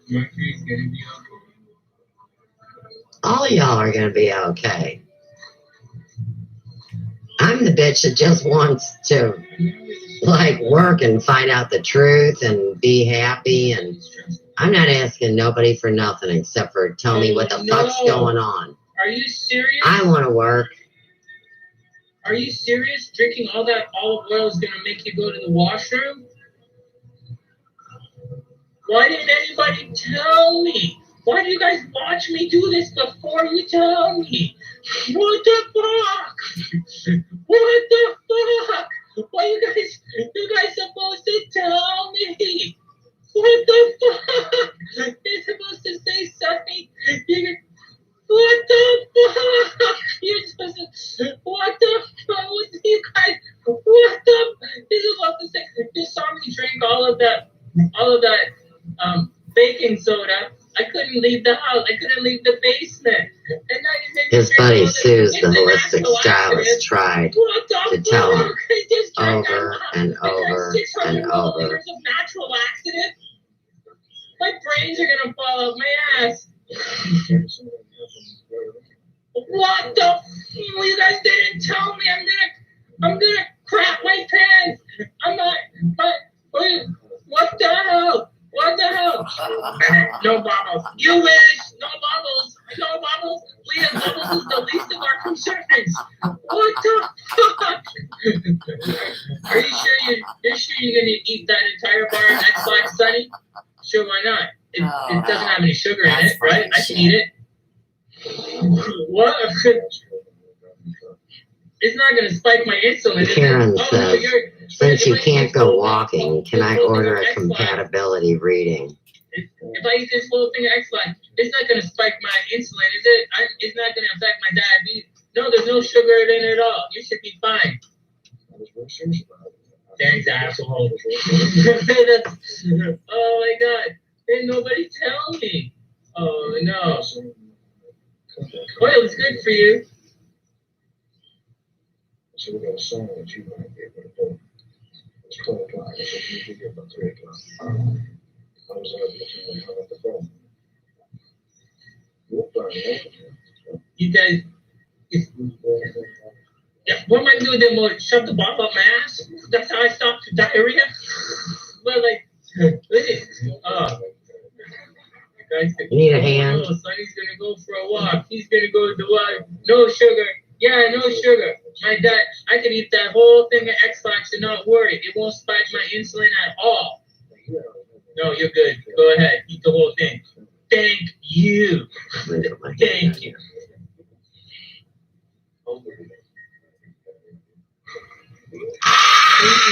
Mercury's gonna be okay. All y'all are going to be okay. I'm the bitch that just wants to, like, work and find out the truth and be happy. And I'm not asking nobody for nothing except for tell me what the fuck's going on. Are you serious? I want to work. Are you serious? Drinking all that olive oil is going to make you go to the washroom? Why didn't anybody tell me? Why do you guys watch me do this before you tell me? What the fuck? What the fuck? Why you guys supposed to tell me? What the fuck? You're supposed to say something. What the fuck? You're supposed to, what the fuck? What you guys, what the, you're supposed to say, you saw me drink all of that, baking soda. I couldn't leave the house. I couldn't leave the basement. And now you make His me drink buddy all Sue's it's the a holistic natural stylist accident. tried What the to tell him fuck? I just drank over that and I drank over 600 and over. milliliters of natural accident. My brains are gonna fall out my ass. What the? Well, you guys didn't tell me. I'm gonna crap my pants. I'm not. What the hell? What the hell? No bubbles. You wish. No bubbles. No bubbles. We have bubbles is the least of our concerns. What the fuck? Are you sure you're sure you're gonna eat that entire bar of X-Lax, Sonny? Sure, why not? It doesn't have any sugar in it, right? I can eat it. What? It's not going to spike my insulin. Karen Oh, says, so since you can't go walking, can I order a compatibility reading? If I eat this whole thing of X-Lax, it's not going to spike my insulin, is it? It's not going to affect my diabetes. No, there's no sugar in it at all. You should be fine. Thanks, asshole. Oh my God. Didn't nobody tell me. Oh no. Oil is good for you. So we got a song that you might be able to do. It's 12 o'clock. I said, you should get about 3 o'clock. I was out looking and hung up the phone. You're fine. You guys, yeah, what am I doing then? More shove the bottle up my ass? That's how I stopped diarrhea? But like, listen, guys, You need a hand? Oh, Sonny's gonna go for a walk. He's gonna go to the walk. No sugar. Yeah, no sugar. My diet, I can eat that whole thing of X-Lax and not worry. It won't spike my insulin at all. No, you're good. Go ahead. Eat the whole thing. Thank you. Thank you.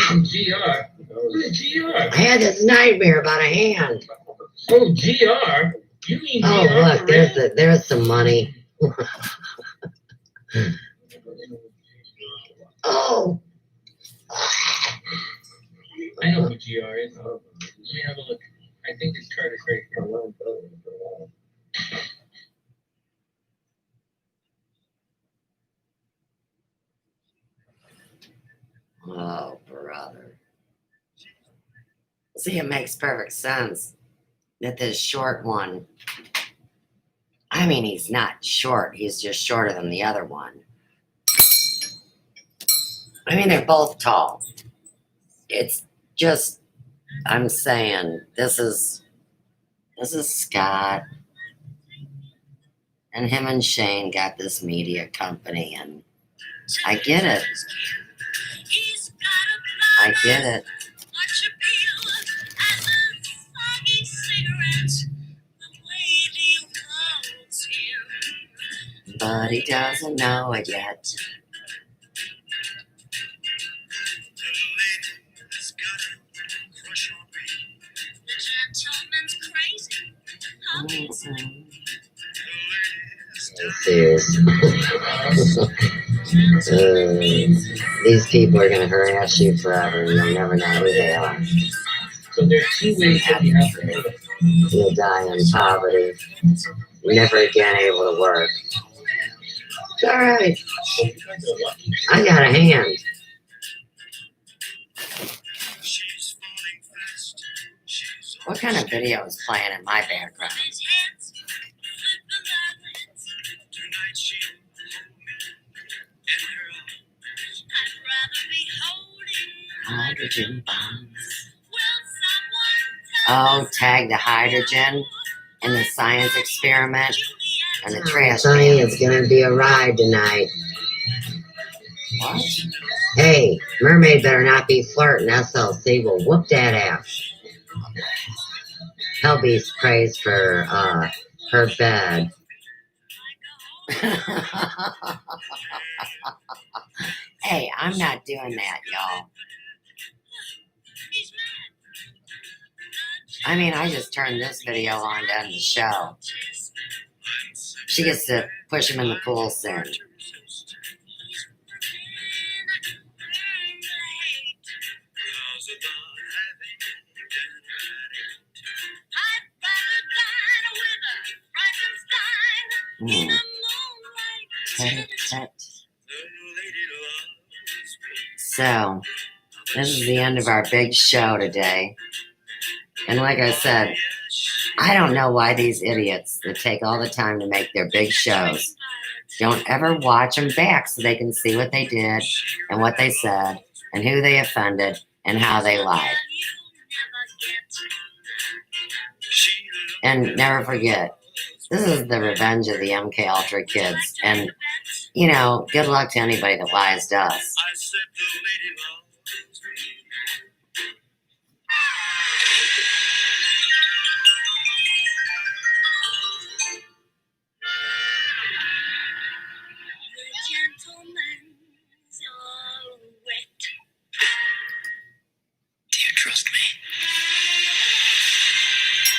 GR. Who's GR? I had this nightmare about a hand. Oh, GR? You mean GR? Oh, look, there's some money. Oh. I know who GR is. Let me have a look. I think this card is right here. Oh, brother. See, it makes perfect sense that this short one, I mean, he's not short. He's just shorter than the other one. I mean, they're both tall. It's just, I'm saying, this is Scott. And him and Shane got this media company, and I get it. I get it. but he doesn't know it yet. Serious. These people are going to harass you forever. You'll never know who they are. So there's two ways that we have to do it. You'll die in poverty. Never again able to work. It's all right. I got a hand. What kind of video is playing in my background? Hydrogen bombs. Oh, tag the hydrogen in the science experiment and the trash Sonny, cans. it's going to be a ride tonight. What? Hey, mermaid better not be flirting. SLC will whoop that ass. Hellbeast prays for her bed. Hey, I'm not doing that, y'all. I mean, I just turned this video on to end the show. She gets to push him in the pool soon. So, this is the end of our big show today. And like I said, I don't know why these idiots that take all the time to make their big shows don't ever watch them back so they can see what they did and what they said and who they offended and how they lied. And never forget, this is the revenge of the MK Ultra kids. And, you know, good luck to anybody that lies to us. Do you trust me?